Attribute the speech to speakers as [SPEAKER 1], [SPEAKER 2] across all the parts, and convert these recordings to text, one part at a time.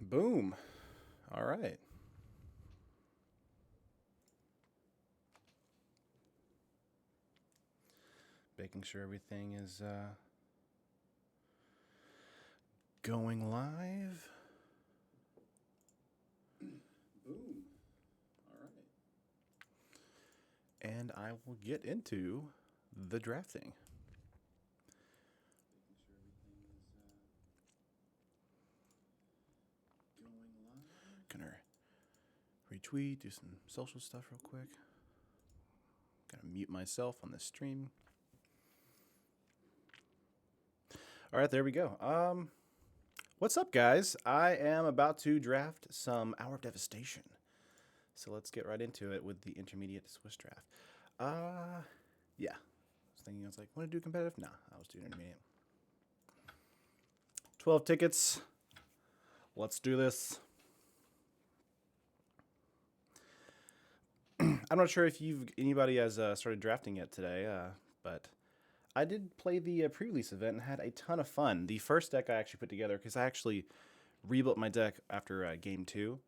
[SPEAKER 1] Boom. All right. Making sure everything is going live. Boom. All right. And I will get into the drafting. Gonna retweet, do some social stuff real quick. Gotta mute myself on the stream. All right, there we go. What's up, guys? I am about to draft some Hour of Devastation. So let's get right into it with the intermediate Swiss draft. Yeah. I was like, want to do competitive? Nah, I was doing intermediate. 12 tickets. Let's do this. I'm not sure if anybody has started drafting yet today, but I did play the pre-release event and had a ton of fun. The first deck I actually put together, because I actually rebuilt my deck after game 2,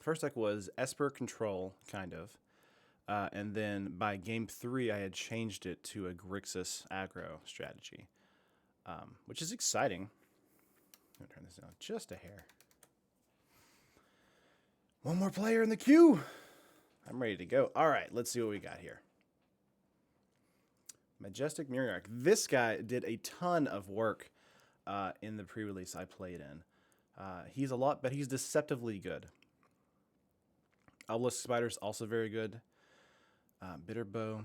[SPEAKER 1] first deck was Esper Control, kind of. And then by game 3, I had changed it to a Grixis aggro strategy, which is exciting. I'm going to turn this down just a hair. One more player in the queue. I'm ready to go. All right, let's see what we got here. Majestic Muriark. This guy did a ton of work in the pre-release I played in. He's a lot, but he's deceptively good. Obelisk Spider's also very good. Bitterbow.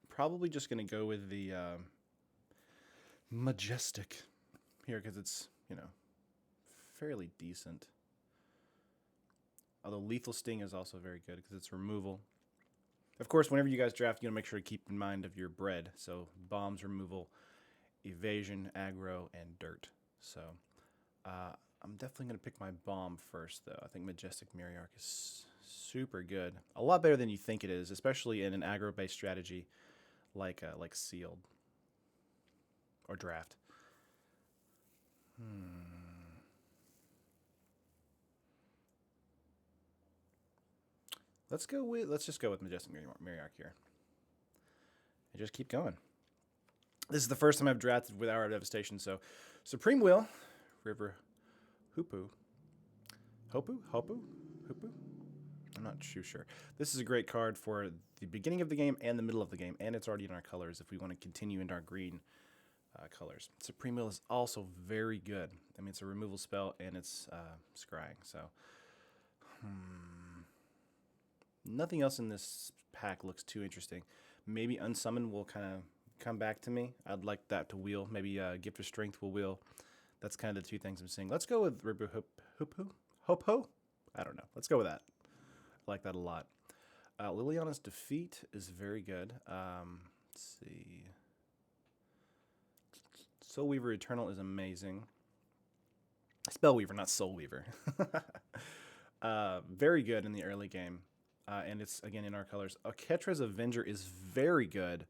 [SPEAKER 1] Probably just going to go with the Majestic here because it's, fairly decent. Although Lethal Sting is also very good because it's removal. Of course, whenever you guys draft, you got to make sure to keep in mind of your bread. So bombs, removal, evasion, aggro, and dirt. So I'm definitely going to pick my bomb first, though. I think Majestic Muriark is super good. A lot better than you think it is, especially in an aggro-based strategy like Sealed or Draft. Let's just go with Majestic Muriark here. And just keep going. This is the first time I've drafted with Hour of Devastation, so Supreme Will, River Hoopu. Hopu? I'm not too sure. This is a great card for the beginning of the game and the middle of the game, and it's already in our colors if we want to continue in our green colors. Supreme Will is also very good. I mean, it's a removal spell, and it's scrying, so... Nothing else in this pack looks too interesting. Maybe Unsummon will kind of come back to me. I'd like that to wheel. Maybe Gift of Strength will wheel. That's kind of the two things I'm seeing. Let's go with Ribu Hopo? I don't know. Let's go with that. I like that a lot. Liliana's Defeat is very good. Let's see. Soul Weaver Eternal is amazing. Spellweaver, not Soul Weaver. Very good in the early game. And it's, again, in our colors. Ketra's Avenger is very good.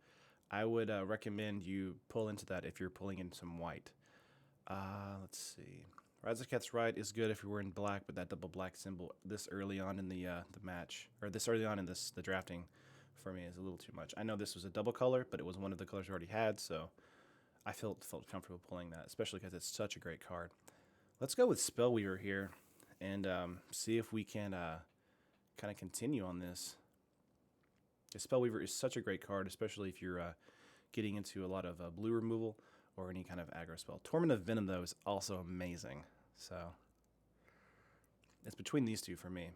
[SPEAKER 1] I would recommend you pull into that if you're pulling in some white. Let's see. Razaketh's Ride is good if you're wearing black, but that double black symbol this early on in the match, or this early on in the drafting, for me is a little too much. I know this was a double color, but it was one of the colors I already had, so I felt comfortable pulling that, especially because it's such a great card. Let's go with Spellweaver here and see if we can... kind of continue on this. Spellweaver is such a great card, especially if you're getting into a lot of blue removal or any kind of aggro spell. Torment of Venom, though, is also amazing. So it's between these two for me.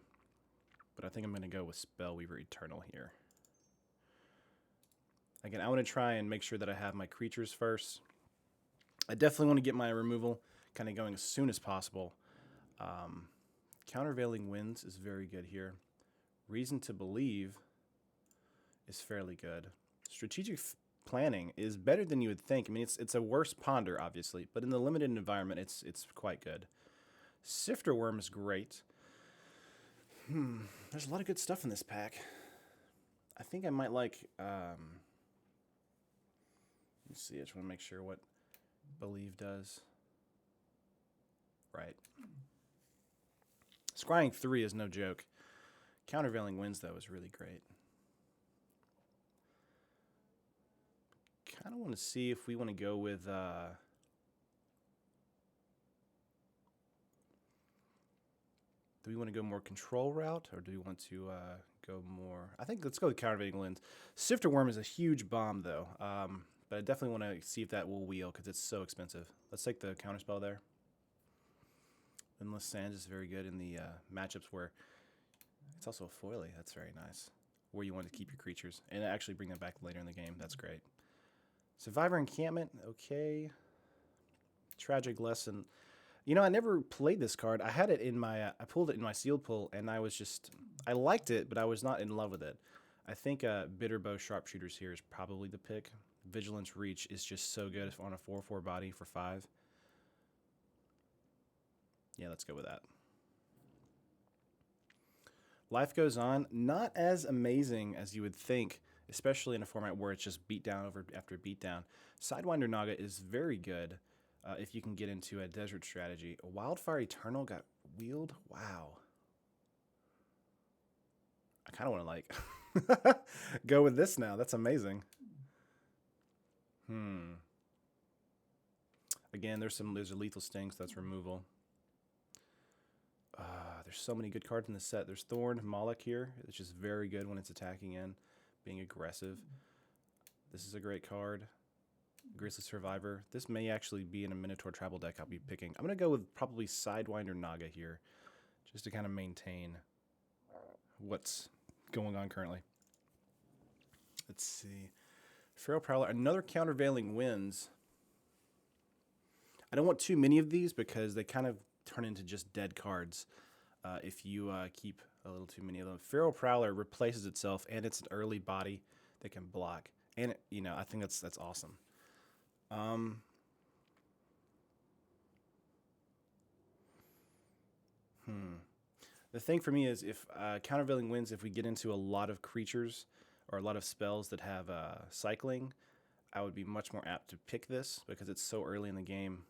[SPEAKER 1] But I think I'm going to go with Spellweaver Eternal here. Again, I want to try and make sure that I have my creatures first. I definitely want to get my removal kind of going as soon as possible. Countervailing Winds is very good here. Reason to Believe is fairly good. Strategic Planning is better than you would think. I mean, it's a worse Ponder, obviously, but in the limited environment, it's quite good. Sifter Worm is great. There's a lot of good stuff in this pack. I think I might like Let's see. I just want to make sure what Believe does. Right. Scrying 3 is no joke. Countervailing Winds, though, is really great. Kind of want to see if we want to go with... do we want to go more control route, or do we want to go more... I think let's go with Countervailing Winds. Sifter Worm is a huge bomb, though. But I definitely want to see if that will wheel, because it's so expensive. Let's take the counterspell there. Endless Sands is very good in the matchups where... It's also a foily. That's very nice. Where you want to keep your creatures. And actually bring them back later in the game. That's great. Survivor Encampment. Okay. Tragic Lesson. You know, I never played this card. I had it in my... I pulled it in my sealed pull, and I was just... I liked it, but I was not in love with it. I think Bitterbow Sharpshooters here is probably the pick. Vigilance Reach is just so good on a 4/4 body for 5. Yeah, let's go with that. Life Goes On, not as amazing as you would think, especially in a format where it's just beatdown after beatdown. Sidewinder Naga is very good if you can get into a desert strategy. Wildfire Eternal got wheeled? Wow. I kind of want to like go with this now. That's amazing. Again, there's a Lethal Sting, so that's removal. There's so many good cards in this set. There's Thorn Moloch here, which is very good when it's attacking in, being aggressive. This is a great card. Grizzly Survivor. This may actually be in a Minotaur Tribal deck I'll be picking. I'm going to go with probably Sidewinder Naga here, just to kind of maintain what's going on currently. Let's see. Feral Prowler, another Countervailing Winds. I don't want too many of these because they kind of turn into just dead cards if you keep a little too many of them. Feral Prowler replaces itself, and it's an early body that can block. And, you know, I think that's awesome. The thing for me is if Countervailing Winds, if we get into a lot of creatures or a lot of spells that have cycling, I would be much more apt to pick this because it's so early in the game.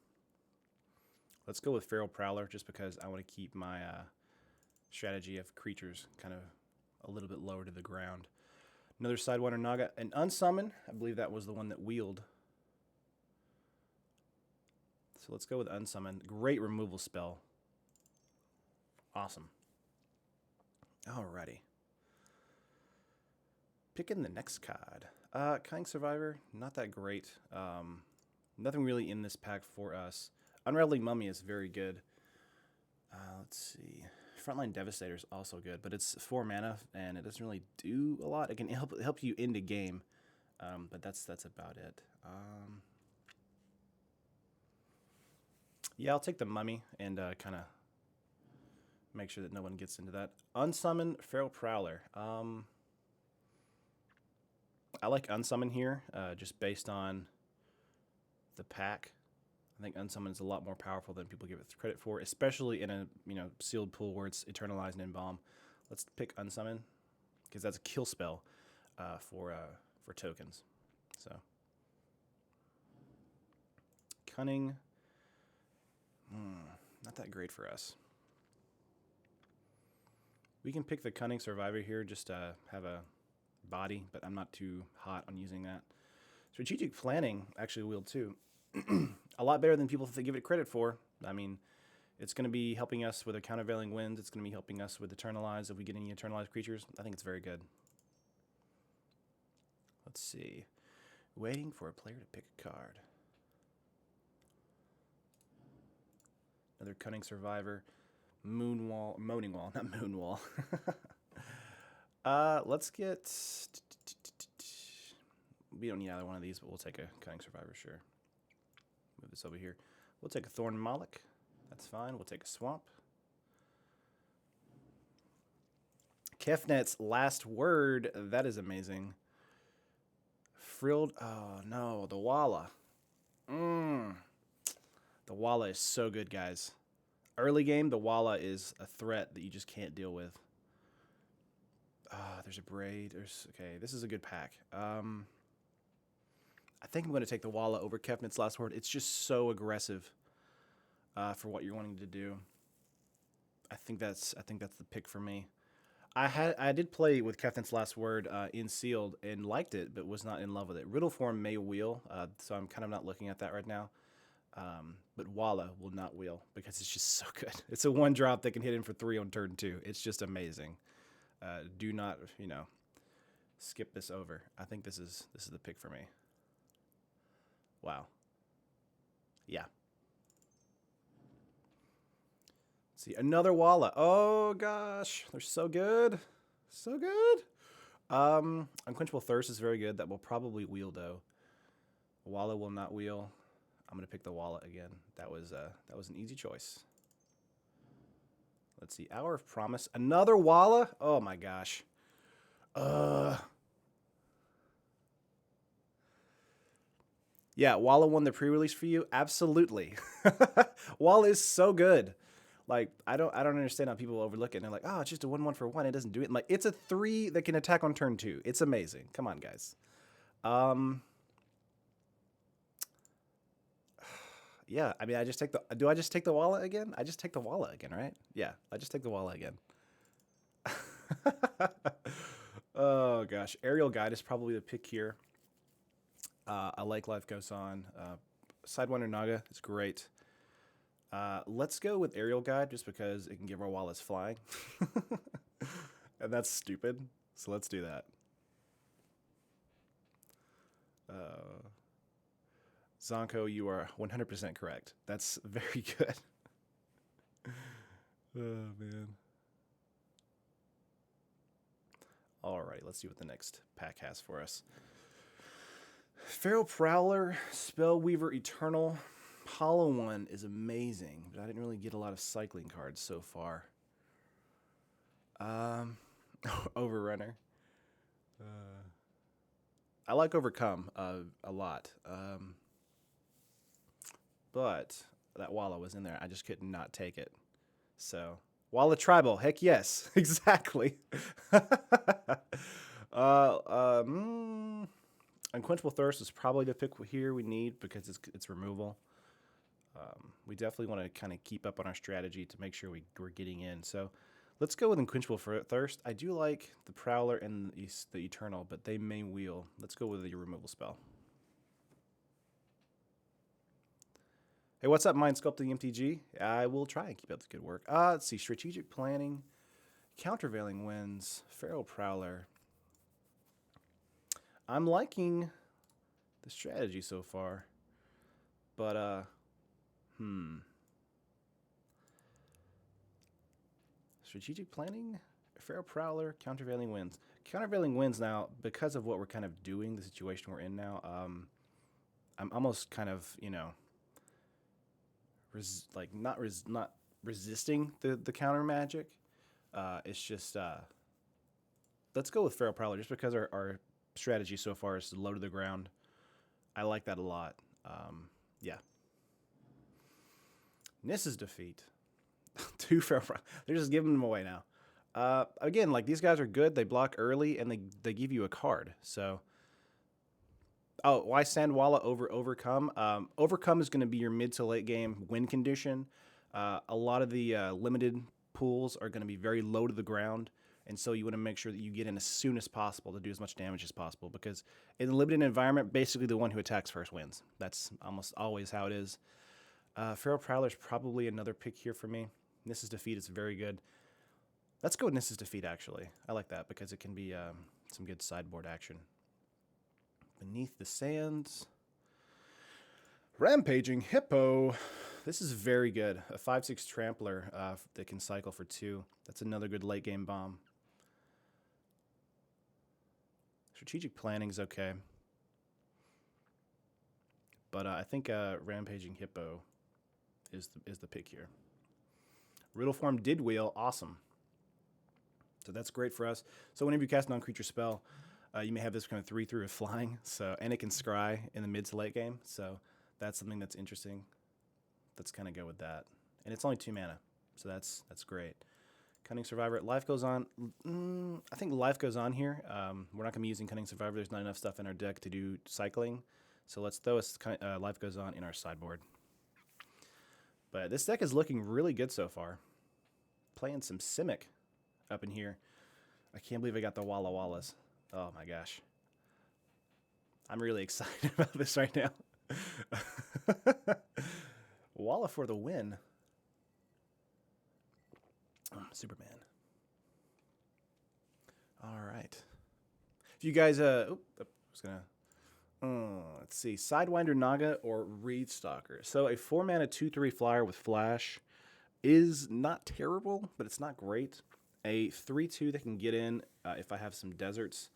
[SPEAKER 1] Let's go with Feral Prowler just because I want to keep my strategy of creatures kind of a little bit lower to the ground. Another Sidewinder Naga. An Unsummon. I believe that was the one that wheeled. So let's go with Unsummon. Great removal spell. Awesome. Alrighty. Picking the next card. Cunning Survivor. Not that great. Nothing really in this pack for us. Unraveling Mummy is very good. Let's see. Frontline Devastator is also good, but it's 4 mana, and it doesn't really do a lot. It can help you into game, but that's about it. Yeah, I'll take the Mummy and kind of make sure that no one gets into that. Unsummon Feral Prowler. I like Unsummon here, just based on the pack. I think Unsummon is a lot more powerful than people give it credit for, especially in a sealed pool where it's Eternalized and Embalm. Let's pick Unsummon because that's a kill spell for tokens. So Cunning, not that great for us. We can pick the Cunning Survivor here just to have a body, but I'm not too hot on using that. Strategic Planning actually will too. A lot better than people give it credit for. I mean, it's going to be helping us with a Countervailing Winds. It's going to be helping us with Eternalize if we get any Eternalized creatures. I think it's very good. Let's see. Waiting for a player to pick a card. Another Cunning Survivor. Moaning Wall, not Moonwall. Let's get... We don't need either one of these, but we'll take a Cunning Survivor, sure. Move this over here. We'll take a Thorn Moloch. That's fine. We'll take a Swamp. Kefnet's Last Word. That is amazing. Frilled. Oh, no. The Walla. The Walla is so good, guys. Early game, the Walla is a threat that you just can't deal with. There's a Braid. Okay, this is a good pack. I think I'm going to take the Walla over Kefnit's Last Word. It's just so aggressive for what you're wanting to do. I think that's the pick for me. I did play with Kefnit's Last Word in sealed and liked it, but was not in love with it. Riddle form may wheel, so I'm kind of not looking at that right now. But Walla will not wheel because it's just so good. It's a 1-drop that can hit in for 3 on turn 2. It's just amazing. Do not, skip this over. I think this is the pick for me. Wow. Yeah. Let's see, another Walla. Oh gosh, they're so good. So good. Unquenchable Thirst is very good. That will probably wheel though. Walla will not wheel. I'm gonna pick the Walla again. That was an easy choice. Let's see, Hour of Promise. Another Walla. Oh my gosh. Yeah, Walla won the pre-release for you. Absolutely. Walla is so good. Like I don't understand how people overlook it. And they're like, oh, it's just a 1/1 for 1. It doesn't do it. Like it's a 3 that can attack on turn 2. It's amazing. Come on, guys. Yeah, I mean, I just take the. Do I just take the Walla again? I just take the Walla again, right? Yeah, I just take the Walla again. Oh gosh, Aerial Guide is probably the pick here. I like Life Goes On. Sidewinder Naga is great. Let's go with Aerial Guide just because it can give our Wallas flying. And that's stupid. So let's do that. Zonko, you are 100% correct. That's very good. Oh, man. All right, let's see what the next pack has for us. Feral Prowler, Spellweaver Eternal. Hollow one is amazing, but I didn't really get a lot of cycling cards so far. Overrunner. I like Overcome a lot. But that Walla was in there. I just could not take it. So, Walla Tribal. Heck yes. Exactly. Unquenchable Thirst is probably the pick here we need because it's removal. We definitely want to kind of keep up on our strategy to make sure we're getting in. So let's go with Unquenchable Thirst. I do like the Prowler and the Eternal, but they may wheel. Let's go with the removal spell. Hey, what's up, Mind Sculpting MTG? I will try and keep up the good work. Let's see. Strategic Planning, Countervailing Winds, Feral Prowler. I'm liking the strategy so far, but Strategic Planning, Feral Prowler, Countervailing Winds. Countervailing Winds now, because of what we're kind of doing, the situation we're in now, I'm almost kind of, not resisting the counter magic. It's just, let's go with Feral Prowler just because our strategy so far is to low to the ground. I like that a lot. Yeah. Niss's Defeat. 2 Feral Prowler. They're just giving them away now. Again, like these guys are good. They block early and they give you a card. So, why Sand Walla over Overcome? Overcome is going to be your mid to late game win condition. A lot of the limited pools are going to be very low to the ground. And so you want to make sure that you get in as soon as possible to do as much damage as possible. Because in a limited environment, basically the one who attacks first wins. That's almost always how it is. Feral Prowler is probably another pick here for me. Niss's Defeat is very good. Let's go with Niss's Defeat, actually. I like that because it can be some good sideboard action. Beneath the Sands. Rampaging Hippo. This is very good. A 5/6 Trampler that can cycle for 2. That's another good late game bomb. Strategic Planning is okay. But I think Rampaging Hippo is the pick here. Riddle form did wheel. Awesome. So that's great for us. So whenever you cast a non-creature spell, you may have this kind of 3/3 with flying. So, and it can scry in the mid to late game. So that's something that's interesting. Let's kind of go with that. And it's only 2 mana. So that's great. Cunning Survivor. Life Goes On. I think Life Goes On here. We're not going to be using Cunning Survivor. There's not enough stuff in our deck to do cycling. So let's throw a Life Goes On in our sideboard. But this deck is looking really good so far. Playing some Simic up in here. I can't believe I got the Walla Wallas. Oh my gosh. I'm really excited about this right now. Walla for the win. Superman. All right. If you guys, I was gonna, let's see, Sidewinder Naga or Reed Stalker. So a 4-mana 2/3 flyer with flash is not terrible, but it's not great. A 3/2 that can get in if I have some deserts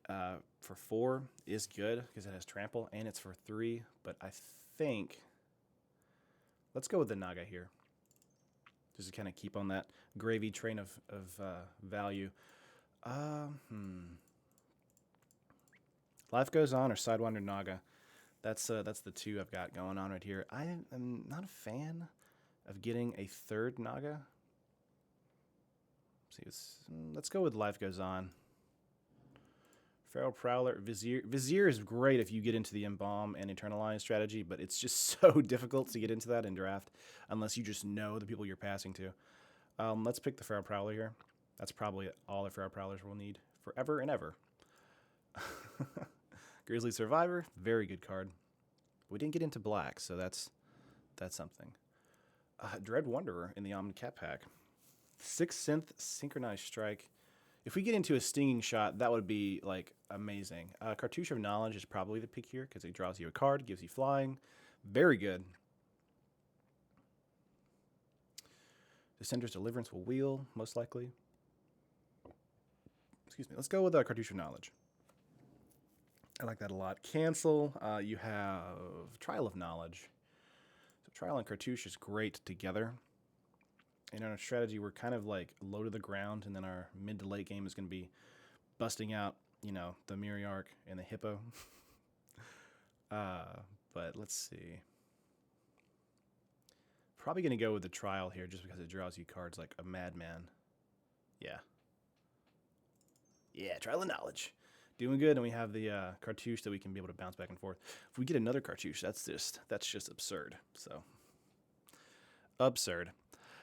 [SPEAKER 1] for 4 is good because it has trample and it's for 3. But I think let's go with the Naga here, just to kind of keep on that gravy train of value. Life Goes On or Sidewinder Naga. That's the two I've got going on right here. I am not a fan of getting a third Naga. Let's go with Life Goes On. Feral Prowler, Vizier. Vizier is great if you get into the Embalm and Eternalize strategy, but it's just so difficult to get into that in draft unless you just know the people you're passing to. Let's pick the Feral Prowler here. That's probably all the Feral Prowlers we'll need forever and ever. Grizzly Survivor, very good card. We didn't get into black, so that's something. Dread Wanderer in the Omnicat pack. 6 synth Synchronized Strike. If we get into a Stinging Shot, that would be like amazing. Cartouche of Knowledge is probably the pick here because it draws you a card, gives you flying. Very good. Dissenter's Deliverance will wheel, most likely. Excuse me. Let's go with Cartouche of Knowledge. I like that a lot. Cancel. You have Trial of Knowledge. So Trial and Cartouche is great together. In our strategy, we're kind of like low to the ground, and then our mid to late game is going to be busting out, you know, the Miriarch and the Hippo. But let's see. Probably going to go with the Trial here just because it draws you cards like a Madman. Yeah. Yeah, Trial of Knowledge. Doing good, and we have the Cartouche that we can be able to bounce back and forth. If we get another Cartouche, that's just absurd. So, absurd.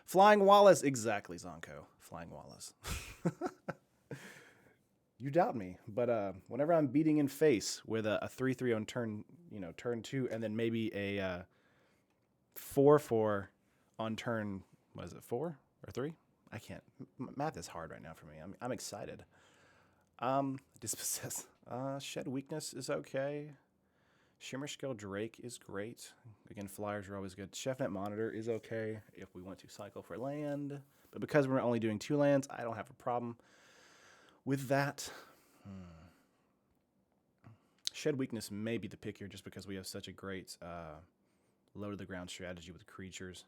[SPEAKER 1] Flying Wallace, exactly, Zonko. Flying Wallace. You doubt me, but whenever I'm beating in face with a 3/3 on turn, turn 2, and then maybe a 4/4 on turn, what is it, 4 or 3? I can't. Math is hard right now for me. I'm excited. Dispossess. Shed Weakness is okay. Shimmer Scale Drake is great. Again, flyers are always good. Chefnet Monitor is okay if we want to cycle for land. But because we're only doing 2 lands, I don't have a problem with that. Shed Weakness may be the pick here just because we have such a great low-to-the-ground strategy with creatures.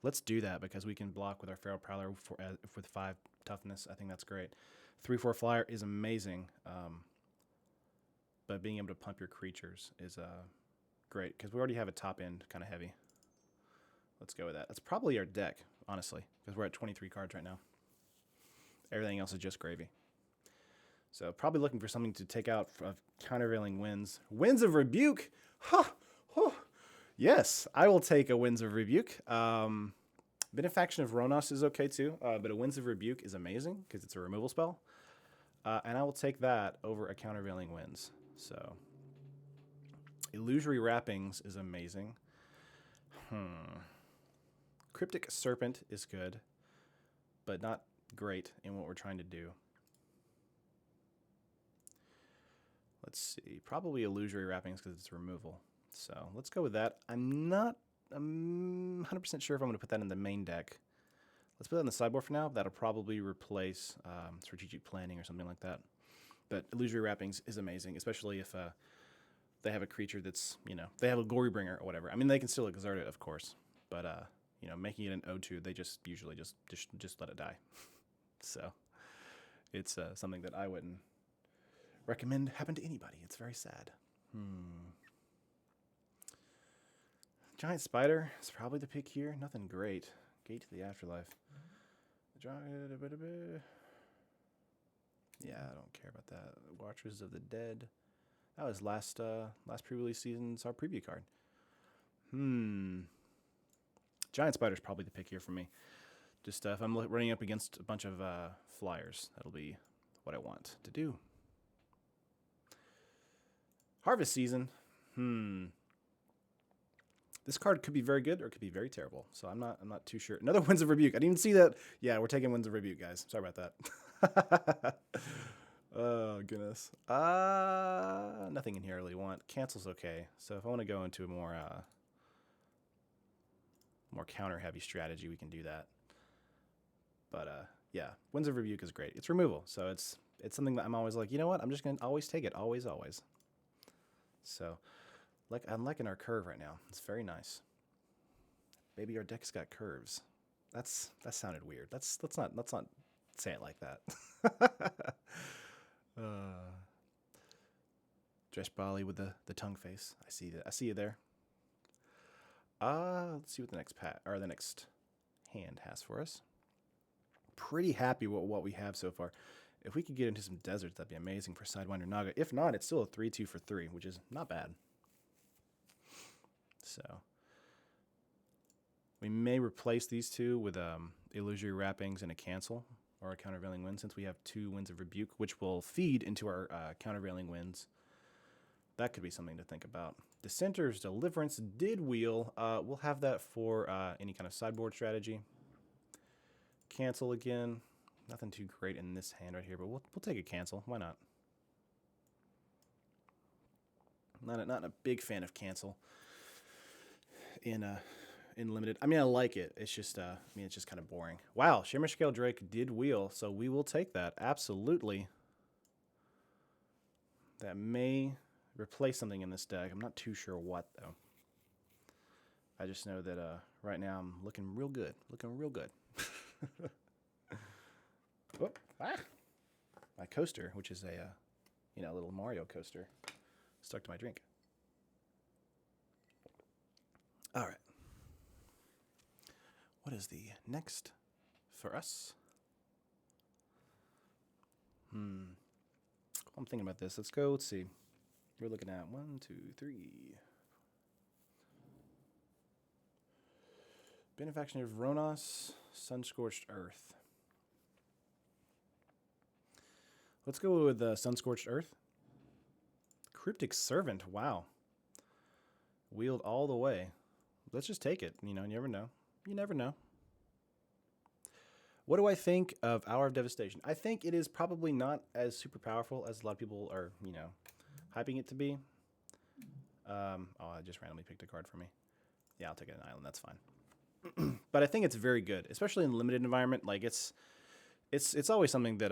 [SPEAKER 1] Let's do that because we can block with our Feral Prowler with 5 toughness. I think that's great. 3/4 flyer is amazing, but being able to pump your creatures is great because we already have a top end kind of heavy. Let's go with that. That's probably our deck, honestly, because we're at 23 cards right now. Everything else is just gravy. So probably looking for something to take out of countervailing winds. Winds of Rebuke! Ha! Huh. Yes, I will take a Winds of Rebuke. Benefaction of Ronos is okay too, but a Winds of Rebuke is amazing because it's a removal spell. And I will take that over a Countervailing Winds. So, Illusory Wrappings is amazing. Cryptic Serpent is good, but not great in what we're trying to do. Let's see, probably Illusory Wrappings because it's removal. So let's go with that. I'm not 100% sure if I'm going to put that in the main deck. Let's put that in the sideboard for now. That'll probably replace Strategic Planning or something like that. But Illusory Wrappings is amazing, especially if they have a creature that's, they have a Glorybringer or whatever. I mean, they can still exert it, of course. But, making it an O2, they just usually just let it die. So it's something that I wouldn't recommend happen to anybody. It's very sad. Giant Spider is probably the pick here. Nothing great. Gate to the Afterlife. Yeah, I don't care about that. Watchers of the Dead. That was last pre-release season's our preview card. Giant Spider's probably the pick here for me. Just if I'm running up against a bunch of flyers, that'll be what I want to do. Harvest Season. This card could be very good or it could be very terrible. So I'm not too sure. Another Winds of Rebuke. I didn't even see that. Yeah, we're taking Winds of Rebuke, guys. Sorry about that. Oh, goodness. Nothing in here I really want. Cancel's okay. So if I want to go into a more counter-heavy strategy, we can do that. But yeah, Winds of Rebuke is great. It's removal, so it's something that I'm always like, you know what? I'm just gonna always take it, always. So, I'm liking our curve right now. It's very nice. Maybe our deck's got curves. That sounded weird. Let's not say it like that. Dresh Bali with the tongue face. I see you there. Let's see what the next hand has for us. Pretty happy with what we have so far. If we could get into some deserts, that'd be amazing for Sidewinder Naga. If not, it's still a 3/2 for 3, which is not bad. So we may replace these two with Illusory Wrappings and a cancel or a Countervailing Wind, since we have 2 Winds of Rebuke, which will feed into our Countervailing Winds. That could be something to think about. Dissenter's Deliverance did wheel. We'll have that for any kind of sideboard strategy. Cancel again. Nothing too great in this hand right here, but we'll take a cancel. Why not? Not a big fan of cancel in limited. I mean, I like it. It's just it's just kind of boring. Wow, Shimmer Scale Drake did wheel, so we will take that. Absolutely. That may replace something in this deck. I'm not too sure what though. I just know that right now I'm looking real good. Whoop, my coaster, which is a little Mario coaster, stuck to my drink. All right. What is the next for us? I'm thinking about this. Let's go. Let's see. We're looking at 1, 2, 3. Benefaction of Ronos, Sun-Scorched Earth. Let's go with Sun-Scorched Earth. Cryptic Servant, wow. Wheeled all the way. Let's just take it. You never know. You never know. What do I think of Hour of Devastation? I think it is probably not as super powerful as a lot of people are, hyping it to be. I just randomly picked a card for me. Yeah, I'll take an island. That's fine. But I think it's very good, especially in a limited environment. Like it's always something that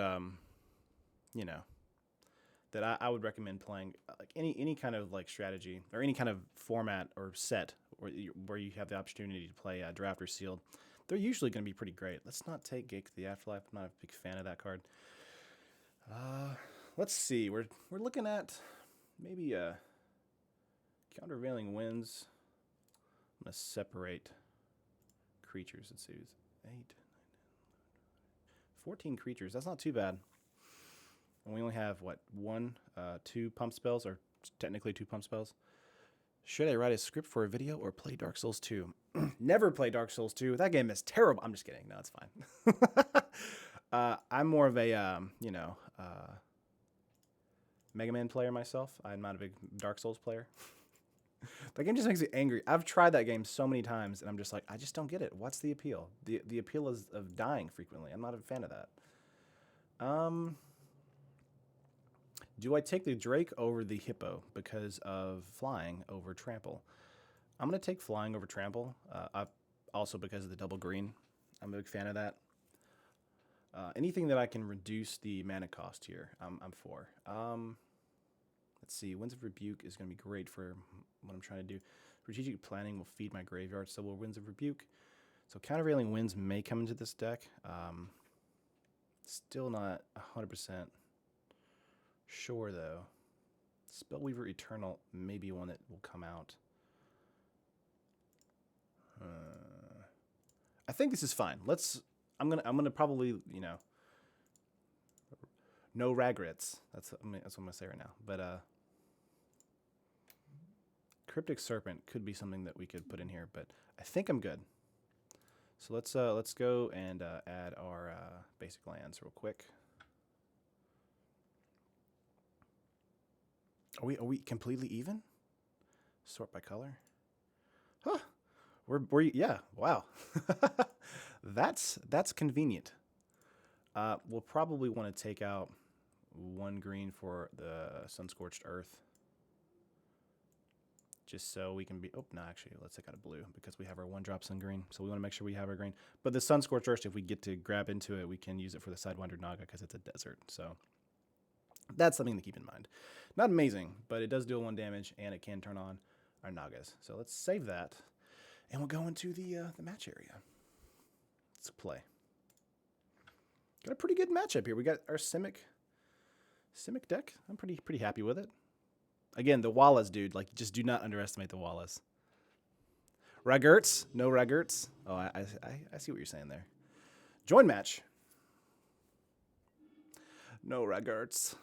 [SPEAKER 1] that I would recommend playing. Like any kind of like strategy or any kind of format or set where you have the opportunity to play draft or sealed. They're usually going to be pretty great. Let's not take Gate to the Afterlife. I'm not a big fan of that card. Let's see. We're looking at maybe Countervailing Winds. I'm going to separate creatures. Let's see. 8, 9, 14 creatures. That's not too bad. And we only have, 2 pump spells, or technically 2 pump spells. Should I write a script for a video or play Dark Souls 2? Never play Dark Souls 2. That game is terrible. I'm just kidding. No, it's fine. I'm more of a, Mega Man player myself. I'm not a big Dark Souls player. That game just makes me angry. I've tried that game so many times, and I'm just like, I just don't get it. What's the appeal? The appeal is of dying frequently. I'm not a fan of that. Do I take the Drake over the Hippo because of flying over trample? I'm going to take flying over trample, also because of the double green. I'm a big fan of that. Anything that I can reduce the mana cost here, I'm for. Let's see. Winds of Rebuke is going to be great for what I'm trying to do. Strategic planning will feed my graveyard, so will Winds of Rebuke. So Countervailing Winds may come into this deck. Still not 100% sure, though. Spellweaver Eternal may be one that will come out. I think this is fine. I'm gonna probably, No regrets. That's what I'm gonna say right now. But Cryptic Serpent could be something that we could put in here, but I think I'm good. So let's go and add our basic lands real quick. Are we completely even? Sort by color. Huh. We're yeah. Wow. That's convenient. We'll probably want to take out 1 green for the Sun-Scorched Earth. Just so we can be... Oh, no, actually, let's take out a blue because we have our 1-drop Sun Green. So we want to make sure we have our green. But the Sun-Scorched Earth, if we get to grab into it, we can use it for the Sidewinder Naga because it's a desert. So that's something to keep in mind. Not amazing, but it does deal 1 damage, and it can turn on our Nagas. So let's save that, and we'll go into the match area. Let's play. Got a pretty good matchup here. We got our Simic deck. I'm pretty happy with it. Again, the Wallas, dude. Like, just do not underestimate the Wallas. Raggerts? No Raggerts? Oh, I see what you're saying there. Join match. No Raggerts.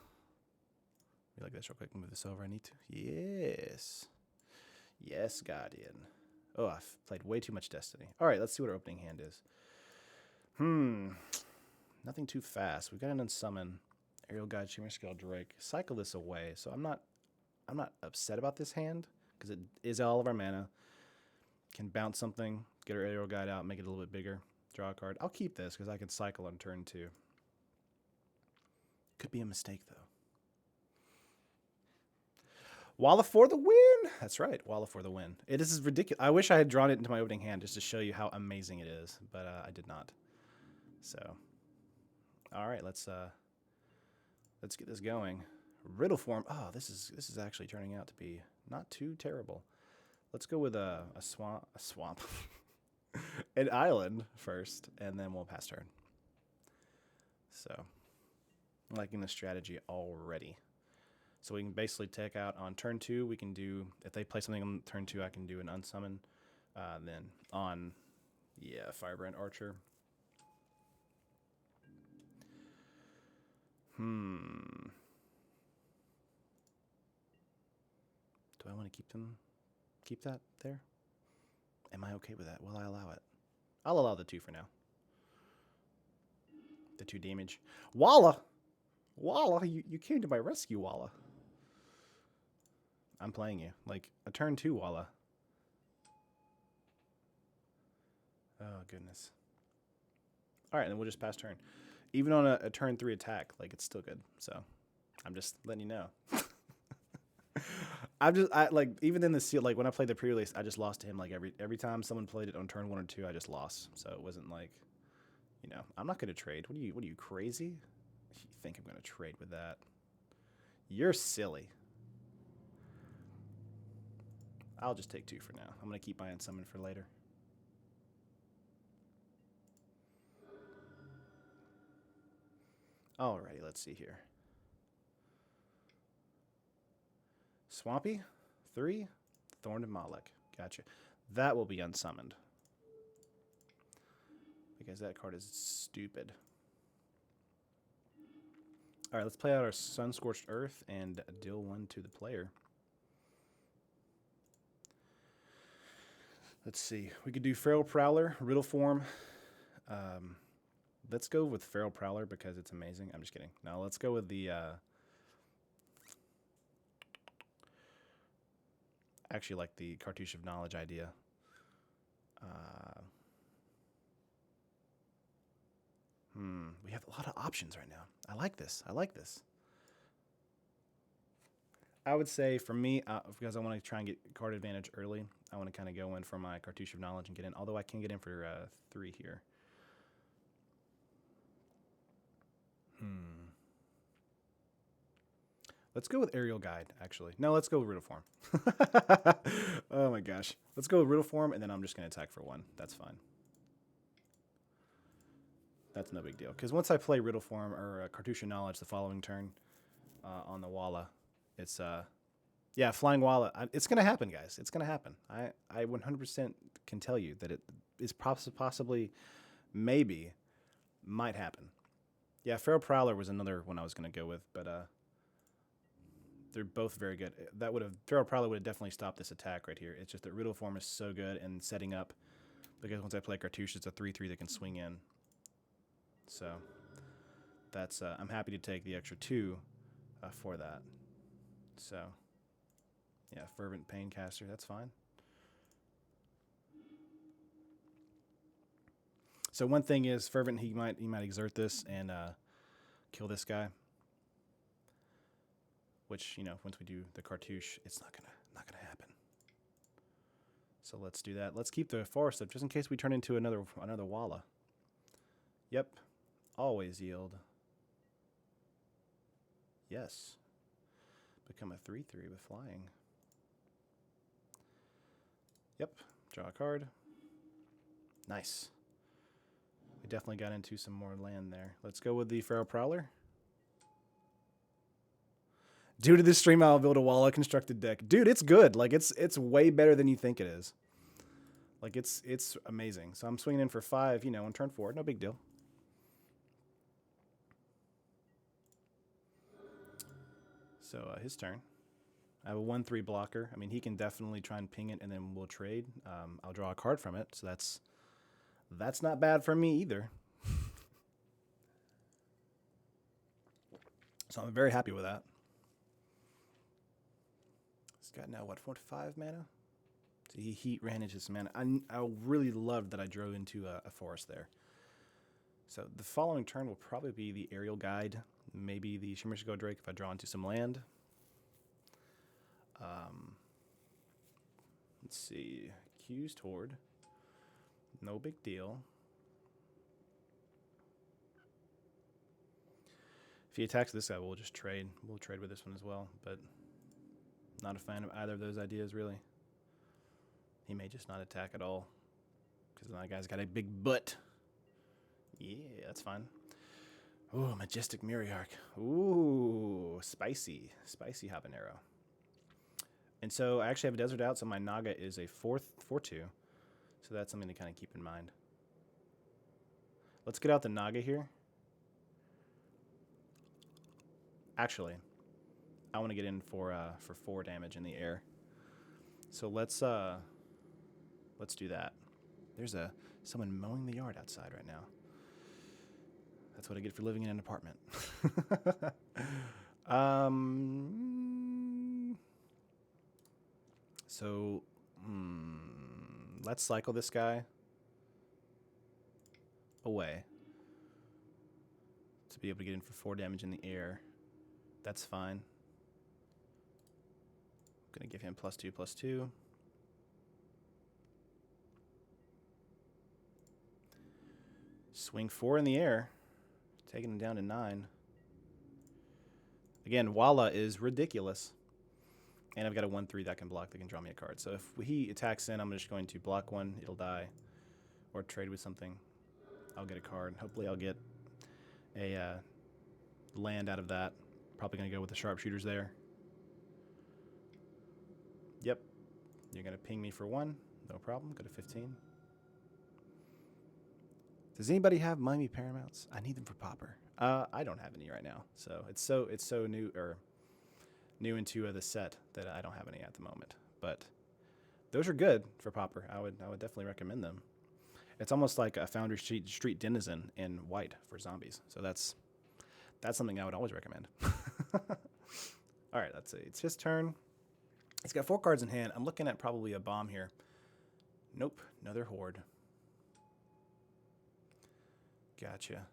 [SPEAKER 1] You like this real quick? Move this over. I need to. Yes. Yes, Guardian. Oh, I've played way too much Destiny. All right, let's see what our opening hand is. Nothing too fast. We've got an Unsummon. Aerial Guide, Shimmer Scale Drake. Cycle this away. So I'm not upset about this hand because it is all of our mana. Can bounce something, get our Aerial Guide out, make it a little bit bigger. Draw a card. I'll keep this because I can cycle on turn 2. Could be a mistake though. Walla for the win. That's right, Walla for the win. It is ridiculous. I wish I had drawn it into my opening hand just to show you how amazing it is, but I did not. So, all right, let's get this going. Riddle form. Oh, this is actually turning out to be not too terrible. Let's go with a swamp, an island first, and then we'll pass turn. So, I'm liking the strategy already. So we can basically take out on turn 2. We can do, if they play something on turn 2, I can do an Unsummon. Then on, Firebrand Archer. Do I want to keep that there? Am I okay with that? Will I allow it? I'll allow the 2 for now. The 2 damage. Walla! Walla, you came to my rescue, Walla. I'm playing you. Like, a turn 2 Walla. Oh, goodness. Alright, then we'll just pass turn. Even on a turn 3 attack, like, it's still good. So, I'm just letting you know. Like, even in the seal, like, when I played the pre-release, I just lost to him, like, every time someone played it on turn 1 or 2, I just lost. So, it wasn't like, I'm not going to trade. What are you, crazy? You think I'm going to trade with that? You're silly. I'll just take 2 for now. I'm going to keep my Unsummon for later. Alrighty, let's see here. Swampy, 3, Thorn and Malek. Gotcha. That will be unsummoned. Because that card is stupid. Alright, let's play out our Sun-Scorched Earth and deal 1 to the player. Let's see. We could do Feral Prowler, Riddle Form. Let's go with Feral Prowler because it's amazing. I'm just kidding. No, let's go with the... actually like the Cartouche of Knowledge idea. We have a lot of options right now. I like this. I like this. I would say for me, because I want to try and get card advantage early, I want to kind of go in for my Cartouche of Knowledge and get in. Although I can get in for 3 here. Let's go with Aerial Guide, actually. No, let's go with Riddle Form. Oh my gosh. Let's go with Riddle Form, and then I'm just going to attack for 1. That's fine. That's no big deal. Because once I play Riddle Form or Cartouche of Knowledge the following turn on the Walla, it's... yeah, Flying Walla. It's going to happen, guys. It's going to happen. I 100% can tell you that it is possibly, maybe, might happen. Yeah, Feral Prowler was another one I was going to go with, but they're both very good. That would have Feral Prowler would have definitely stopped this attack right here. It's just that Riddle Form is so good and setting up, because once I play Cartouche, it's a 3/3 that can swing in. So that's I'm happy to take the extra 2 for that. So yeah, Fervent Paincaster, that's fine. So one thing is Fervent, he might exert this and kill this guy. Which, you know, once we do the Cartouche, it's not gonna happen. So let's do that. Let's keep the forest up just in case we turn into another Walla. Yep. Always yield. Yes. Become a 3/3 with flying. Yep. Draw a card. Nice. We definitely got into some more land there. Let's go with the Feral Prowler. Due to this stream, I'll build a Walla constructed deck. Dude, it's good. Like, it's way better than you think it is. Like, it's amazing. So I'm swinging in for 5, you know, on turn 4. No big deal. So his turn. I have a 1/3 blocker. I mean, he can definitely try and ping it, and then we'll trade. I'll draw a card from it, so that's not bad for me either. So I'm very happy with that. He's got now, what, 5 mana? So he heat ran into some mana. I really loved that I drove into a forest there. So the following turn will probably be the Aerial Guide, maybe the Shimmersgold Drake if I draw into some land. Let's see, Accused Horde, no big deal. If he attacks this guy, we'll just trade. We'll trade with this one as well, but not a fan of either of those ideas, really. He may just not attack at all, because that guy's got a big butt. Yeah, that's fine. Ooh, Majestic Miriarch. Ooh, spicy. Spicy habanero. And so I actually have a Desert out, so my Naga is a 4/2. So that's something to kind of keep in mind. Let's get out the Naga here. Actually, I want to get in for 4 damage in the air. So let's do that. There's someone mowing the yard outside right now. That's what I get for living in an apartment. So let's cycle this guy away to be able to get in for 4 damage in the air. That's fine. I'm gonna give him +2/+2. Swing 4 in the air, taking him down to 9. Again, Walla is ridiculous. And I've got a 1/3 that can block, that can draw me a card. So if he attacks in, I'm just going to block 1, it'll die. Or trade with something. I'll get a card. Hopefully I'll get a land out of that. Probably going to go with the sharpshooters there. Yep. You're going to ping me for 1. No problem. Go to 15. Does anybody have Miami Paramounts? I need them for Pauper. I don't have any right now. So it's so new into the set that I don't have any at the moment. But those are good for Pauper. I would definitely recommend them. It's almost like a Foundry Street Denizen in white for zombies. So that's something I would always recommend. All right, let's see. It's his turn. He's got 4 cards in hand. I'm looking at probably a bomb here. Nope, another Horde. Gotcha.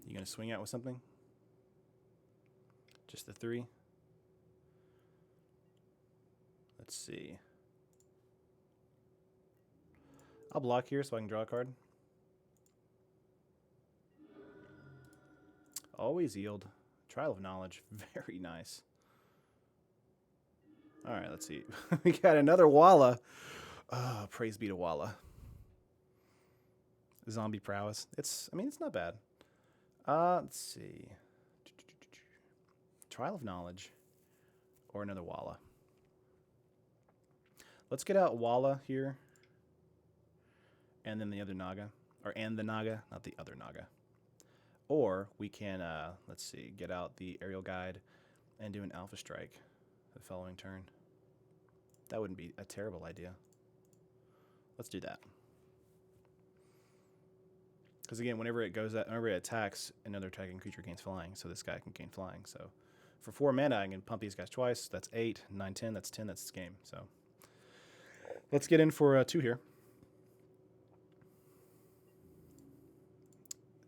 [SPEAKER 1] You gonna swing out with something? Just the 3? Let's see. I'll block here so I can draw a card. Always yield. Trial of Knowledge. Very nice. All right, let's see. We got another Walla. Oh, praise be to Walla. Zombie prowess. It's not bad. Let's see. Trial of Knowledge or another Walla. Let's get out Walla here. And then the other Naga. And the Naga, not the other Naga. Or we can, let's see, get out the aerial guide and do an alpha strike the following turn. That wouldn't be a terrible idea. Let's do that. Because again, whenever it attacks, another attacking creature gains flying, so this guy can gain flying. So for 4 mana, I can pump these guys twice. That's 8, 9, 10. That's 10. That's this game. So let's get in for 2 here.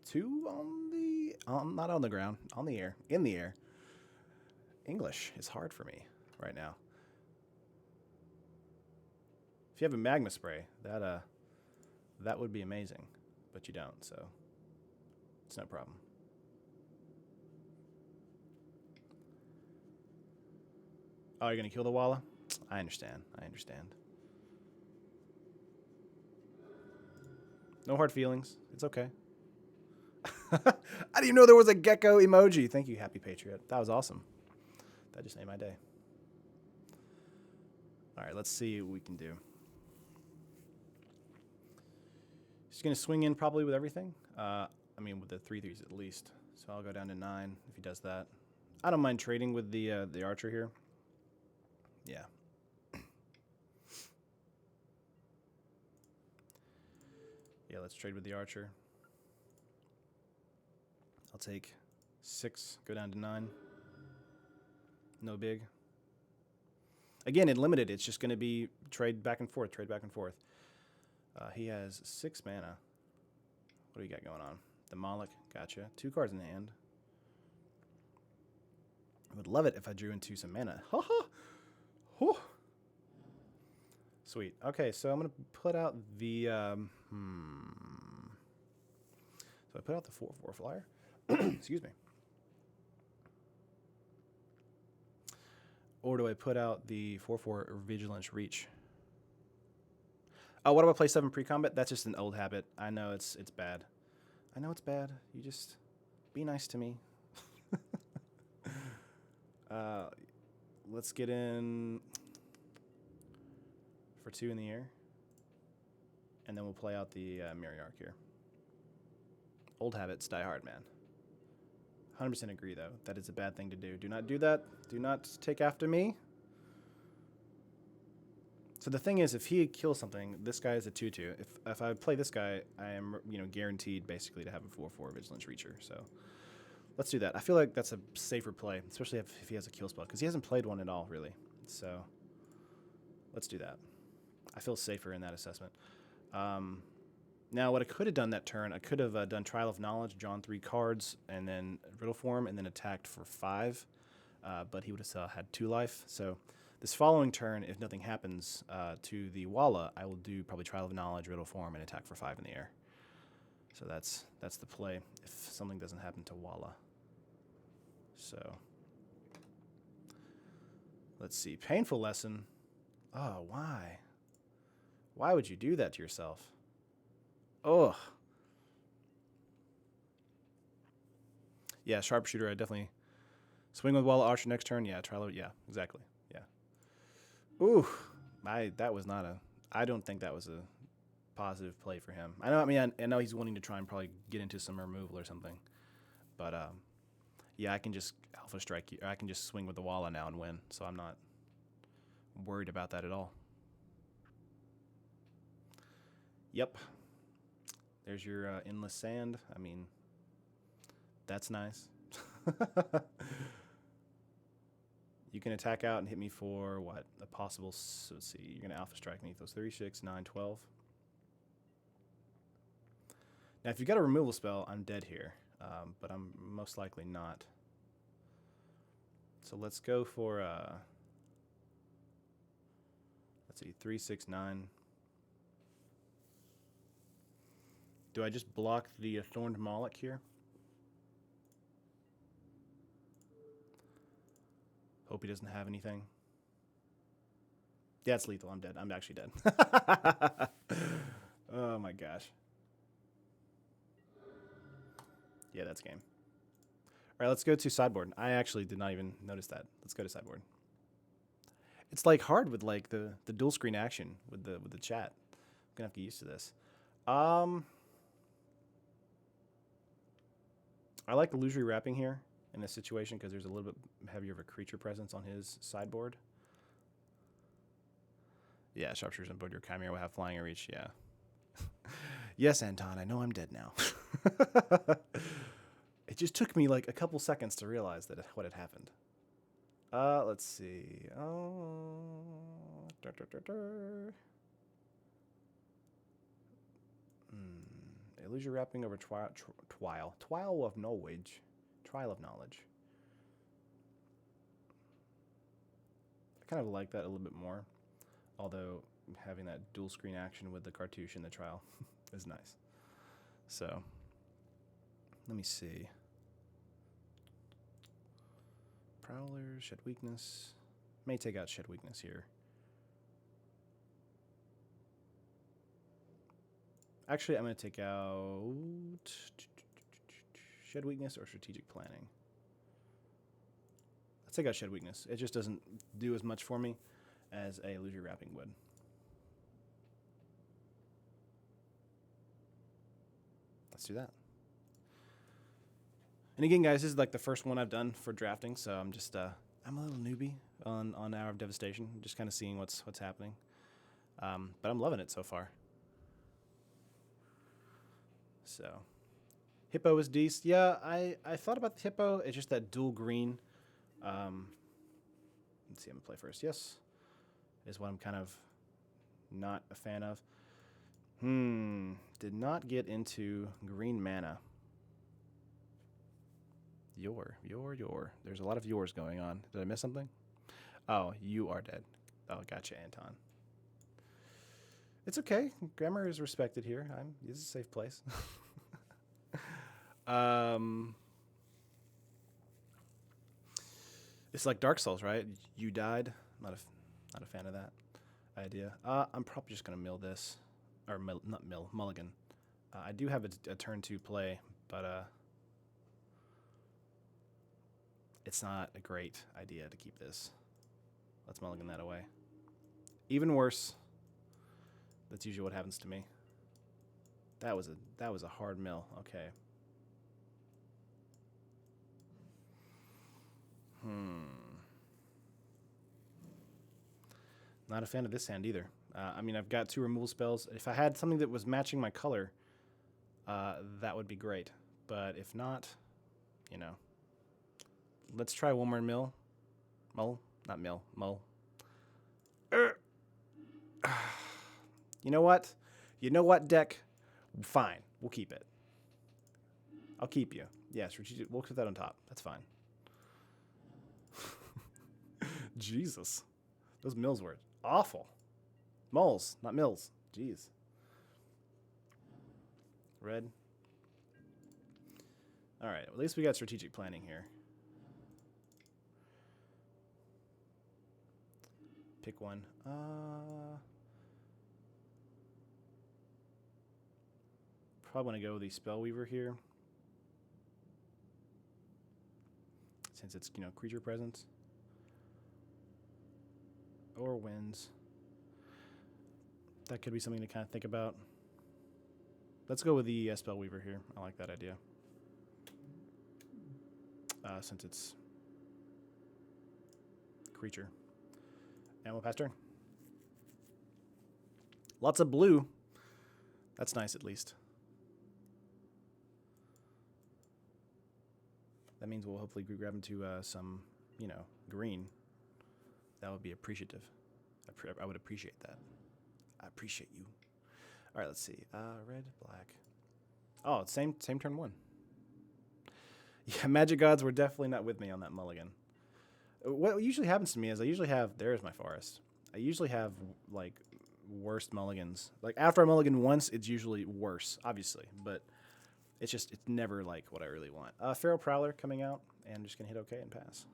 [SPEAKER 1] 2 on the... not on the ground. On the air. In the air. English is hard for me right now. If you have a magma spray, that would be amazing. But you don't, so it's no problem. Oh, you're going to kill the Walla? I understand. I understand. No hard feelings. It's okay. I didn't even know there was a gecko emoji. Thank you, Happy Patriot. That was awesome. That just made my day. All right, let's see what we can do. He's going to swing in probably with everything. I mean, with the 3/3s at least. So I'll go down to 9 if he does that. I don't mind trading with the archer here. Yeah. Yeah, let's trade with the archer. I'll take 6, go down to 9. No big. Again, in limited, it's just going to be trade back and forth, trade back and forth. He has 6 mana. What do you got going on? The Moloch, gotcha. 2 cards in hand. I would love it if I drew into some mana. Ha ha! Whew. Sweet. Okay, so I'm going to put out the... So I put out the 4/4 flyer. Excuse me. Or do I put out the 4/4 Vigilance Reach? Oh, what do I play 7 pre-combat? That's just an old habit. I know it's bad. I know it's bad. You just be nice to me. Let's get in for 2 in the air. And then we'll play out the Mirror Arc here. Old habits die hard, man. 100% agree, though. That is a bad thing to do. Do not do that. Do not take after me. So the thing is, if he kills something, this guy is a 2/2. If I play this guy, I am guaranteed basically to have a 4/4 Vigilance Reacher. So let's do that. I feel like that's a safer play, especially if he has a kill spell, because he hasn't played one at all, really. So let's do that. I feel safer in that assessment. Now, what I could have done that turn, I could have done Trial of Knowledge, drawn 3 cards, and then Riddle Form, and then attacked for 5. But he would have still had 2 life. So this following turn, if nothing happens to the Walla, I will do probably Trial of Knowledge, Riddle Form, and attack for 5 in the air. So that's the play if something doesn't happen to Walla. So let's see. Painful Lesson. Oh, why? Why would you do that to yourself? Ugh. Yeah, Sharpshooter, I definitely... Swing with Walla Archer next turn? Yeah, Trial of... Yeah, exactly. Yeah. Ooh. That was not a... I don't think that was a positive play for him. I know he's wanting to try and probably get into some removal or something. But, yeah, I can just Alpha Strike you. I can just swing with the Walla now and win. So I'm not worried about that at all. Yep. There's your Endless Sand. I mean, that's nice. You can attack out and hit me for, what, a possible... So let's see, you're going to Alpha Strike me. Those 3, 6, 9, 12. Now, if you got a removal spell, I'm dead here. But I'm most likely not. So let's go for... let's see, 3, 6, 9... Do I just block the Thorned Moloch here? Hope he doesn't have anything. Yeah, it's lethal. I'm dead. I'm actually dead. Oh my gosh. Yeah, that's game. All right, let's go to sideboard. I actually did not even notice that. Let's go to sideboard. It's like hard with like the dual screen action with the chat. I'm gonna have to get used to this. I like illusory wrapping here in this situation because there's a little bit heavier of a creature presence on his sideboard. Yeah, sharpshooters and your Chimera will have flying reach. Yeah. Yes, Anton, I know I'm dead now. It just took me like a couple seconds to realize that what had happened. Let's see. Illusion wrapping over Twile of Knowledge. Trial of Knowledge. I kind of like that a little bit more. Although having that dual screen action with the cartouche in the trial is nice. So, let me see. Prowler, Shed Weakness. May take out Shed Weakness here. Actually, I'm going to take out Shed Weakness or Strategic Planning. Let's take out Shed Weakness. It just doesn't do as much for me as a Illusory Wrapping would. Let's do that. And again, guys, this is like the first one I've done for drafting, so I'm just I'm a little newbie on Hour of Devastation, just kind of seeing what's happening. But I'm loving it so far. So, Hippo is decent. Yeah, I thought about the Hippo. It's just that dual green. Let's see, I'm gonna play first. Yes, is what I'm kind of not a fan of. Did not get into green mana. Your. There's a lot of yours going on. Did I miss something? Oh, you are dead. Oh, gotcha, Anton. It's okay. Grammar is respected here. This is a safe place. It's like Dark Souls, right? You died. Not a fan of that idea. I'm probably just gonna mill this, or mulligan. I do have a turn 2 play, but it's not a great idea to keep this. Let's mulligan that away. Even worse. That's usually what happens to me. That was a hard mill. Okay. Not a fan of this hand either. I mean, I've got 2 removal spells. If I had something that was matching my color, that would be great. But if not, you know. Let's try one more mill. Mull? Not mill. Mull. You know what? You know what, deck? Fine. We'll keep it. I'll keep you. Yes, we'll put that on top. That's fine. Jesus. Those mills were awful. Mulls, not mills. Jeez. Red. All right. At least we got strategic planning here. Pick one. Probably want to go with the Spellweaver here. Since it's, you know, creature presence. Or winds. That could be something to kind of think about. Let's go with the Spellweaver here. I like that idea. Since it's creature. And we'll pass turn. Lots of blue. That's nice, at least. That means we'll hopefully grab into some, you know, green. That would be appreciative. I would appreciate that. I appreciate you. All right, let's see. Red, black. Oh, same turn 1. Yeah, Magic Gods were definitely not with me on that mulligan. What usually happens to me is I usually have... There's my forest. I usually have, like, worst mulligans. Like, after I mulligan once, it's usually worse, obviously. But it's never, like, what I really want. Feral Prowler coming out, and I'm just going to hit OK and pass.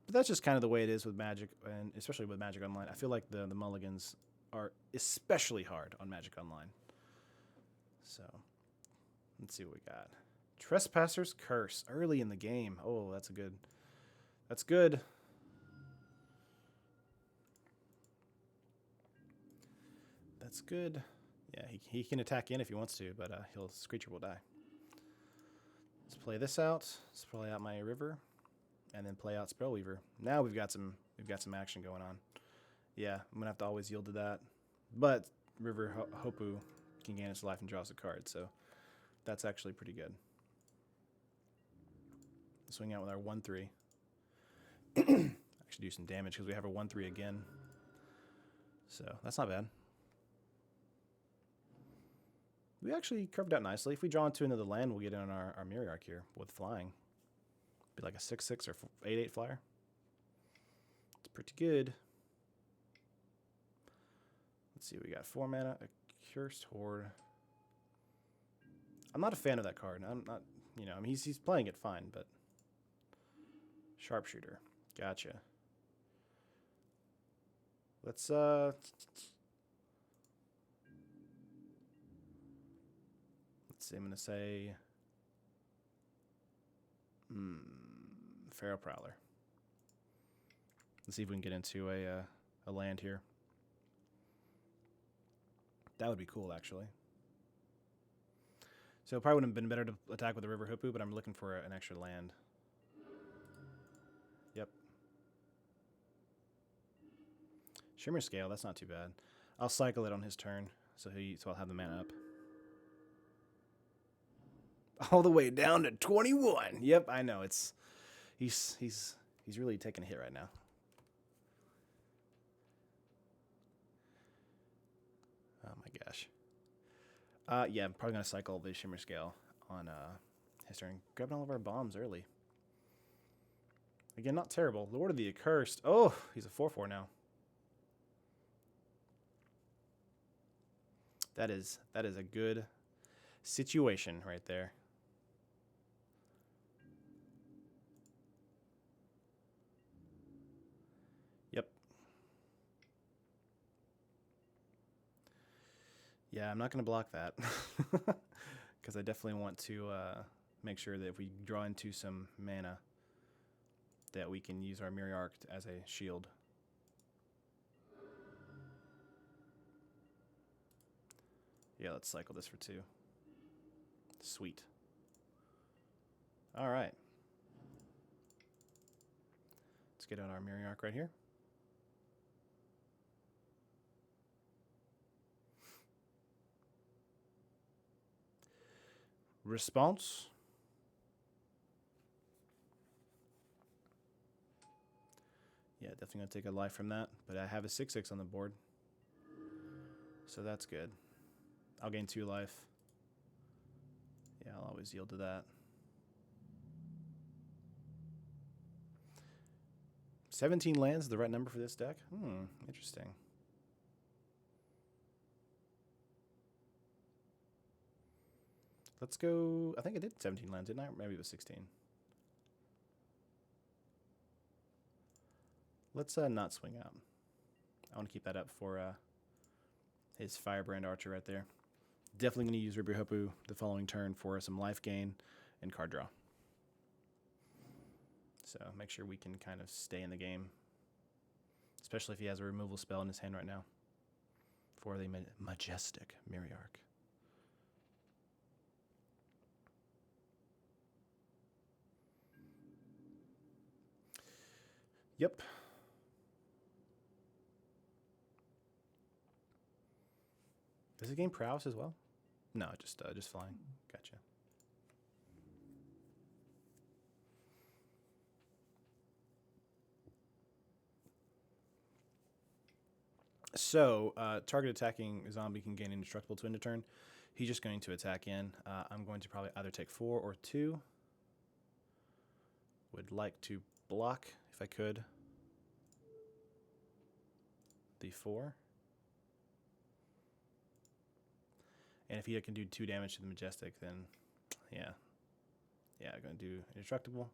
[SPEAKER 1] But that's just kind of the way it is with Magic, and especially with Magic Online. I feel like the mulligans are especially hard on Magic Online. So, let's see what we got. Trespasser's Curse early in the game. Oh, that's good. That's good. That's good. Yeah, he can attack in if he wants to, but his creature will die. Let's play this out. Let's play out my river, and then play out Spellweaver. Now we've got some action going on. Yeah, I'm gonna have to always yield to that, but River Hopu can gain its life and draws a card, so that's actually pretty good. Swing out with our 1/3. Actually do some damage because we have a 1/3 again. So that's not bad. We actually curved out nicely. If we draw into another land, we'll get in on our Mirror Arc here with flying. Be like a 6/6 or 8/8 flyer. It's pretty good. Let's see, we got 4 mana, a Cursed Horde. I'm not a fan of that card. I'm not, you know, I mean, he's playing it fine, but Sharpshooter, gotcha. Let's see. I'm gonna say, Feral Prowler. Let's see if we can get into a land here. That would be cool, actually. So it probably would have been better to attack with the River Hoopu, but I'm looking for an extra land. Yep. Shimmer Scale, that's not too bad. I'll cycle it on his turn, so I'll have the mana up. All the way down to 21. Yep, I know. He's really taking a hit right now. Oh my gosh. Yeah, I'm probably gonna cycle the Shimmer Scale on his turn, grabbing all of our bombs early. Again, not terrible. Lord of the Accursed. Oh, he's a 4/4 now. That is a good situation right there. Yep. Yeah, I'm not going to block that because I definitely want to make sure that if we draw into some mana that we can use our Mirror Arc as a shield. Yeah, let's cycle this for 2. Sweet. All right. Let's get out our Mirror Arc right here. Response. Yeah, definitely going to take a life from that, but I have a 6/6 on the board, so that's good. I'll gain 2 life. Yeah, I'll always yield to that. 17 lands is the right number for this deck? Interesting. Let's go, I think I did 17 lands, didn't I? Maybe it was 16. Let's not swing out. I want to keep that up for his Firebrand Archer right there. Definitely going to use River Hoopu the following turn for some life gain and card draw. So make sure we can kind of stay in the game, especially if he has a removal spell in his hand right now for the Majestic Mirror Arc. Yep. Does it gain prowess as well? No, just flying. Gotcha. So, target attacking zombie can gain indestructible to end a turn. He's just going to attack in. I'm going to probably either take 4 or 2. Would like to block, if I could, the 4. And if he can do 2 damage to the Majestic, then yeah. Yeah, I'm going to do indestructible.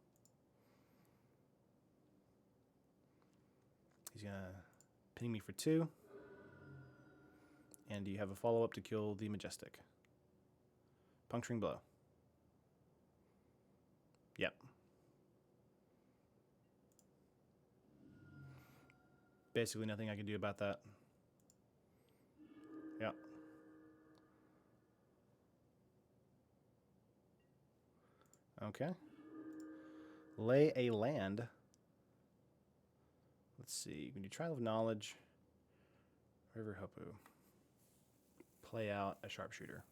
[SPEAKER 1] He's going to ping me for 2. And do you have a follow-up to kill the Majestic? Puncturing Blow. Yep. Basically nothing I can do about that. Yep. Okay. Lay a land. Let's see. When you Trial of Knowledge, River Hopu. Play out a Sharpshooter.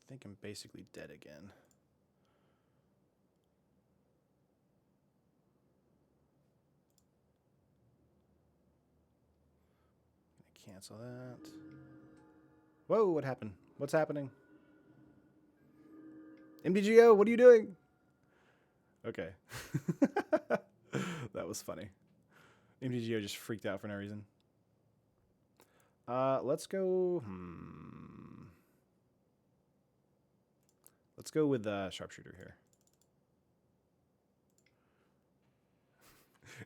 [SPEAKER 1] I think I'm basically dead again. Gonna cancel that. Whoa, what happened? What's happening? MTGO, what are you doing? Okay. That was funny. MTGO just freaked out for no reason. Let's go. Let's go with Sharpshooter here.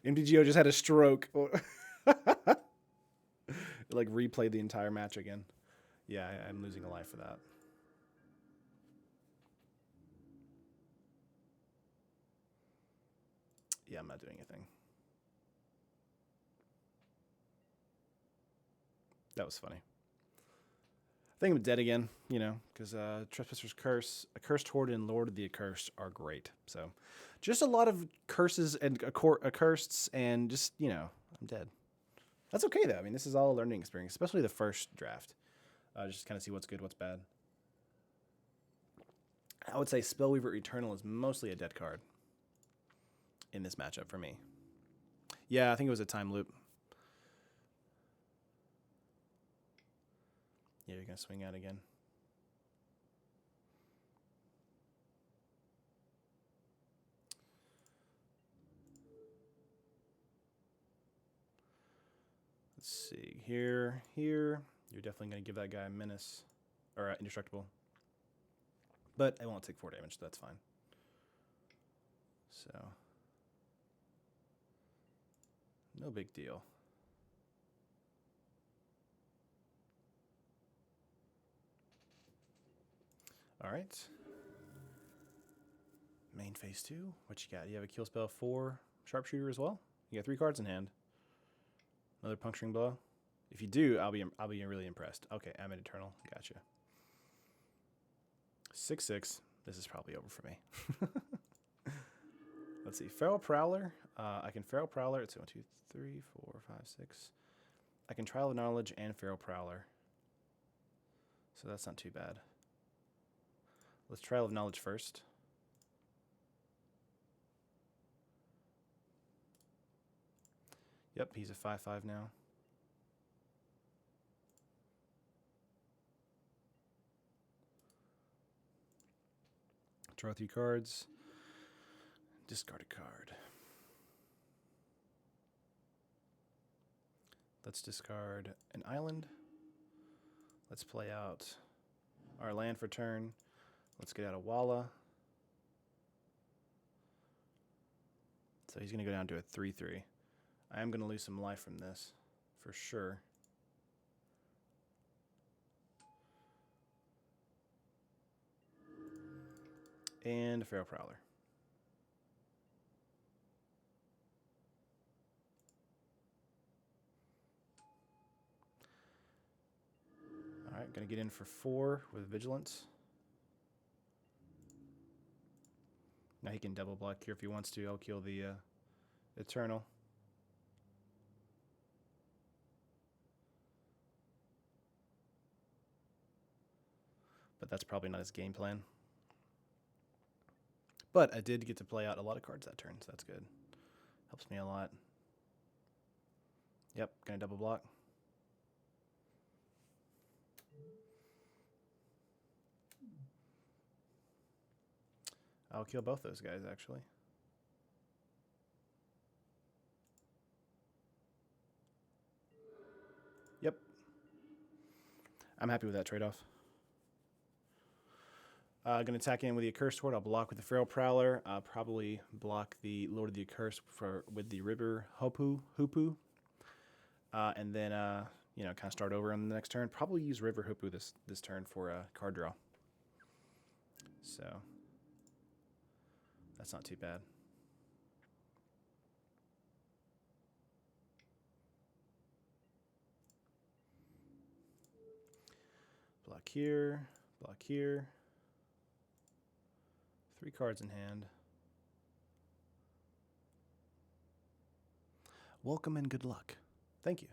[SPEAKER 1] MTGO just had a stroke. It, like replayed the entire match again. Yeah, I'm losing a life for that. Yeah, I'm not doing anything. That was funny. I think I'm dead again, you know, because Trespasser's Curse, Accursed Horde, and Lord of the Accursed are great. So, just a lot of curses and accurseds, and just, you know, I'm dead. That's okay, though. I mean, this is all a learning experience, especially the first draft. Just kind of see what's good, what's bad. I would say Spellweaver Eternal is mostly a dead card in this matchup for me. Yeah, I think it was a time loop. Yeah, you're going to swing out again. Let's see. Here. You're definitely going to give that guy a menace. Or indestructible. But I won't take 4 damage, so that's fine. So. No big deal. All right. Main phase 2. What you got? You have a kill spell 4 Sharpshooter as well? You got 3 cards in hand. Another Puncturing Blow. If you do, I'll be really impressed. Okay, I'm an Eternal. Gotcha. 6/6. This is probably over for me. Let's see. Feral Prowler. I can Feral Prowler. It's 1, 2, 3, 4, 5, 6. I can Trial of Knowledge and Feral Prowler. So that's not too bad. Let's Trial of Knowledge first. Yep, he's a 5/5 now. Draw 3 cards. Discard a card. Let's discard an island. Let's play out our land for turn. Let's get out a Walla. So he's going to go down to a 3/3. I am going to lose some life from this, for sure. And a Feral Prowler. Alright, going to get in for 4 with Vigilance. Now he can double block here if he wants to. I'll kill the Eternal. But that's probably not his game plan. But I did get to play out a lot of cards that turn, so that's good. Helps me a lot. Yep, gonna double block. I'll kill both those guys, actually. Yep. I'm happy with that trade-off. Going to attack in with the Accursed Horde. I'll block with the Feral Prowler. I'll probably block the Lord of the Accursed with the River Hopu. And then, you know, kind of start over on the next turn. Probably use River Hopu this turn for a card draw. So, that's not too bad. Block here. Block here. 3 cards in hand. Welcome and good luck. Thank you.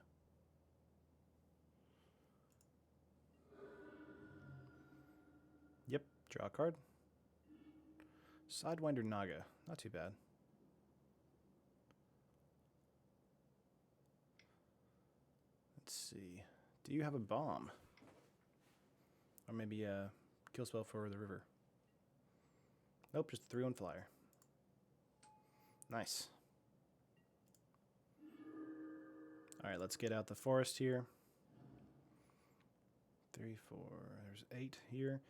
[SPEAKER 1] Yep, draw a card. Sidewinder Naga, not too bad. Let's see. Do you have a bomb? Or maybe a kill spell for the river? Nope, just a 3/1 flyer. Nice. Alright, let's get out the forest here. 3, 4, there's 8 here.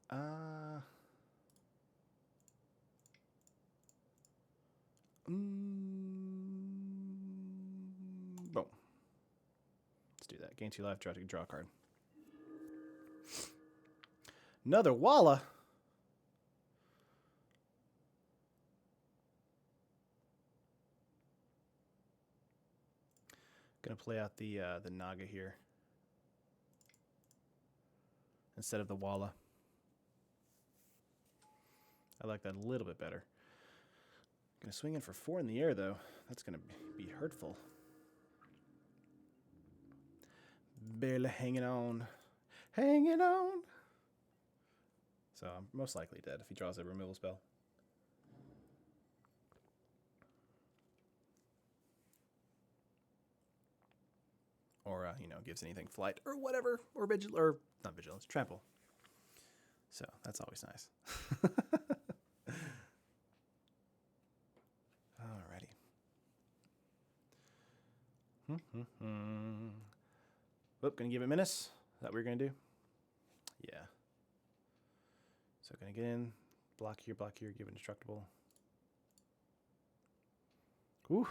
[SPEAKER 1] Boom. Let's do that. Gain 2 life, draw a card. Another Walla. Gonna play out the Naga here instead of the Walla. I like that a little bit better. Gonna swing in for 4 in the air though. That's gonna be hurtful. Barely hanging on. Hanging on. So I'm most likely dead if he draws a removal spell. Or, gives anything flight or whatever, or not vigilance, trample. So that's always nice. Alrighty. Oop, gonna give it menace. Is that what we're gonna do? Yeah. So gonna get in, block here, give it indestructible. Ooh,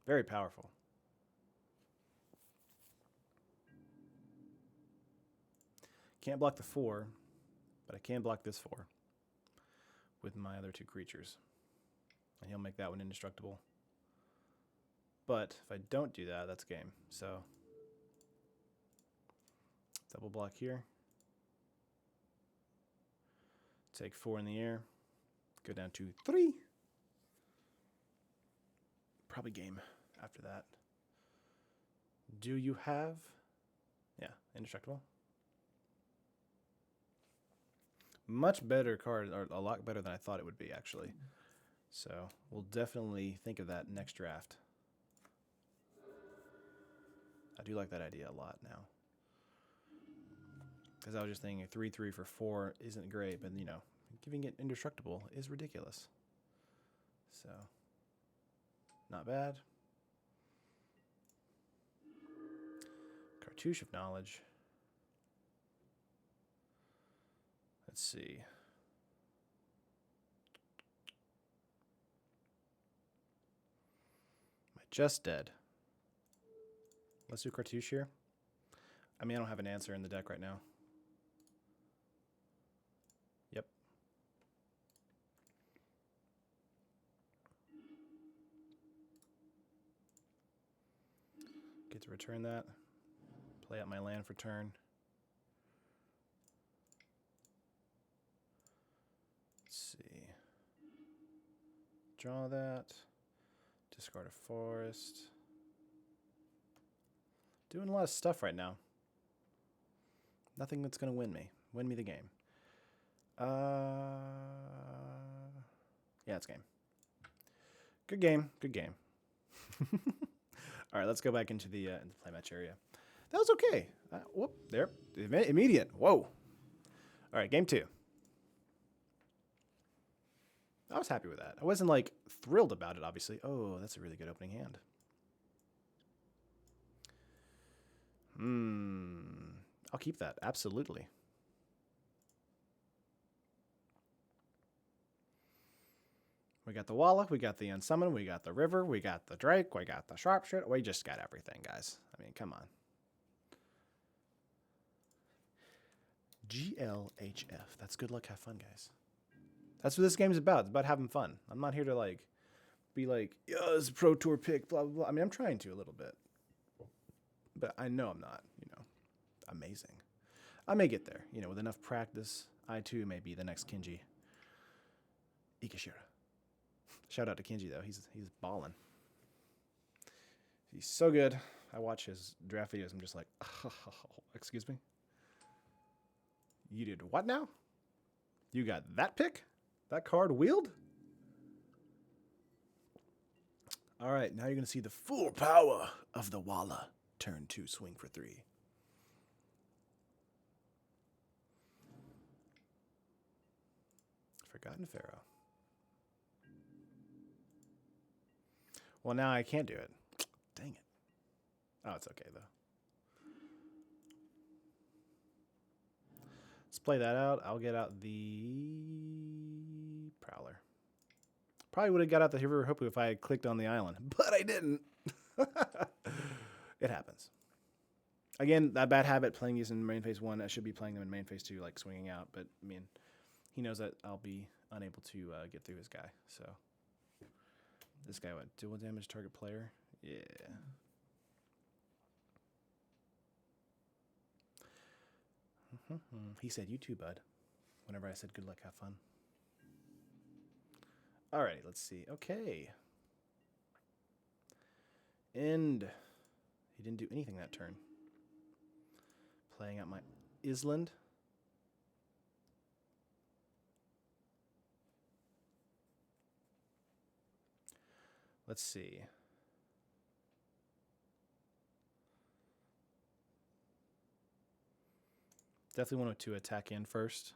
[SPEAKER 1] very powerful. Can't block the 4, but I can block this 4 with my other 2 creatures. And he'll make that one indestructible. But if I don't do that, that's game. So double block here. Take 4 in the air. Go down to 3. Probably game after that. Do you have... Yeah, indestructible. Much better card, or a lot better than I thought it would be, actually. So we'll definitely think of that next draft. I do like that idea a lot now. Because I was just thinking a 3/3 for 4 isn't great, but, giving it indestructible is ridiculous. So, not bad. Cartouche of Knowledge. Let's see. Am I just dead? Let's do Cartouche here. I mean, I don't have an answer in the deck right now. Yep. Get to return that. Play out my land for turn. Let's see. Draw that. Discard a forest. Doing a lot of stuff right now. Nothing that's going to win me the game. Yeah, it's game. Good game. All right, let's go back into the playmatch area. That was okay. Whoop, there. Immediate. Whoa. All right, game 2. I was happy with that. I wasn't, thrilled about it, obviously. Oh, that's a really good opening hand. I'll keep that. Absolutely. We got the Walla, we got the Unsummon, we got the River, we got the Drake, we got the Sharpshooter. We just got everything, guys. I mean, come on. GLHF. That's good luck, have fun, guys. That's what this game's about. It's about having fun. I'm not here to, be like, yeah, this is a Pro Tour pick, blah, blah, blah. I mean, I'm trying to a little bit. But I know I'm not, amazing. I may get there. You know, with enough practice, I too may be the next Kenji Ikashira. Shout out to Kenji though. He's balling. He's so good. I watch his draft videos. I'm just like, oh, excuse me. You did what now? You got that pick? That card wheeled? All right, now you're going to see the full power of the Walla. Turn 2, swing for 3. Forgotten Pharaoh. Well, now I can't do it. Dang it. Oh, it's okay, though. Let's play that out. I'll get out the Prowler. Probably would have got out the River Hopu if I had clicked on the island, but I didn't. It happens. Again, that bad habit playing these in main phase 1. I should be playing them in main phase 2, like swinging out, but I mean, he knows that I'll be unable to get through his guy, so. This guy, what, dual damage target player? Yeah. He said, you too, bud. Whenever I said good luck, have fun. Alrighty, let's see. Okay. And he didn't do anything that turn. Playing out my Island. Let's see. Definitely want to attack in first.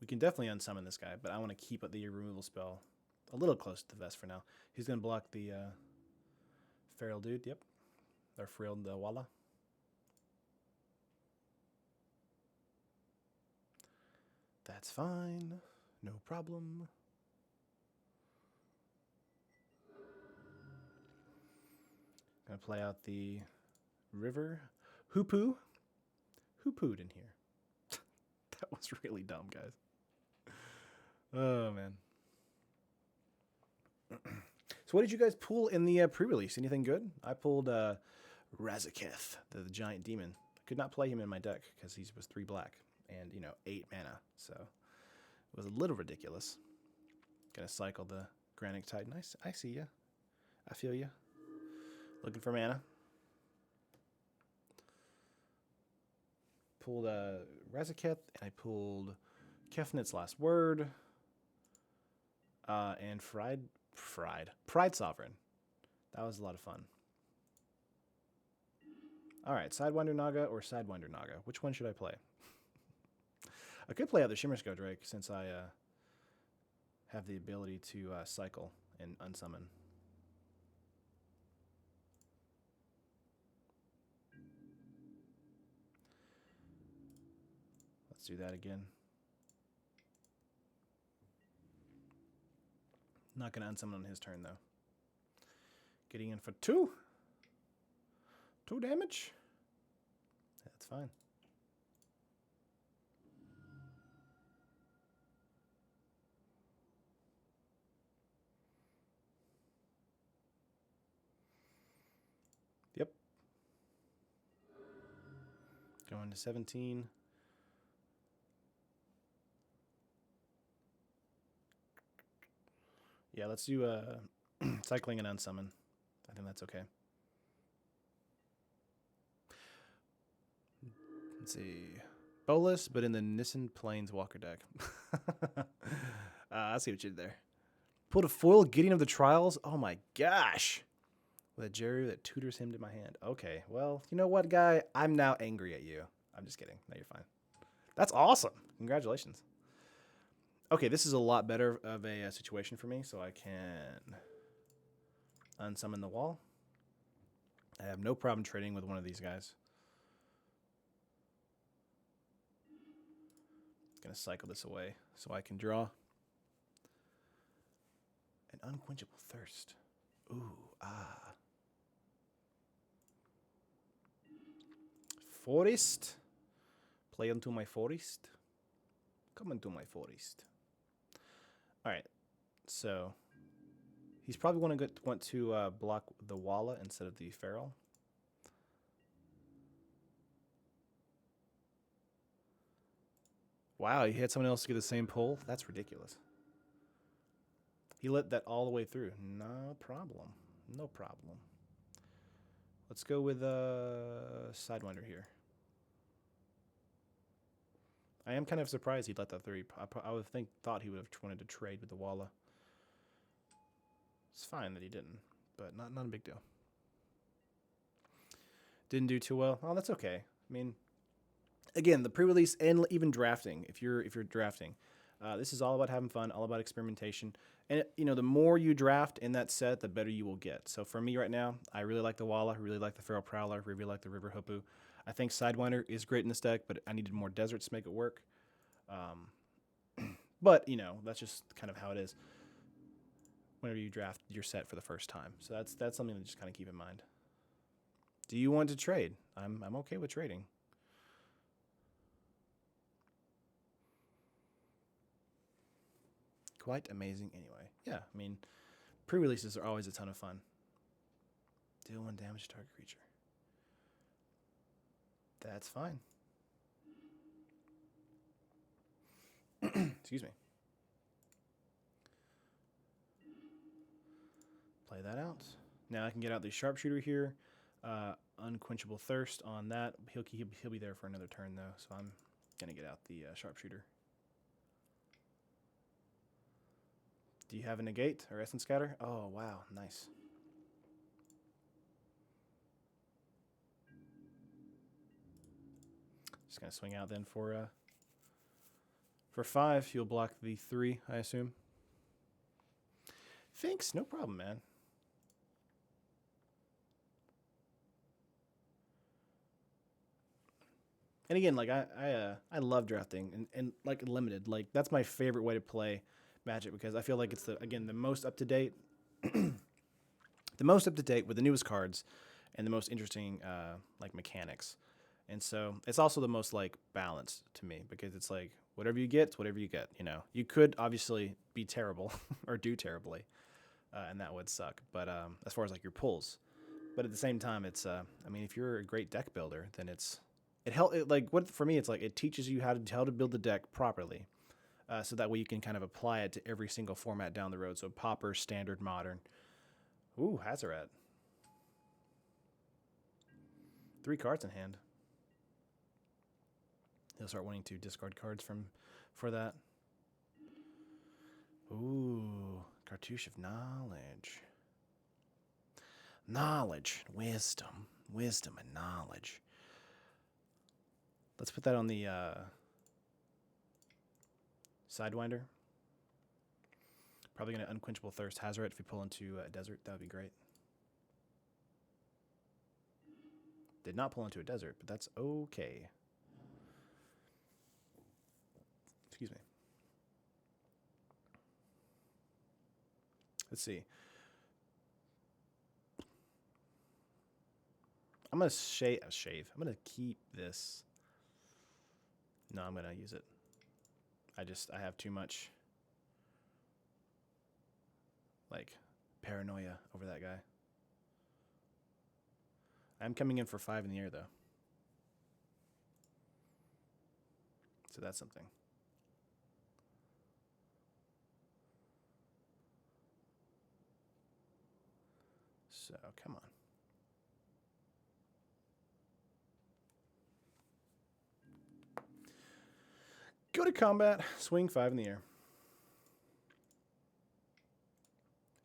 [SPEAKER 1] We can definitely unsummon this guy, but I want to keep the removal spell a little close to the vest for now. He's going to block the feral dude. Yep. Or frail the Walla. That's fine. No problem. Gonna play out the river. Hoopoo. Hoopooed in here. That was really dumb, guys. Oh, man. So what did you guys pull in the pre-release? Anything good? I pulled Razaketh, the giant demon. I could not play him in my deck because he was 3 black and, 8 mana. So it was a little ridiculous. Gonna cycle the Granic Titan. I see ya. I feel ya. Looking for mana. Pulled Razaketh, and I pulled Kefnit's Last Word. And Pride Sovereign. That was a lot of fun. Alright, Sidewinder Naga or Sidewinder Naga? Which one should I play? I could play out the Shimmersco Drake since I have the ability to cycle and unsummon. Let's do that again. Not going to unsummon on his turn, though. Getting in for 2. 2 damage. That's fine. Yep. Going to 17. Yeah, let's do cycling and unsummon. I think that's okay. Let's see. Bolas, but in the Nissen Planeswalker deck. I see what you did there. Pulled a foil Gideon of the Trials. Oh my gosh. With a Jerry that tutors him to my hand. Okay, well, you know what, guy? I'm now angry at you. I'm just kidding. No, you're fine. That's awesome. Congratulations. Okay, this is a lot better of a situation for me, so I can unsummon the wall. I have no problem trading with one of these guys. Gonna cycle this away so I can draw. An Unquenchable Thirst. Ooh, ah. Forest. Play into my forest. Come into my forest. Alright, so he's probably want to block the Walla instead of the Feral. Wow, he had someone else get the same pull? That's ridiculous. He let that all the way through. No problem. No problem. Let's go with Sidewinder here. I am kind of surprised he'd let that through. I would thought he would have wanted to trade with the Walla. It's fine that he didn't, but not a big deal. Didn't do too well. Oh, that's okay. I mean, again, the pre-release and even drafting. If you're drafting, this is all about having fun, all about experimentation. And the more you draft in that set, the better you will get. So for me right now, I really like the Walla, really like the Feral Prowler, really like the River Hoopoe. I think Sidewinder is great in this deck, but I needed more deserts to make it work. But that's just kind of how it is whenever you draft your set for the first time. So that's something to just kind of keep in mind. Do you want to trade? I'm okay with trading. Quite amazing anyway. Yeah, I mean, pre-releases are always a ton of fun. Deal 1 damage to target creature. That's fine. Excuse me. Play that out. Now I can get out the Sharpshooter here. Unquenchable Thirst on that. He'll be there for another turn though, so I'm gonna get out the Sharpshooter. Do you have a Negate or Essence Scatter? Oh wow, nice. Just gonna swing out then for 5. You'll block the 3, I assume. Thanks, no problem, man. And again, like I love drafting and like limited. Like that's my favorite way to play Magic because I feel like it's the most up to date, the most up to date with the newest cards, and the most interesting like mechanics. And so it's also the most like balanced to me because it's like whatever you get, whatever you get. You could obviously be terrible or do terribly, and that would suck. But as far as like your pulls, but at the same time, it's I mean, if you're a great deck builder, then for me, it's like it teaches you how to build the deck properly, so that way you can kind of apply it to every single format down the road. So Pauper, Standard, Modern. Ooh, Hazoret. 3 cards in hand. He'll start wanting to discard cards for that. Ooh, Cartouche of Knowledge. Knowledge, wisdom, and knowledge. Let's put that on the Sidewinder. Probably going to Unquenchable Thirst Hazoret if we pull into a desert. That would be great. Did not pull into a desert, but that's okay. Excuse me. Let's see. I'm going to shave. I'm going to keep this. No, I'm going to use it. I have too much like paranoia over that guy. I'm coming in for 5 in the air though. So that's something. So, come on. Go to combat, swing 5 in the air.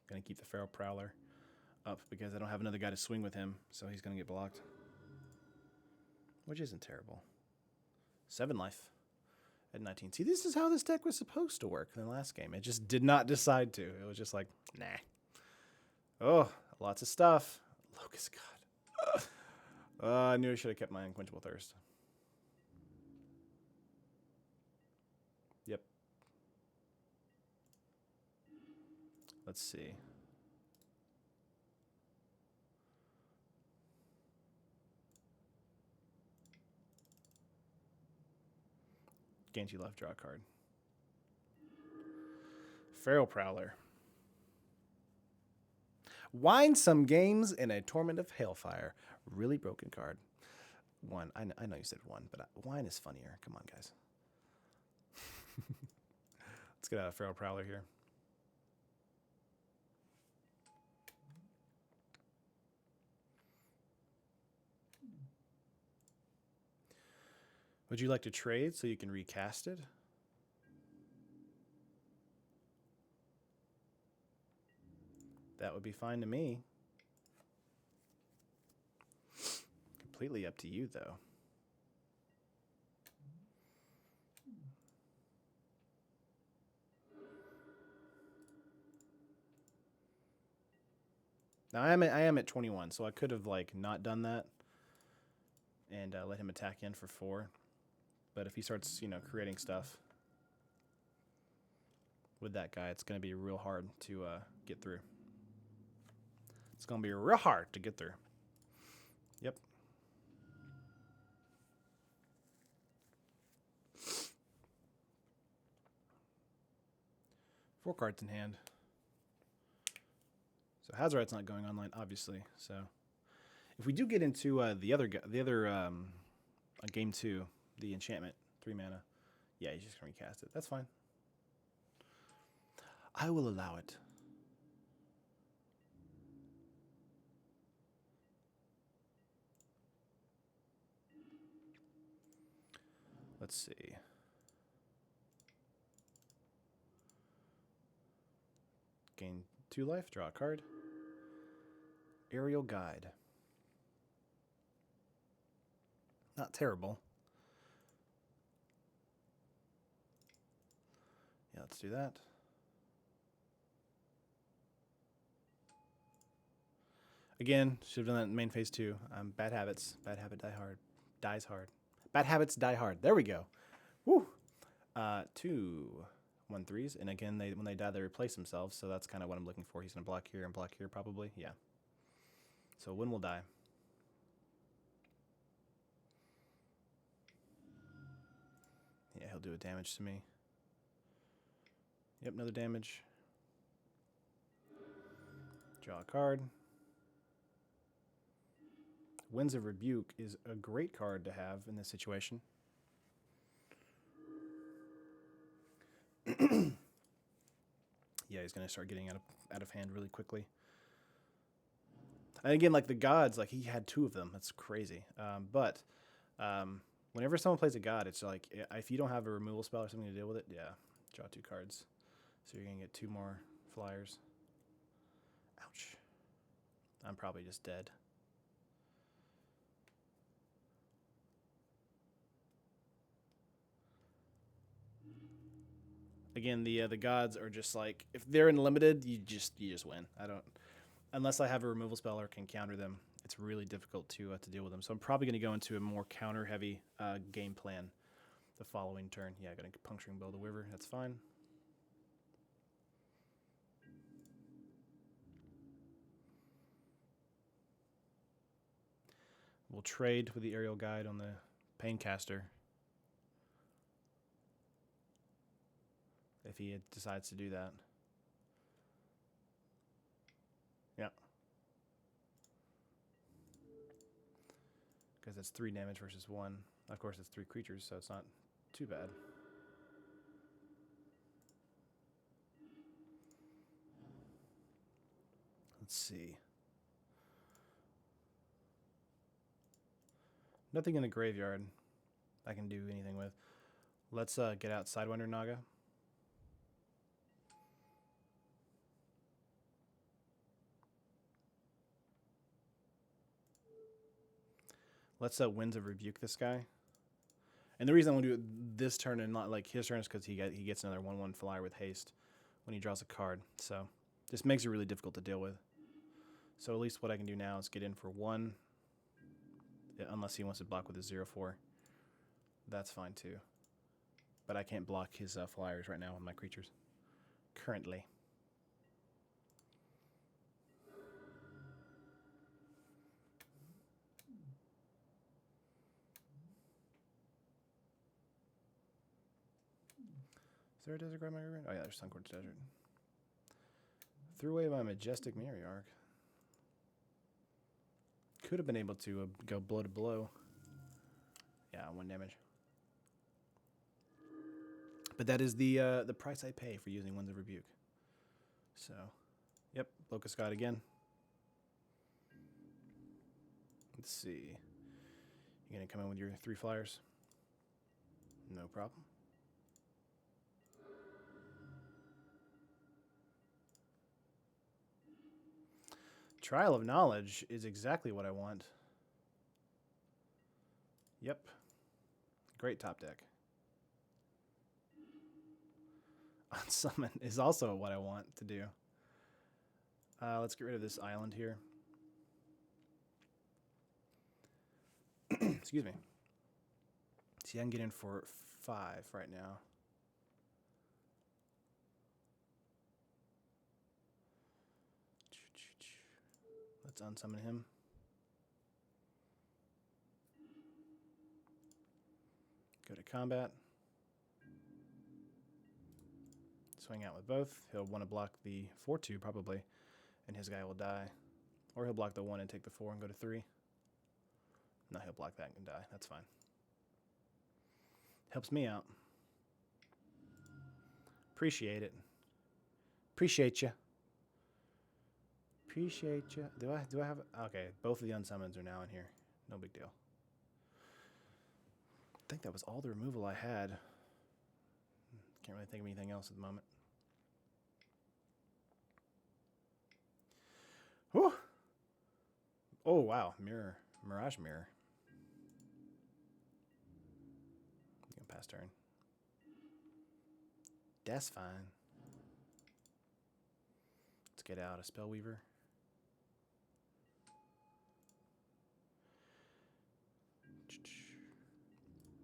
[SPEAKER 1] Gonna keep the Feral Prowler up because I don't have another guy to swing with him, so he's gonna get blocked. Which isn't terrible. 7 life at 19. See, this is how this deck was supposed to work in the last game. It just did not decide to. It was just like, nah. Oh, lots of stuff. Locust God. I knew I should have kept my Unquenchable Thirst. Yep. Let's see. Gains you life, draw a card. Feral Prowler. Wine some games in a torment of hailfire. Really broken card. 1. I know you said 1, but wine is funnier. Come on, guys. Let's get a Feral Prowler here. Would you like to trade so you can recast it? That would be fine to me. Completely up to you, though. Now I am at 21, so I could have like not done that and let him attack in for 4. But if he starts, you know, creating stuff with that guy, it's going to be real hard to get through. It's going to be real hard to get through. Yep. Four cards in hand. So Hazard's not going online, obviously. So if we do get into the other game 2, the enchantment, 3 mana, yeah, he's just gonna recast it. That's fine. I will allow it. Let's see. Gain 2 life, draw a card. Aerial Guide. Not terrible. Yeah, let's do that. Again, should have done that in main phase 2. Bad habits. Bad habit die hard. Dies hard. Bad habits die hard. There we go. Woo! 2 1/3s, and again, when they die, they replace themselves. So that's kind of what I'm looking for. He's gonna block here and block here, probably. Yeah. So Win will die. Yeah, he'll do a damage to me. Yep, another damage. Draw a card. Winds of Rebuke is a great card to have in this situation. Yeah, he's gonna start getting out of hand really quickly. And again, like the gods, like he had 2 of them. That's crazy. But whenever someone plays a god, it's like if you don't have a removal spell or something to deal with it, yeah, draw 2 cards. So you're gonna get 2 more flyers. Ouch. I'm probably just dead. Again, the gods are just like, if they're in limited, you just win. Unless I have a removal spell or can counter them, it's really difficult to deal with them. So I'm probably going to go into a more counter heavy game plan the following turn. Yeah, going to Puncturing Blow the Wyvern. That's fine. We'll trade with the Aerial Guide on the Paincaster if he decides to do that. Yeah. Because that's 3 damage versus 1. Of course, it's 3 creatures, so it's not too bad. Let's see. Nothing in the graveyard I can do anything with. Let's get out Sidewinder Naga. Let's Winds of Rebuke this guy. And the reason I want to do it this turn and not like his turn is because he gets another 1/1 flyer with haste when he draws a card. So this makes it really difficult to deal with. So at least what I can do now is get in for 1. Unless he wants to block with his 0/4. That's fine too. But I can't block his flyers right now with my creatures. Currently. Is there a Desert Guard? Oh yeah, there's Suncourt's Desert. Threw away my Majestic Matriarch. Could have been able to go blow to blow. Yeah, 1 damage. But that is the price I pay for using Winds of Rebuke. So, yep, Locust God again. Let's see. You gonna come in with your 3 flyers? No problem. Trial of Knowledge is exactly what I want. Yep. Great top deck. Unsummon is also what I want to do. Let's get rid of this island here. Excuse me. See, I can get in for 5 right now. Let's unsummon him. Go to combat. Swing out with both. He'll want to block the 4-2 probably, and his guy will die. Or he'll block the 1 and take the 4 and go to 3. No, he'll block that and die. That's fine. Helps me out. Appreciate it. Appreciate you. Appreciate you. Do I have... Okay, both of the unsummons are now in here. No big deal. I think that was all the removal I had. Can't really think of anything else at the moment. Whew. Oh, wow. Mirror. Mirage Mirror. You can pass turn. That's fine. Let's get out a Spellweaver.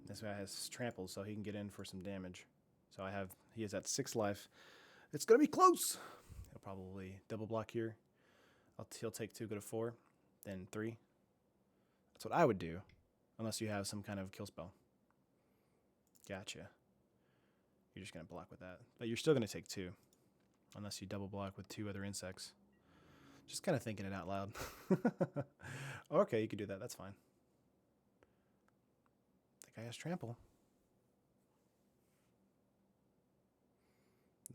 [SPEAKER 1] This guy has trampled, so he can get in for some damage. So he is at 6 life. It's gonna be close. He'll probably double block here. He'll take 2, go to 4, then 3. That's what I would do, unless you have some kind of kill spell. Gotcha. You're just gonna block with that, but you're still gonna take 2, unless you double block with 2 other insects. Just kind of thinking it out loud. Okay, you can do that. That's fine. The guy has trample.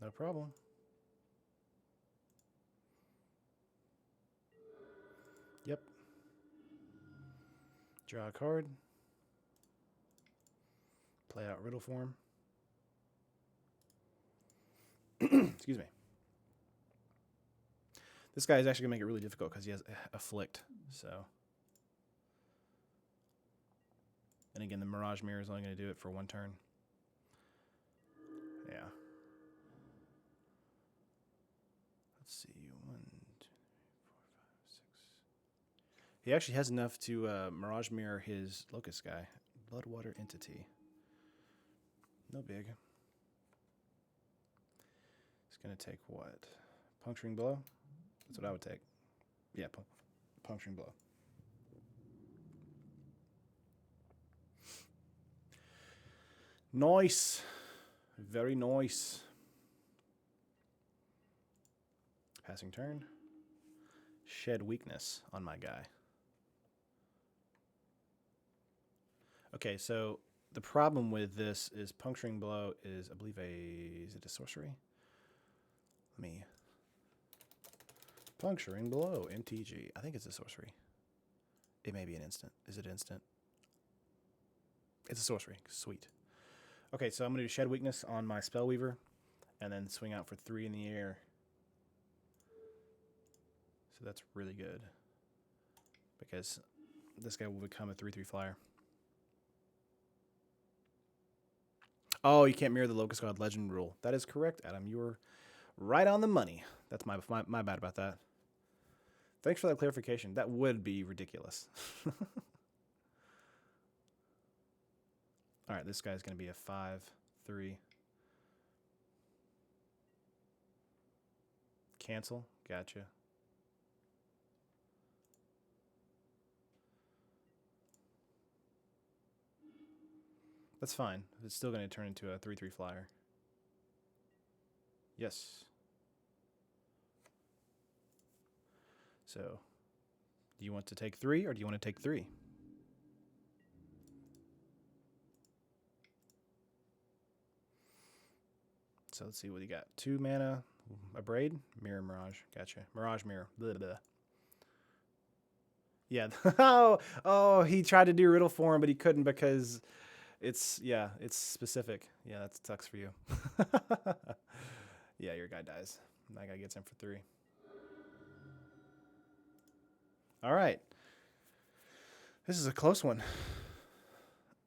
[SPEAKER 1] No problem. Yep. Draw a card. Play out Riddle Form. Excuse me. This guy is actually going to make it really difficult because he has Afflict. So. And again, the Mirage Mirror is only going to do it for 1 turn. Yeah. Let's see. 1, 2, 3, 4, 5, 6. He actually has enough to Mirage Mirror his Locust guy. Bloodwater Entity. No big. It's going to take what? Puncturing Blow? That's what I would take. Yeah, Puncturing Blow. Nice. Very nice. Passing turn. Shed Weakness on my guy. Okay, so the problem with this is Puncturing Blow is, I believe, is it a sorcery? Let me... Puncturing Blow, MTG. I think it's a sorcery. It may be an instant. Is it instant? It's a sorcery. Sweet. Okay, so I'm going to do Shed Weakness on my Spellweaver, and then swing out for 3 in the air. So that's really good, because this guy will become a 3/3 flyer. Oh, you can't mirror the Locust God Legend rule. That is correct, Adam. You were right on the money. That's my bad about that. Thanks for that clarification. That would be ridiculous. All right, this guy's going to be a 5/3. Cancel. Gotcha. That's fine. It's still going to turn into a 3/3 flyer. Yes. So, do you want to take 3 or do you want to take 3? So let's see what you got. 2 mana, a Braid, Mirror Mirage. Gotcha. Mirage Mirror. Blah, blah. Yeah. oh, he tried to do Riddle form, but he couldn't because it's specific. Yeah, that sucks for you. Yeah, your guy dies. That guy gets in for 3. All right. This is a close one.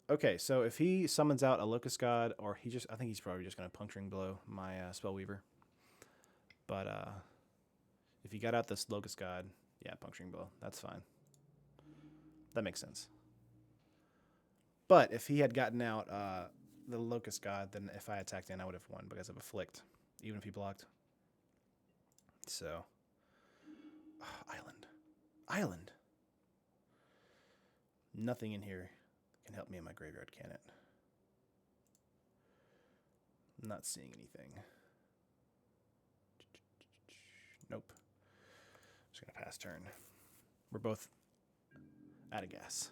[SPEAKER 1] Okay, so if he summons out a Locust God, or I think he's probably just going to Puncturing Blow my Spellweaver. But if he got out this Locust God, yeah, Puncturing Blow. That's fine. That makes sense. But if he had gotten out the Locust God, then if I attacked in, I would have won because of Afflict, even if he blocked. So, Island. Nothing in here can help me in my graveyard, can it? I'm not seeing anything. Nope. Just gonna pass turn. We're both out of gas.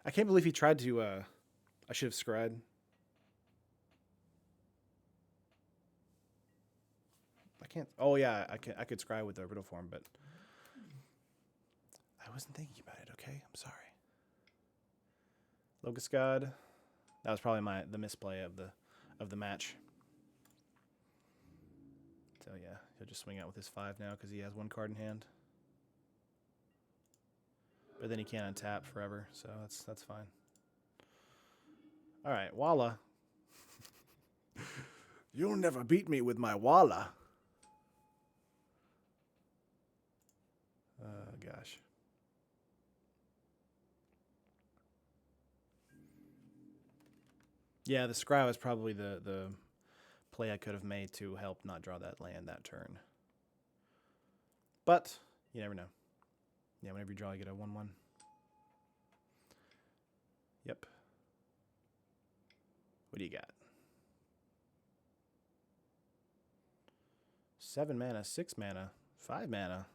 [SPEAKER 1] I can't believe he tried to, I should have scryed. I can't, oh yeah, I could scry with the Riddle form, but I wasn't thinking about it, okay? I'm sorry. Locust God. That was probably the misplay of the match. So yeah, he'll just swing out with his 5 now because he has 1 card in hand. But then he can't untap forever, so that's fine. All right, Walla. You'll never beat me with my Walla. Gosh. Yeah, the scry was probably the play I could have made to help not draw that land that turn. But you never know. Yeah, whenever you draw, you get a 1/1. Yep. What do you got? 7 mana, 6 mana, 5 mana,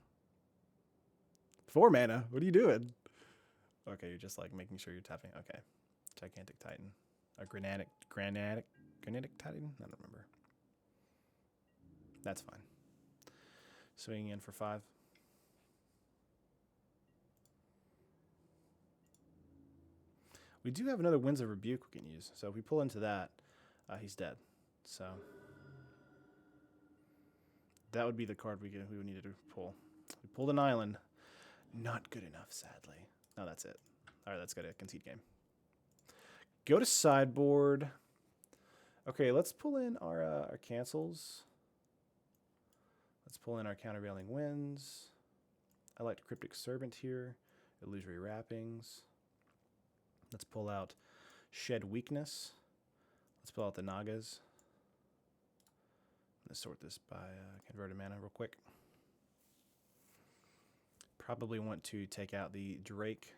[SPEAKER 1] 4 mana. What are you doing? Okay, you're just like making sure you're tapping. Okay. Gigantic Titan. A granitic Titan? I don't remember. That's fine. Swinging in for 5. We do have another Winds of Rebuke we can use. So if we pull into that, he's dead. So that would be the card we would need to pull. We pulled an island. Not good enough, sadly. No, that's it. All right, let's go to concede game. Go to sideboard. Okay, let's pull in our cancels. Let's pull in our countervailing winds. I like Cryptic Servant here. Illusory Wrappings. Let's pull out Shed Weakness. Let's pull out the Nagas. Let's sort this by converted mana real quick. Probably want to take out the Drake.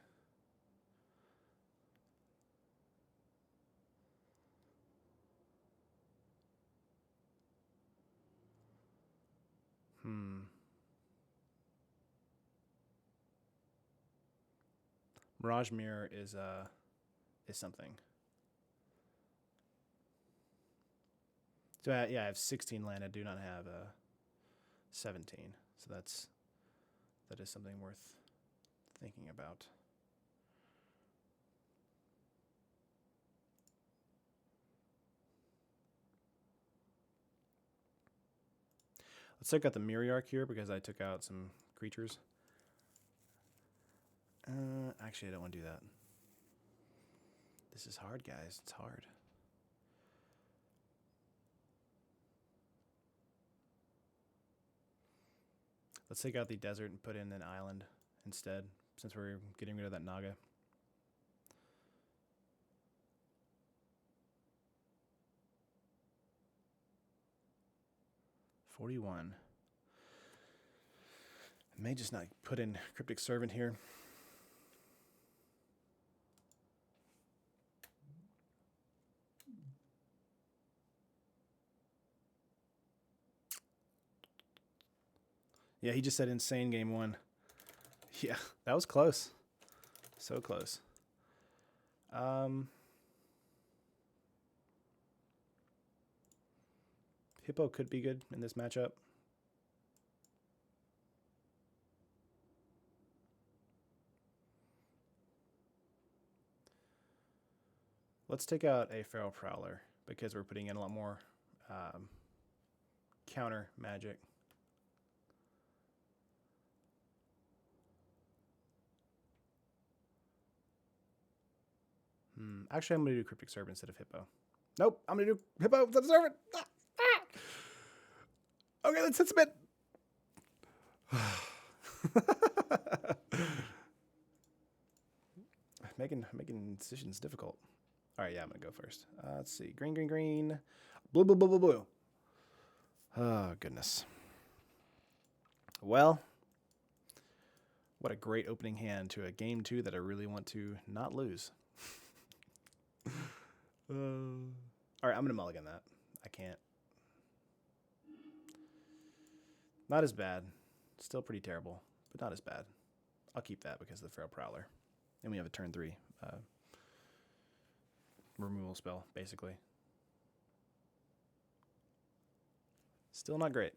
[SPEAKER 1] Mirage Mirror is something. So yeah, I have 16 land. I do not have 17. So that is something worth thinking about. Let's take out the Miriarch here because I took out some creatures. Actually, I don't want to do that. This is hard, guys. It's hard. Let's take out the desert and put in an island instead, since we're getting rid of that Naga. $41. I may just not put in Cryptic Servant here. Yeah, he just said insane game 1. Yeah, that was close. So close. Hippo could be good in this matchup. Let's take out a Feral Prowler because we're putting in a lot more counter magic. Actually, I'm going to do Cryptic Servant instead of Hippo. Nope, I'm going to do Hippo instead of Servant. Okay, let's hit submit. making decisions difficult. All right, yeah, I'm going to go first. Let's see. Green, green, green. Blue, blue, blue, blue, blue. Oh, goodness. Well, what a great opening hand to a game 2 that I really want to not lose. All right, I'm going to mulligan that. I can't. Not as bad. Still pretty terrible, but not as bad. I'll keep that because of the Feral Prowler. And we have a turn 3 removal spell, basically. Still not great,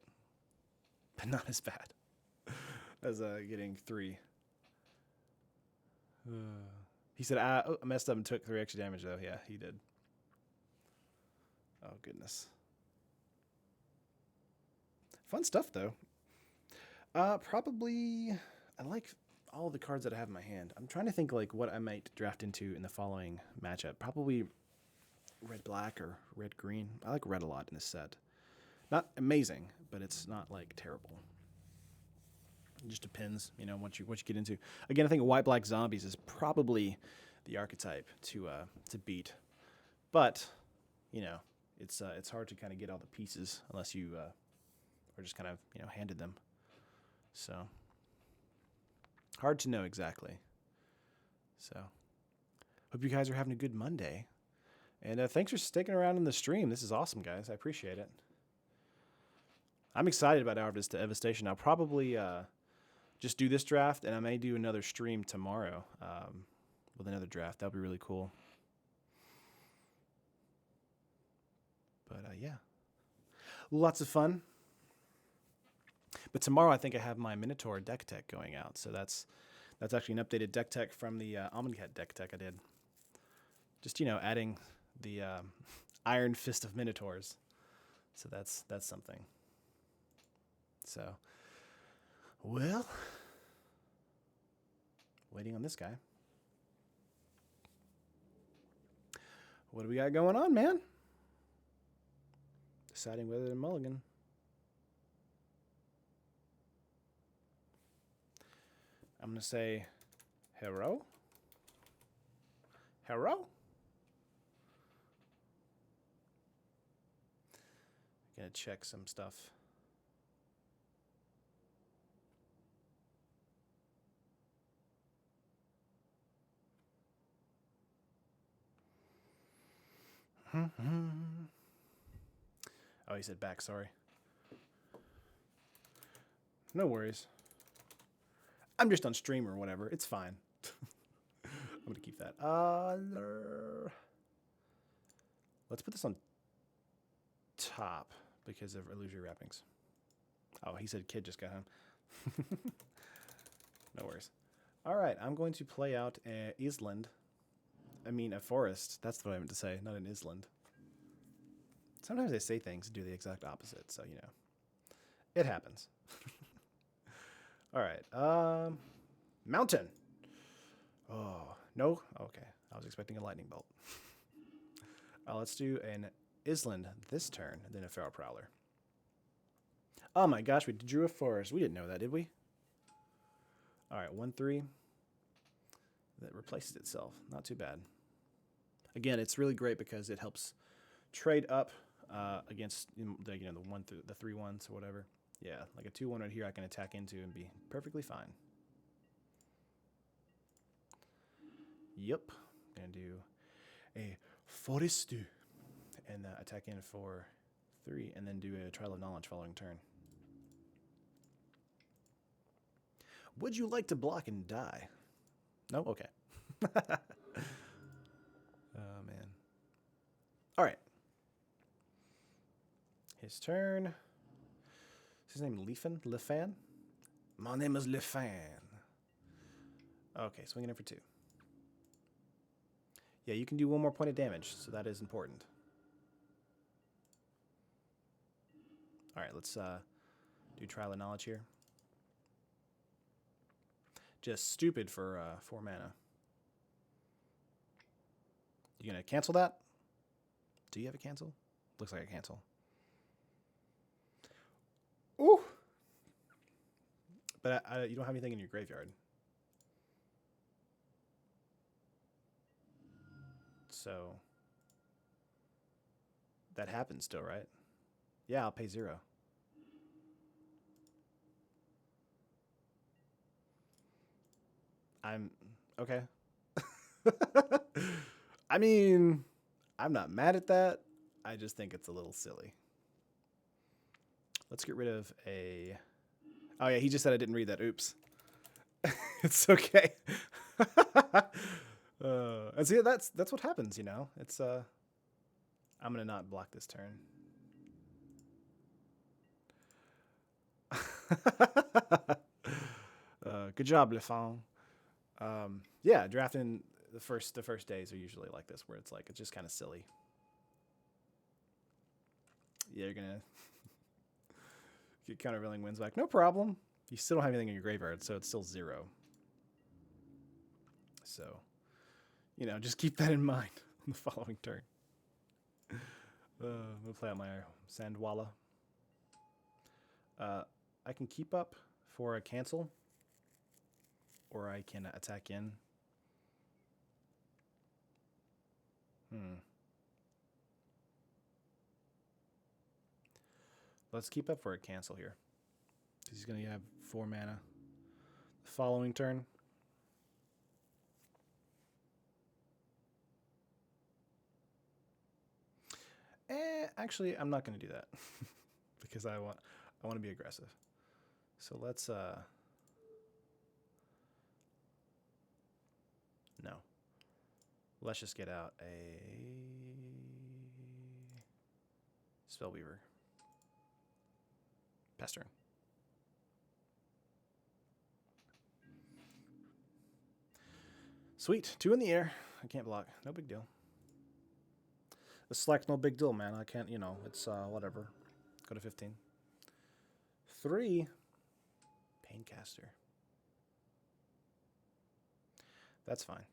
[SPEAKER 1] but not as bad as getting 3. He said, I messed up and took 3 extra damage, though. Yeah, he did. Oh, goodness. Fun stuff, though. Probably, I like all the cards that I have in my hand. I'm trying to think like what I might draft into in the following matchup. Probably red-black or red-green. I like red a lot in this set. Not amazing, but it's not like terrible. It just depends, you know, what you get into. Again, I think white-black zombies is probably the archetype to beat, but you know, it's hard to kind of get all the pieces unless you are just kind of handed them. So hard to know exactly. So hope you guys are having a good Monday, and thanks for sticking around in the stream. This is awesome, guys. I appreciate it. I'm excited about Hour of Devastation. I'll probably just do this draft, and I may do another stream tomorrow with another draft. That'll be really cool. But yeah, lots of fun. But tomorrow I think I have my Minotaur deck tech going out, so that's actually an updated deck tech from the Amonkhet deck tech I did. Just adding the Iron Fist of Minotaurs. So that's something. So, well, waiting on this guy. What do we got going on, man? Deciding whether to mulligan. I'm going to say hero. Hero? Gonna check some stuff. Oh, he said back, sorry. No worries. I'm just on stream or whatever. It's fine. I'm going to keep that. Let's put this on top because of illusory wrappings. Oh, he said kid just got home. No worries. All right, I'm going to play out a forest. That's what I meant to say, not an island. Sometimes I say things and do the exact opposite, so it happens. All right, mountain. Oh, no? Okay, I was expecting a lightning bolt. Let's do an island this turn, and then a Feral Prowler. Oh my gosh, we drew a forest. We didn't know that, did we? All right, 1/3. That replaces itself. Not too bad. Again, it's really great because it helps trade up against the 3/1s or whatever. Yeah, like a 2/1 right here I can attack into and be perfectly fine. Yep. Gonna do a forest and attack in for 3 and then do a Trial of Knowledge following turn. Would you like to block and die? No? Okay. Oh, man. All right. His turn. turn. Is his name Leafan? Lefan? My name is Lefan. Okay, swinging in for 2. Yeah, you can do 1 more point of damage, so that is important. Alright, let's do Trial of Knowledge here. Just stupid for 4 mana. You gonna cancel that? Do you have a cancel? Looks like a cancel. Ooh! But you don't have anything in your graveyard. So that happens still, right? Yeah, I'll pay 0. I'm okay. I mean, I'm not mad at that. I just think it's a little silly. Let's get rid of a... Oh, yeah, he just said I didn't read that. Oops. It's okay. And see, that's what happens, you know? It's, I'm going to not block this turn. Good job, Lefon. Yeah, drafting the first days are usually like this, where it's like, it's just kind of silly. Yeah, you're gonna get countervailing winds back. No problem. You still don't have anything in your graveyard, so it's still 0. So, you know, just keep that in mind on the following turn. We'll play out my Sandwalla. I can keep up for a cancel, or I can attack in. Let's keep up for a cancel here. He's going to have 4 mana the following turn. Actually, I'm not going to do that because I want to be aggressive. So let's no. Let's just get out a Spellweaver. Pass turn. Sweet. 2 in the air. I can't block. No big deal. It's like no big deal, man. I can't, you know, it's whatever. Go to 15. 3. Paincaster. That's fine.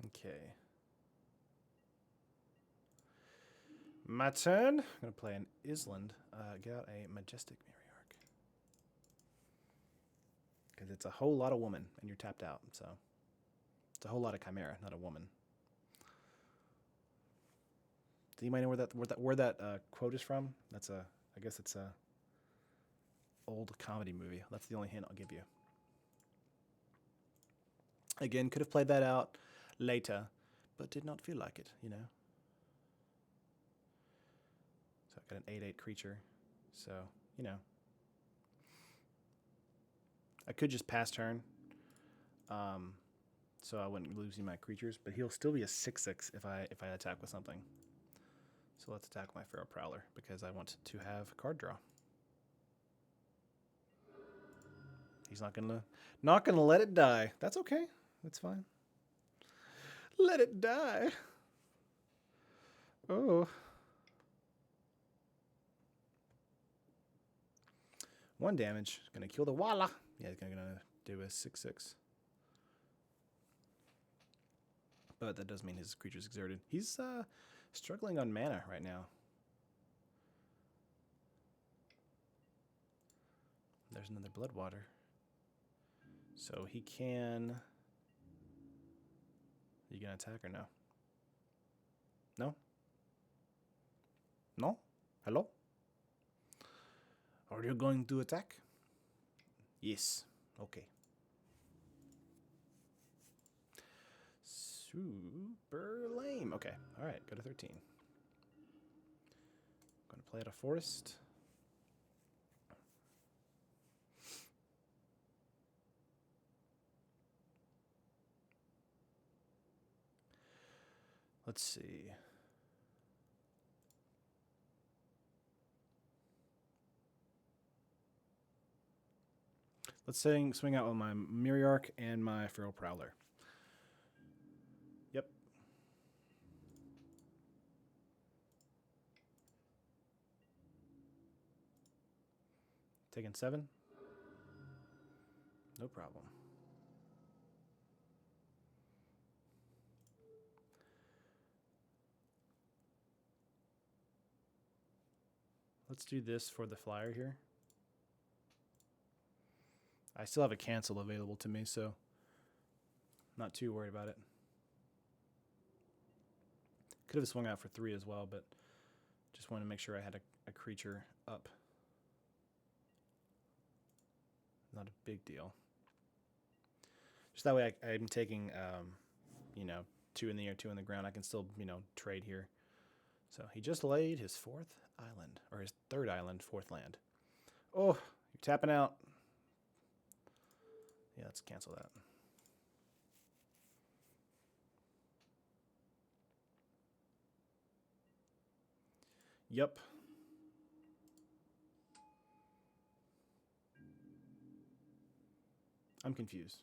[SPEAKER 1] Okay. My turn. I'm going to play an Island. Get out a Majestic Matriarch. Because it's a whole lot of woman, and you're tapped out. So it's a whole lot of Chimera, not a woman. Do you mind know where that quote is from? That's a, I guess it's a old comedy movie. That's the only hint I'll give you. Again, could have played that out later, but did not feel like it, you know. So I've got an 8/8 creature. So, you know. I could just pass turn. So I wouldn't lose my creatures, but he'll still be a 6/6 if I attack with something. So let's attack my Feral Prowler because I want to have card draw. He's not gonna let it die. That's okay. That's fine. Let it die. Oh. 1 damage. Gonna kill the Walla. Yeah, he's gonna do a 6/6. But that does mean his creature's exerted. He's struggling on mana right now. There's another Bloodwater. So he can... Are you going to attack or no? No? No? Hello? Are you going to attack? Yes. Okay. Super lame. Okay. All right. Go to 13. Going to play at a forest. Let's see. Let's swing out with my Miriarch and my Feral Prowler. Yep. Taking 7. No problem. Let's do this for the flyer here. I still have a cancel available to me, so not too worried about it. Could have swung out for 3 as well, but just wanted to make sure I had a creature up. Not a big deal. Just that way I'm taking, 2 in the air, 2 on the ground. I can still, trade here. So he just laid his 4th island, or his 3rd island, 4th land. Oh, you're tapping out. Yeah, let's cancel that. Yep. I'm confused.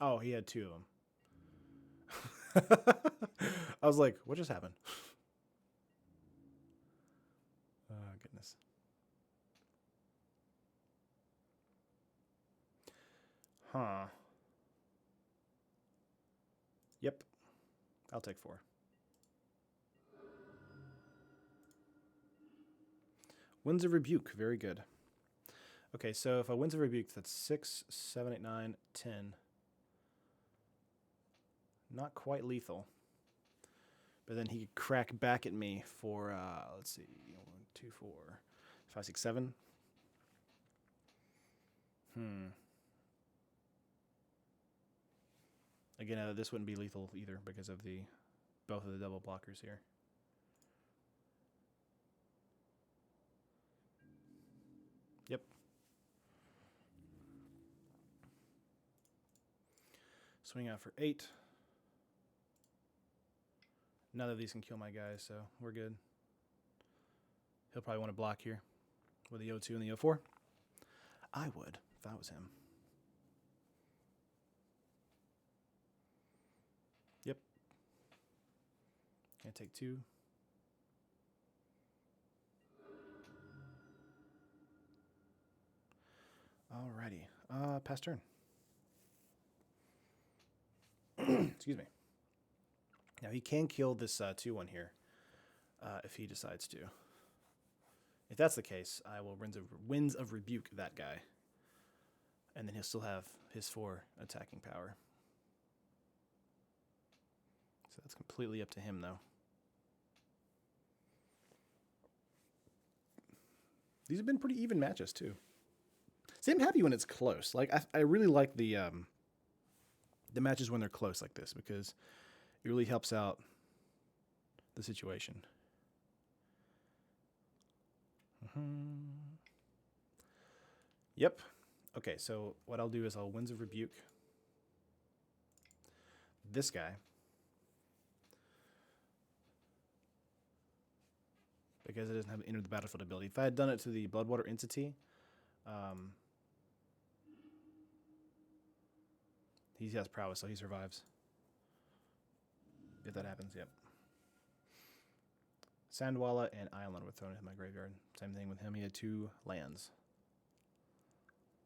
[SPEAKER 1] Oh, he had 2 of them. I was like, what just happened? Oh, goodness. Huh. Yep. I'll take 4. Winds of Rebuke. Very good. Okay, so if I Winds of Rebuke, that's 6, 7, 8, 9, 10. Not quite lethal. But then he could crack back at me for, let's see, 1, 2, 4, 5, 6, 7. Again, this wouldn't be lethal either because of both of the double blockers here. Yep. Swing out for 8. None of these can kill my guys, so we're good. He'll probably want to block here with the O2 and the O4. I would, if I was him. Yep. Can I take 2? Alrighty. Pass turn. Excuse me. Now he can kill this 2/1 here if he decides to. If that's the case, I will Winds of Rebuke that guy. And then he'll still have his 4 attacking power. So that's completely up to him, though. These have been pretty even matches, too. See, I'm happy when it's close. Like, I really like the matches when they're close like this because it really helps out the situation. Yep. Okay, so what I'll do is I'll Winds of Rebuke this guy. Because it doesn't have Enter the Battlefield ability. If I had done it to the Bloodwater entity, he has prowess, so he survives. If that happens, yep. Sandwalla and Island were thrown into my graveyard. Same thing with him. He had 2 lands.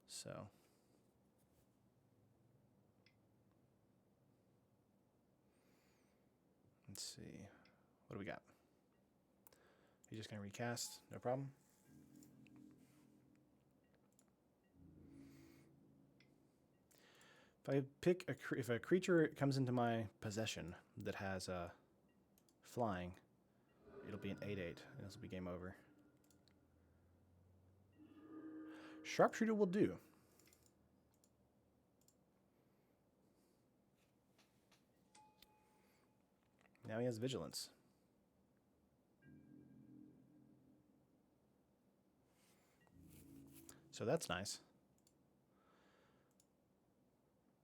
[SPEAKER 1] So. Let's see. What do we got? He's just going to recast. No problem. If a creature comes into my possession that has flying, it'll be an 8/8, and this will be game over. Sharpshooter will do. Now he has Vigilance. So that's nice.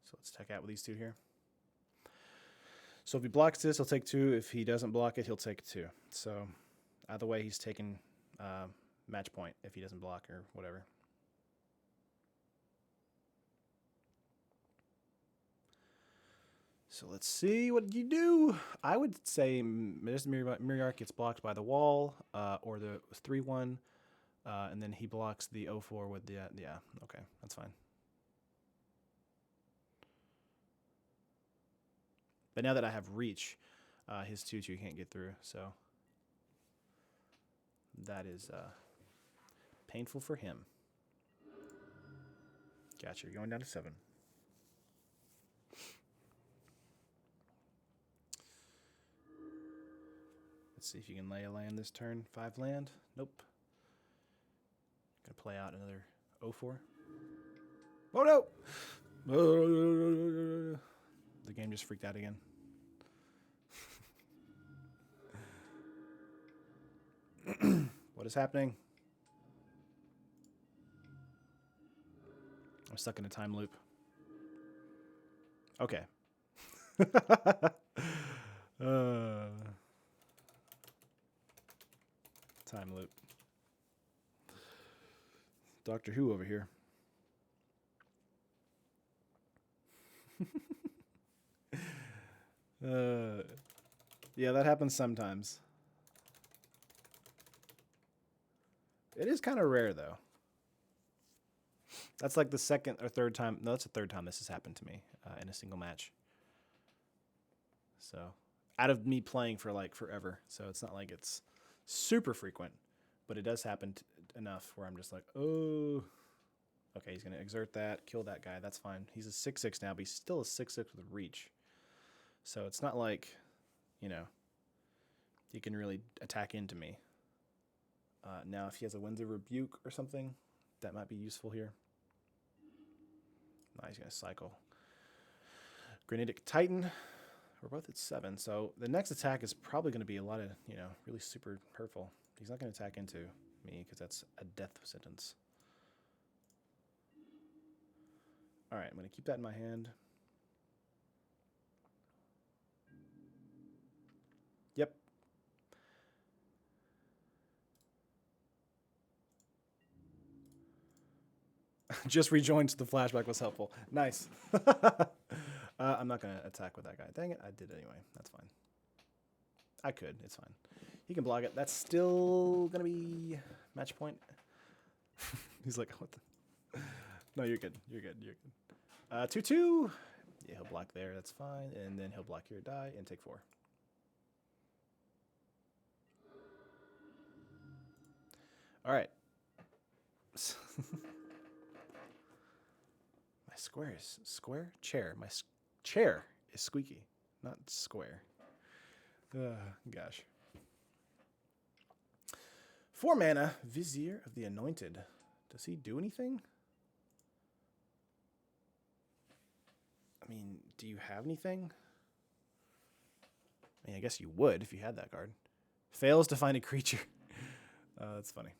[SPEAKER 1] So let's check out with these 2 here. So if he blocks this, he'll take 2. If he doesn't block it, he'll take 2. So either way, he's taking match point if he doesn't block or whatever. So let's see what you do. I would say Miriarch gets blocked by the wall or the 3-1, and then he blocks the 0-4 with the yeah. Okay, that's fine. But now that I have reach, his 2-2 can't get through, so that is painful for him. Gotcha, you're going down to 7. Let's see if you can lay a land this turn. 5 land. Nope. Gonna play out another 0-4. Oh no! The game just freaked out again. What is happening? I'm stuck in a time loop. Okay. Time loop. Doctor Who over here. Yeah, that happens sometimes. It is kind of rare, though. That's like the second or third time. No, that's the third time this has happened to me in a single match. So, out of me playing for like forever. So it's not like it's super frequent, but it does happen enough where I'm just like, oh, okay, he's going to exert that, kill that guy. That's fine. He's a 6-6 now, but he's still a 6-6 with reach. So it's not like, you know, he can really attack into me. Now, if he has a Winds of Rebuke or something, that might be useful here. He's going to cycle. Granitic Titan. We're both at 7, so the next attack is probably going to be a lot of, you know, really super hurtful. He's not going to attack into me because that's a death sentence. All right, I'm going to keep that in my hand. Yep. Just rejoined, so the flashback was helpful. Nice. I'm not going to attack with that guy. Dang it, I did anyway. That's fine. I could. It's fine. He can block it. That's still going to be match point. He's like, what the? No, you're good. You're good. You're good. 2-2. Yeah, he'll block there. That's fine. And then he'll block your die and take 4. All right. My square is square? Chair. My chair is squeaky, not square. Gosh. 4 mana, Vizier of the Anointed. Does he do anything? I mean, do you have anything? I mean, I guess you would if you had that card. Fails to find a creature. That's funny.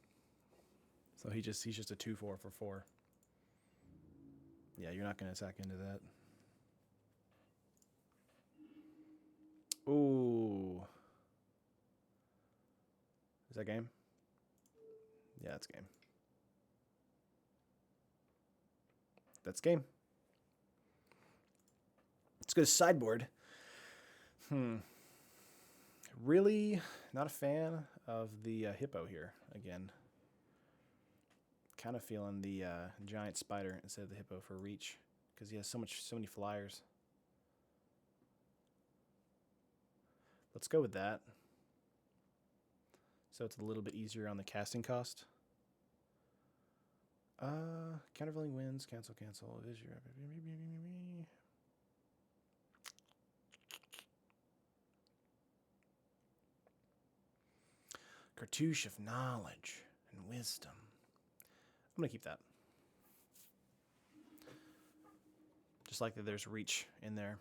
[SPEAKER 1] So he's just a 2-4 for 4. Yeah, you're not going to attack into that. Ooh. Is that game? Yeah, that's game. That's game. Let's go to sideboard. Really not a fan of the hippo here again. Kind of feeling the giant spider instead of the hippo for reach because he has so many flyers. Let's go with that. So it's a little bit easier on the casting cost. Countervailing winds, cancel. Cartouche of knowledge and wisdom. I'm going to keep that. Just like that there's reach in there.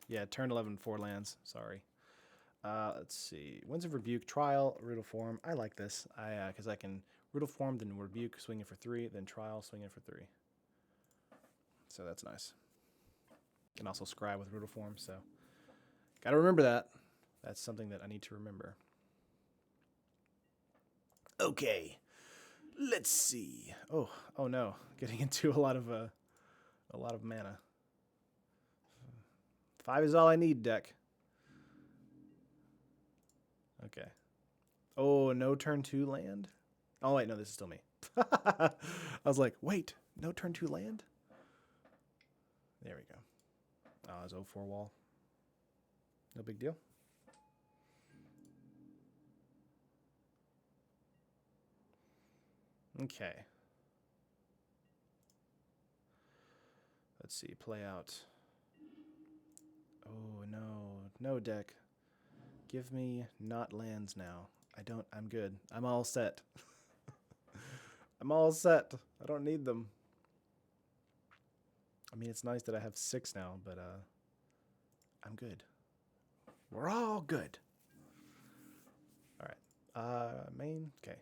[SPEAKER 1] Yeah, turn 11, 4 lands. Sorry. Let's see. Winds of Rebuke, Trial, Riddle Form. I like this. Because I can Riddle Form, then Rebuke, swing it for 3, then Trial, swing it for 3. So that's nice. Can also scry with Riddle Form, so gotta remember that. That's something that I need to remember. Okay, let's see. Oh no, getting into a lot of mana. 5 is all I need, deck. Okay. Oh, no turn 2 land? Oh, wait, no, this is still me. I was like, wait, no turn 2 land? There we go. Oh, it's 0-4 wall. No big deal. Okay. Let's see, play out. Oh, no. No, deck. Give me not lands now. I'm good. I'm all set. I'm all set. I don't need them. I mean, it's nice that I have 6 now, but I'm good. We're all good. All right. Main. Okay.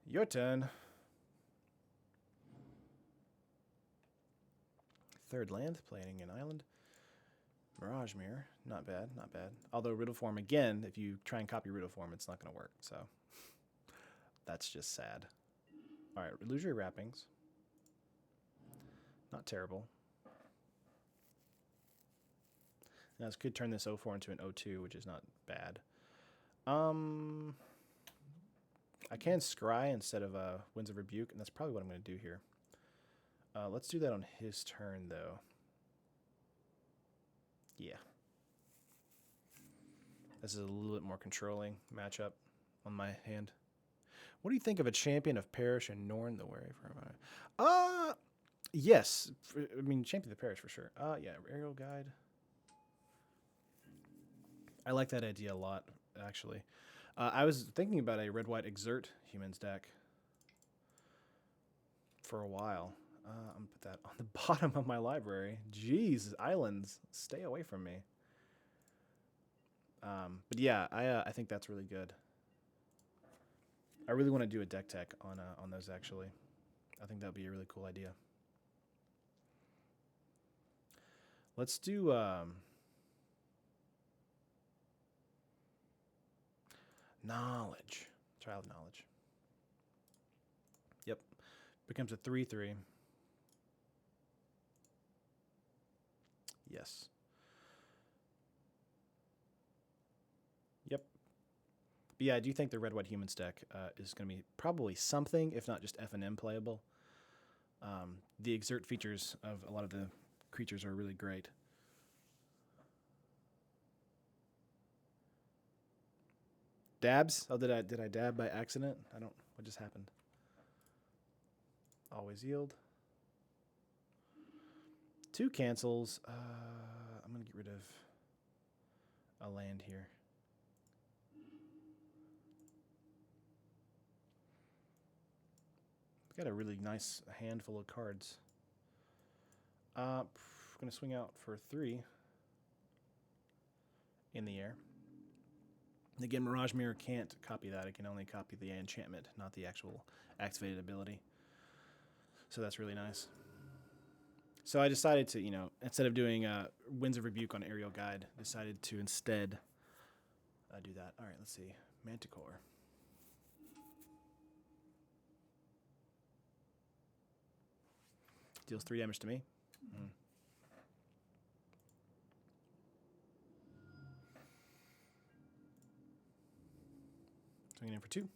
[SPEAKER 1] Your turn. Third land, playing an island. Mirage Mirror. Not bad, not bad. Although Riddle Form, again, if you try and copy Riddle Form, it's not going to work. So that's just sad. All right, Illusory Wrappings. Not terrible. Now this could turn this 0-4 into an 0-2, which is not bad. I can scry instead of Winds of Rebuke, and that's probably what I'm going to do here. Let's do that on his turn, though. Yeah. This is a little bit more controlling matchup on my hand. What do you think of a Champion of Parish and Norn the Wary for yes. I mean, Champion of the Parish for sure. Yeah, Aerial Guide. I like that idea a lot, actually. I was thinking about a red-white Exert Humans deck for a while. I'm going to put that on the bottom of my library. Jeez, islands, stay away from me. But yeah, I think that's really good. I really want to do a deck tech on those, actually. I think that would be a really cool idea. Let's do... Knowledge. Child of Knowledge. Yep. Becomes a 3/3. Yes. Yep. But yeah, I do think the Red-White Humans deck is going to be probably something, if not just F&M playable. The Exert features of a lot of the creatures are really great. Dabs? Oh, did I dab by accident? What just happened? Always yield. 2 cancels. I'm going to get rid of a land here. We've got a really nice handful of cards. Going to swing out for 3 in the air. And again, Mirage Mirror can't copy that. It can only copy the enchantment, not the actual activated ability. So that's really nice. So I decided to, instead of doing Winds of Rebuke on Aerial Guide, decided to instead do that. All right, let's see. Manticore. Deals 3 damage to me. Mm. Swinging in for 2.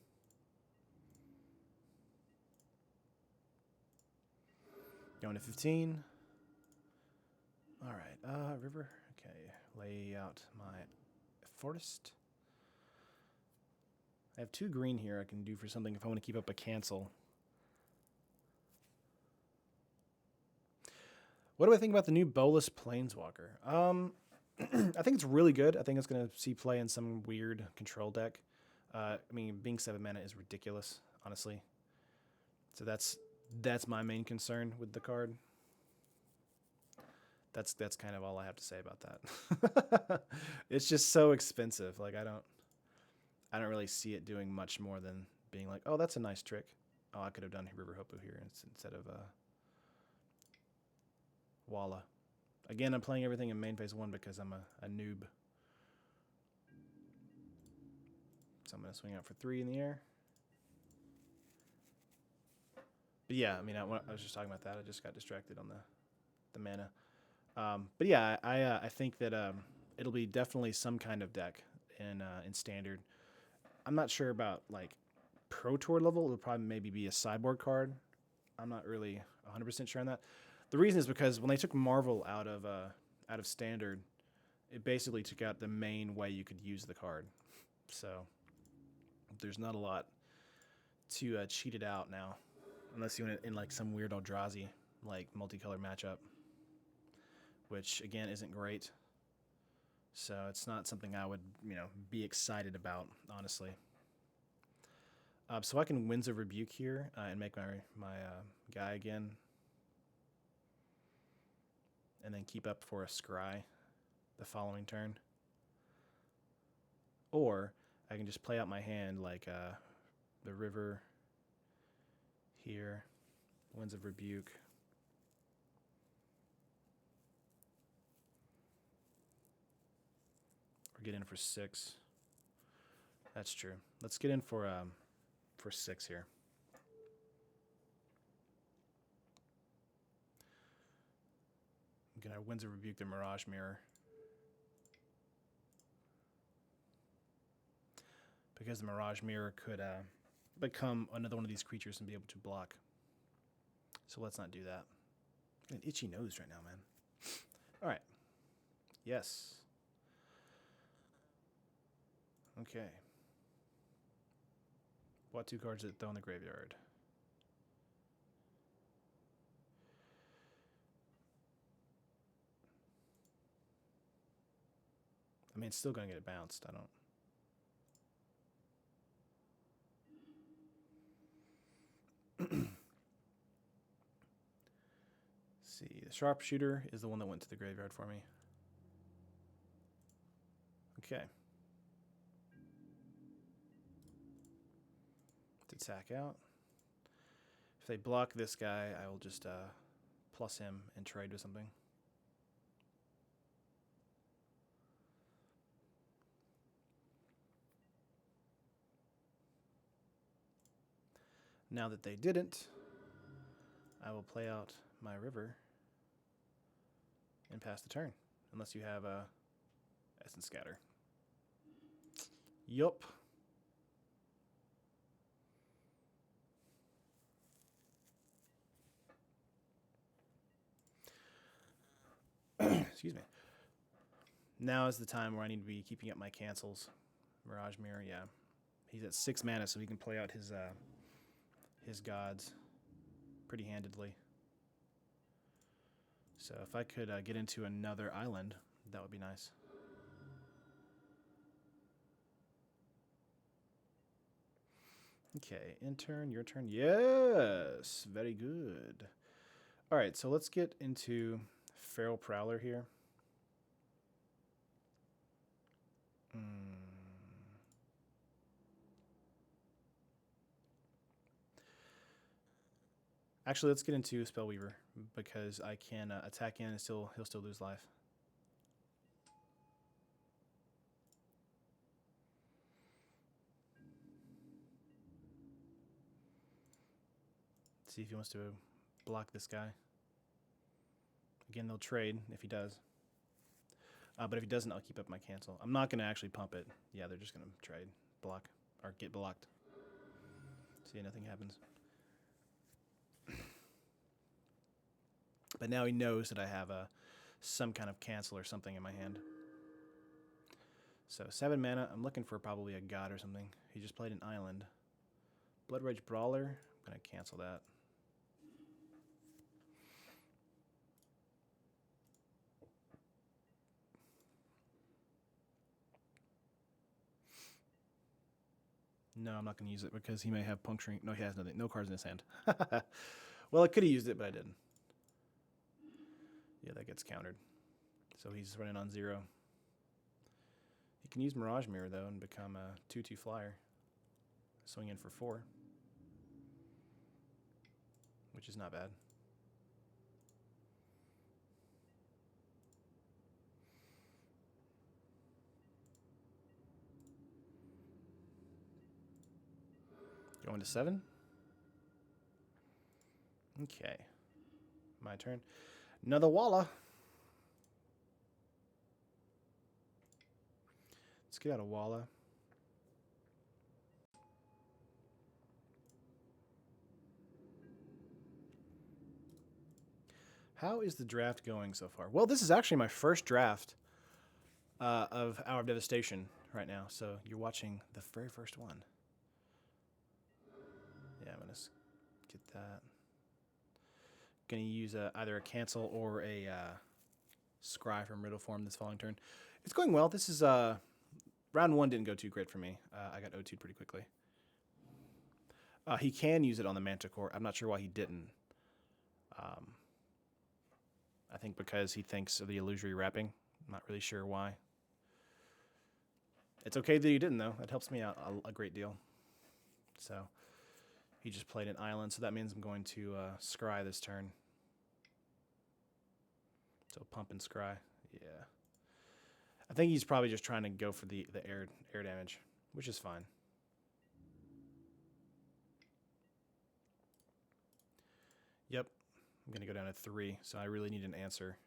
[SPEAKER 1] Going to 15. All right, river. Okay, lay out my forest. I have 2 green here I can do for something if I want to keep up a cancel. What do I think about the new Bolas Planeswalker? I think it's really good. I think it's going to see play in some weird control deck. I mean, being 7 mana is ridiculous, honestly. So that's my main concern with the card. That's kind of all I have to say about that. It's just so expensive. Like I don't really see it doing much more than being like, oh, that's a nice trick. Oh, I could have done River Hopu here instead of Voila. Again, I'm playing everything in main phase 1 because I'm a noob. So I'm going to swing out for 3 in the air. But yeah, I mean, I was just talking about that. I just got distracted on the mana. But yeah, I think that it'll be definitely some kind of deck in Standard. I'm not sure about, like, Pro Tour level. It'll probably maybe be a sideboard card. I'm not really 100% sure on that. The reason is because when they took Marvel out of Standard, it basically took out the main way you could use the card. So there's not a lot to cheat it out now, unless you want it in like some weird Eldrazi like multicolor matchup, which again isn't great. So it's not something I would be excited about, honestly. So I can Winds of Rebuke here and make my guy again, and then keep up for a Scry the following turn. Or I can just play out my hand like the river here, Winds of Rebuke. Or get in for 6. That's true. Let's get in for 6 here. I'm gonna Winds of Rebuke the Mirage Mirror. Because the Mirage Mirror could become another one of these creatures and be able to block. So let's not do that. Got an itchy nose right now, man. All right. Yes. Okay. What 2 cards that throw in the graveyard? I mean, it's still going to get it bounced. I don't... See, the Sharpshooter is the one that went to the graveyard for me. Okay. To attack out. If they block this guy, I will just plus him and trade with something. Now that they didn't, I will play out my river and pass the turn, unless you have a Essence Scatter. Yup. Excuse me. Now is the time where I need to be keeping up my cancels. Mirage Mirror, yeah. He's at 6 mana, so he can play out his gods pretty handedly. So if I could get into another island, that would be nice. Okay, in turn, your turn. Yes, very good. All right, so let's get into Feral Prowler here. Actually, let's get into Spellweaver because I can attack in and he'll still lose life. See if he wants to block this guy. Again, they'll trade if he does. But if he doesn't, I'll keep up my cancel. I'm not going to actually pump it. Yeah, they're just going to trade, block, or get blocked. See, nothing happens. But now he knows that I have some kind of cancel or something in my hand. So 7 mana. I'm looking for probably a god or something. He just played an island. Blood Rage Brawler. I'm going to cancel that. No, I'm not going to use it because he may have puncturing. No, he has nothing. No cards in his hand. Well, I could have used it, but I didn't. Yeah, that gets countered. So he's running on 0. He can use Mirage Mirror, though, and become a 2/2 flyer. Swing in for 4. Which is not bad. Going to 7. Okay. My turn. Another Walla. Let's get out of Walla. How is the draft going so far? Well, this is actually my first draft of Hour of Devastation right now. So you're watching the very first one. Yeah, I'm going to get that. Going to use either a cancel or a scry from Riddle Form this following turn. It's going well. This is round 1 didn't go too great for me. I got O2'd pretty quickly. He can use it on the Manticore. I'm not sure why he didn't. I think because he thinks of the illusory wrapping. I'm not really sure why. It's okay that he didn't, though. That helps me out a great deal. So he just played an island, so that means I'm going to scry this turn. So pump and scry. Yeah. I think he's probably just trying to go for the air damage, which is fine. Yep. I'm going to go down to 3, so I really need an answer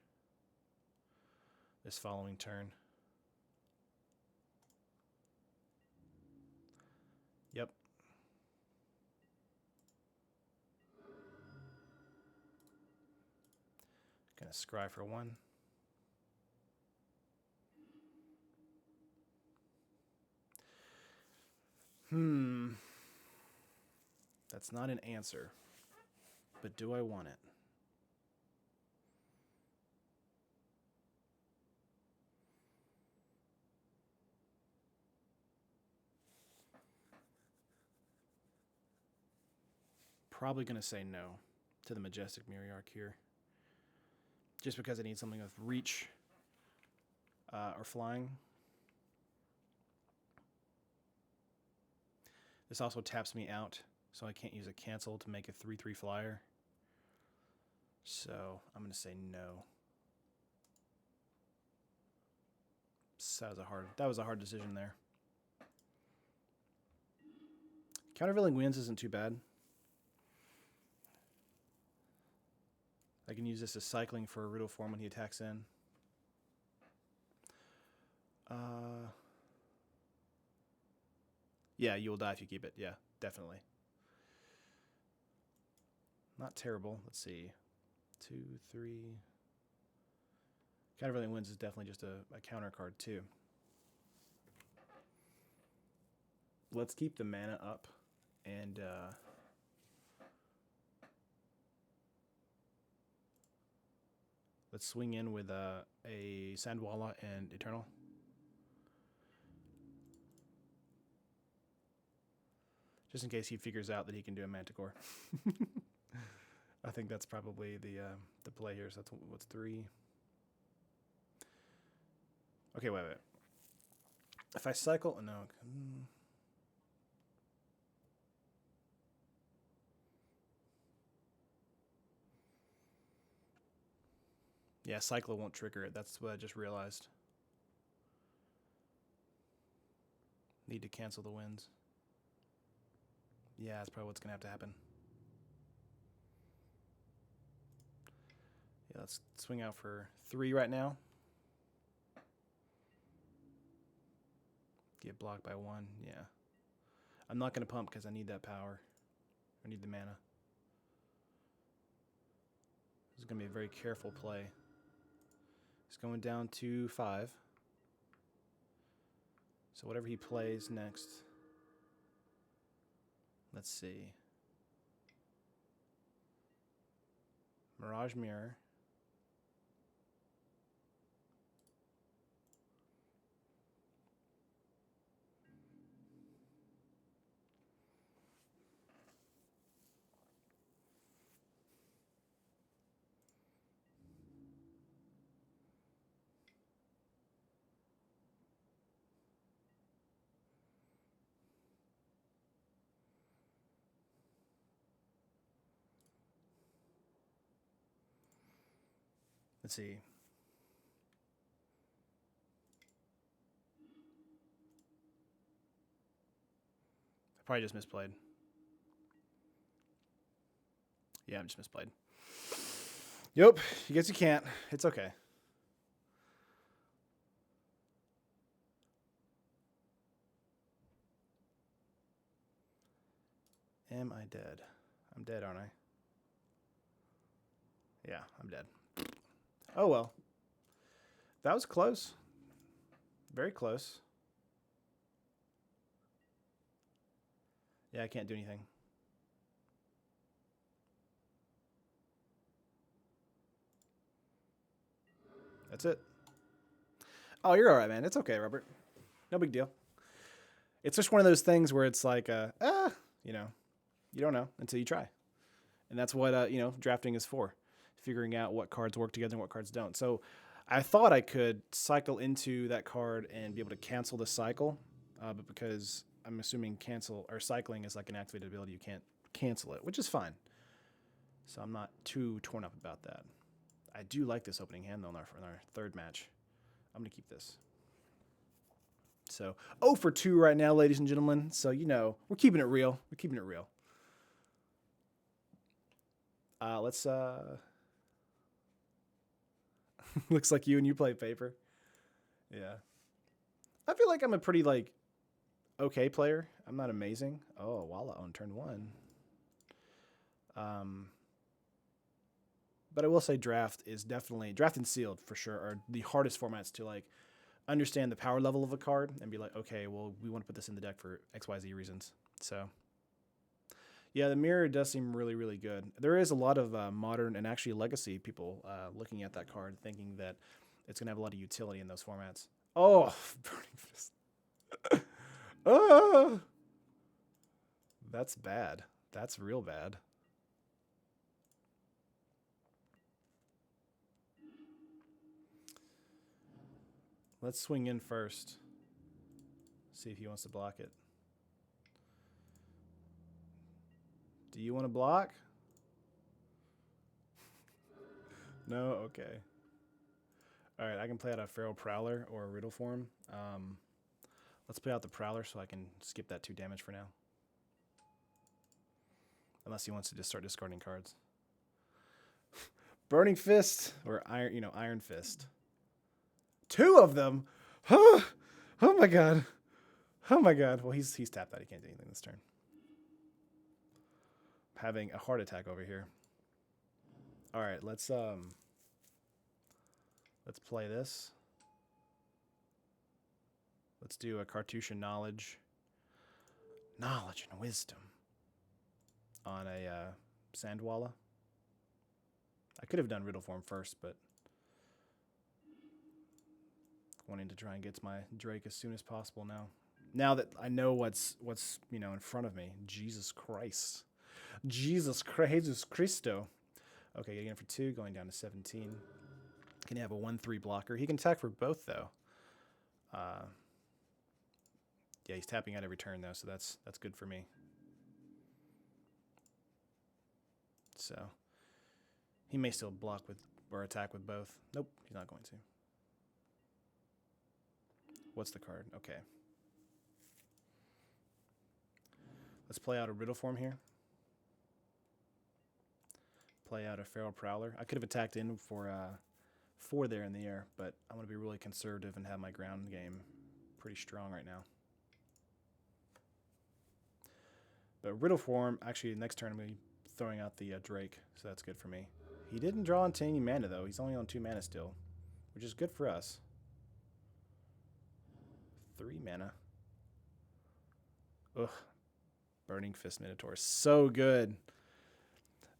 [SPEAKER 1] this following turn. Yep. Going to scry for 1. That's not an answer. But do I want it? Probably going to say no to the Majestic Miriarch here. Just because I need something with reach or flying. This also taps me out, so I can't use a cancel to make a 3/3 flyer. So I'm going to say no. So that was a hard decision there. Countervailing Winds isn't too bad. I can use this as cycling for a Riddle Form when he attacks in. Yeah, you will die if you keep it. Yeah, definitely. Not terrible. Let's see. 2, 3. Countervailing Winds is definitely just a counter card, too. Let's keep the mana up and let's swing in with a Sandwalla and Eternal. Just in case he figures out that he can do a Manticore. I think that's probably the play here. So that's what's 3. Okay, wait. If I cycle, no. Yeah, cycle won't trigger it. That's what I just realized. Need to cancel the winds. Yeah, that's probably what's gonna have to happen. Yeah, let's swing out for 3 right now. Get blocked by 1, yeah. I'm not going to pump because I need that power. I need the mana. This is going to be a very careful play. He's going down to 5. So whatever he plays next. Let's see. Mirage Mirror. Let's see. I probably just misplayed. Yeah, I'm just misplayed. Yep, you guess you can't. It's okay. Am I dead? I'm dead, aren't I? Yeah, I'm dead. Oh well. That was close. Very close. Yeah, I can't do anything. That's it. Oh, you're all right, man. It's okay, Robert. No big deal. It's just one of those things where it's like, you know, you don't know until you try. And that's what, drafting is for. Figuring out what cards work together and what cards don't. So I thought I could cycle into that card and be able to cancel the cycle. But because I'm assuming cancel or cycling is like an activated ability, you can't cancel it, which is fine. So I'm not too torn up about that. I do like this opening hand, though, in our third match. I'm going to keep this. So 0 for 2 right now, ladies and gentlemen. So, we're keeping it real. We're keeping it real. Let's... Looks like you play paper. Yeah. I feel like I'm a pretty, okay player. I'm not amazing. Oh, Walla on turn 1. But I will say draft and sealed for sure are the hardest formats to understand the power level of a card and be like, okay, well, we want to put this in the deck for XYZ reasons. So yeah, the mirror does seem really, really good. There is a lot of modern and actually legacy people looking at that card thinking that it's going to have a lot of utility in those formats. Oh, Burning Fist. Oh, that's bad. That's real bad. Let's swing in first. See if he wants to block it. Do you want to block? No? Okay. Alright, I can play out a Feral Prowler or a Riddle Form. Let's play out the Prowler so I can skip that 2 damage for now. Unless he wants to just start discarding cards. Burning Fist or Iron Fist. 2 of them? Oh my god. Oh my god. Well, he's tapped out. He can't do anything this turn. I'm having a heart attack over here. Alright, let's play this. Let's do a Cartouche Knowledge. Knowledge and Wisdom. On a Sandwalla. I could have done Riddle Form first, but wanting to try and get to my Drake as soon as possible now. Now that I know what's in front of me. Jesus Christ. Jesus Cristo. Okay, getting in for 2, going down to 17. Can have a 1/3 blocker. He can attack for both though. Yeah, he's tapping out every turn though, so that's good for me. So he may still block with or attack with both. Nope, he's not going to. What's the card? Okay. Let's play out a Riddle Form here. Play out a Feral Prowler. I could have attacked in for 4 there in the air, but I'm going to be really conservative and have my ground game pretty strong right now. But Riddle Form, actually, next turn I'm going to be throwing out the Drake, so that's good for me. He didn't draw into any mana, though. He's only on 2 mana still, which is good for us. 3 mana. Ugh. Burning Fist Minotaur. So good.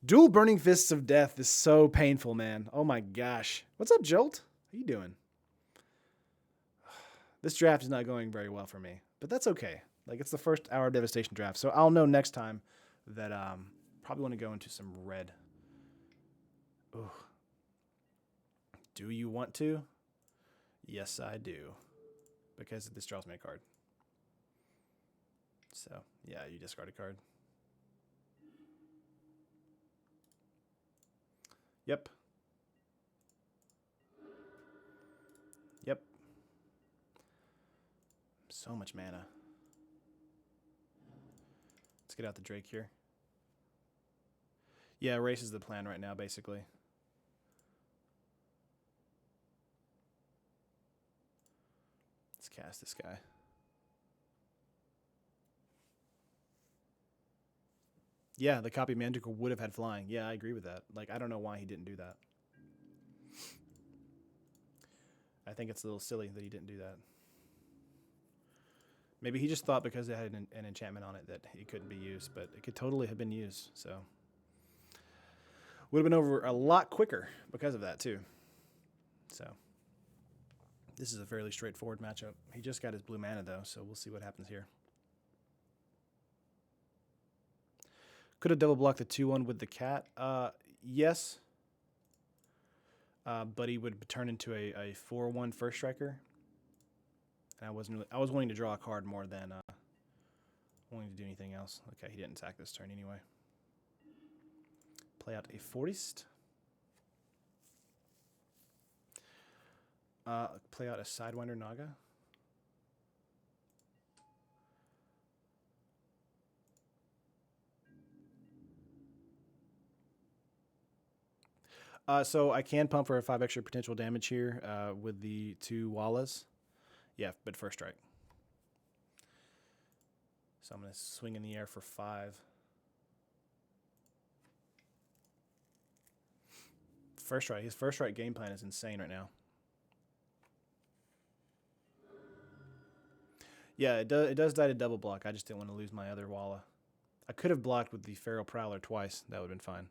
[SPEAKER 1] Dual Burning Fists of Death is so painful, man. Oh my gosh. What's up, Jolt? How you doing? This draft is not going very well for me, but that's okay. It's the first hour of Devastation draft, so I'll know next time that probably want to go into some red. Ooh. Do you want to? Yes, I do. Because this draws me a card. So, yeah, you discard a card. Yep. Yep. So much mana. Let's get out the Drake here. Yeah, race is the plan right now, basically. Let's cast this guy. Yeah, the copy Manticore would have had flying. Yeah, I agree with that. Like, I don't know why he didn't do that. I think it's a little silly that he didn't do that. Maybe he just thought because it had an enchantment on it that it couldn't be used, but it could totally have been used. So would have been over a lot quicker because of that too. So this is a fairly straightforward matchup. He just got his blue mana though, so we'll see what happens here. Could have double blocked the 2/1 with the cat. Yes. But he would turn into a 4/1 first striker. And I was wanting to draw a card more than wanting to do anything else. Okay, he didn't attack this turn anyway. Play out a Forest. Play out a Sidewinder Naga. So I can pump for a 5 extra potential damage here with the 2 Wallas. Yeah, but first strike. So I'm going to swing in the air for 5. First strike. His first strike game plan is insane right now. Yeah, it does die to double block. I just didn't want to lose my other Walla. I could have blocked with the Feral Prowler twice. That would have been fine.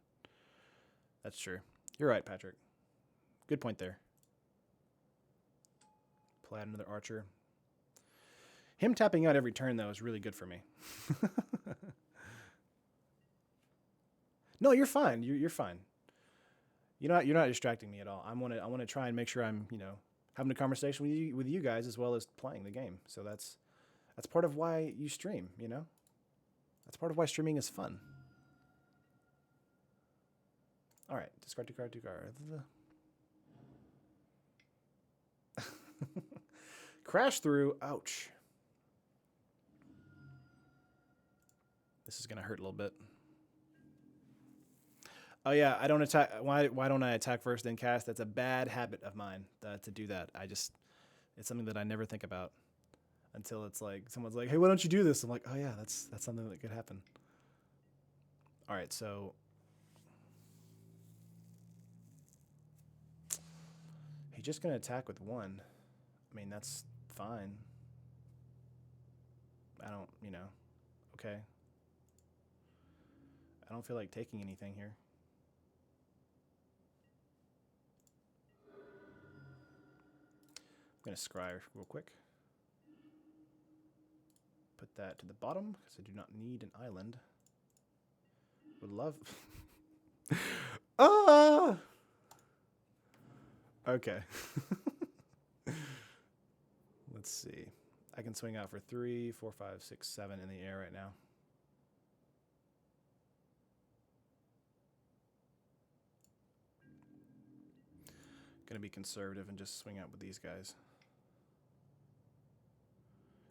[SPEAKER 1] That's true. You're right, Patrick. Good point there. Play out another Archer. Him tapping out every turn, though, is really good for me. No, you're fine. You're fine. You're not distracting me at all. I want to try and make sure I'm, having a conversation with you guys as well as playing the game. So that's part of why you stream, That's part of why streaming is fun. All right, discard 2 card, 2 card. Crash through. Ouch. This is gonna hurt a little bit. Oh yeah, I don't attack. Why don't I attack first then cast? That's a bad habit of mine to do that. It's something that I never think about until it's like someone's like, "Hey, why don't you do this?" I'm like, "Oh yeah, that's something that could happen." All right, so he's just gonna attack with 1. I mean, that's fine. I don't, okay. I don't feel like taking anything here. I'm going to scry real quick. Put that to the bottom because I do not need an island. Would love... Ah! Okay. Let's see. I can swing out for 3, 4, 5, 6, 7 in the air right now. Gonna be conservative and just swing out with these guys.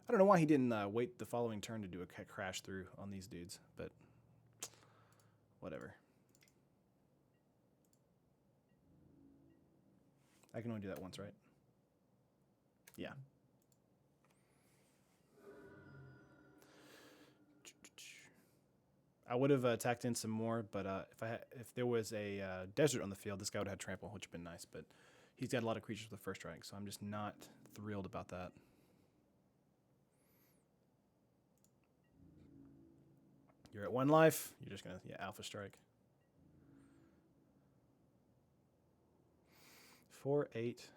[SPEAKER 1] I don't know why he didn't wait the following turn to do a crash through on these dudes, but whatever. I can only do that once, right? Yeah. I would have attacked in some more, but if there was a desert on the field, this guy would have had trample, which would have been nice. But he's got a lot of creatures with the first strike, so I'm just not thrilled about that. You're at 1 life. You're just gonna alpha strike. 4, 8.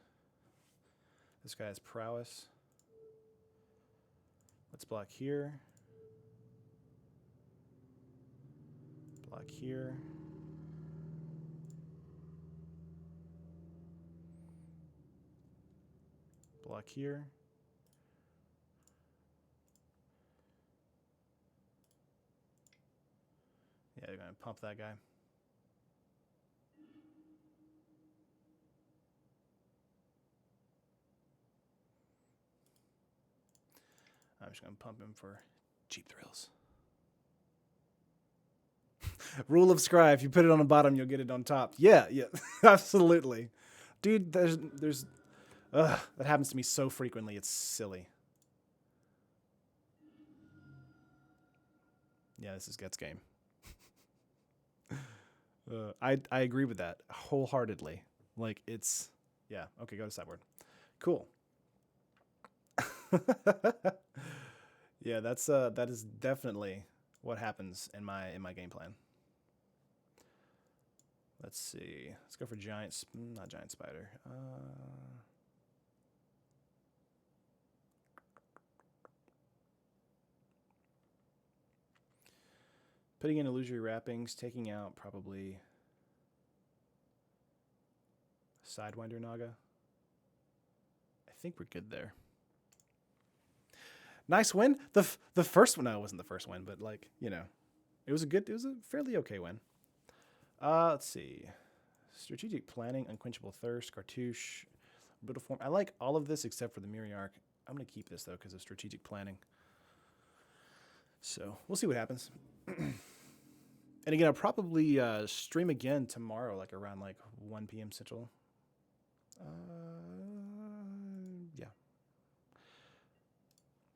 [SPEAKER 1] This guy has prowess. Let's block here. Block here. Block here. Yeah, they're going to pump that guy. I'm just going to pump him for cheap thrills. Rule of Scry: if you put it on the bottom, you'll get it on top. Yeah, yeah, absolutely, dude. There's that happens to me so frequently. It's silly. Yeah, this is Get's game. I agree with that wholeheartedly. Like it's yeah. Okay, go to sideboard. Cool. Yeah, that is definitely what happens in my game plan. Let's see. Let's go for not giant spider. Putting in illusory wrappings, taking out probably Sidewinder Naga. I think we're good there. Nice win. The first one, no, it wasn't the first win, but like, you know, it was a fairly okay win. Let's see. Strategic planning, unquenchable thirst, cartouche, brittle form. I like all of this except for the Mirror Arc. I'm gonna keep this though because of strategic planning. So we'll see what happens. And again, I'll probably stream again tomorrow, like around like 1 p.m. Central. Yeah.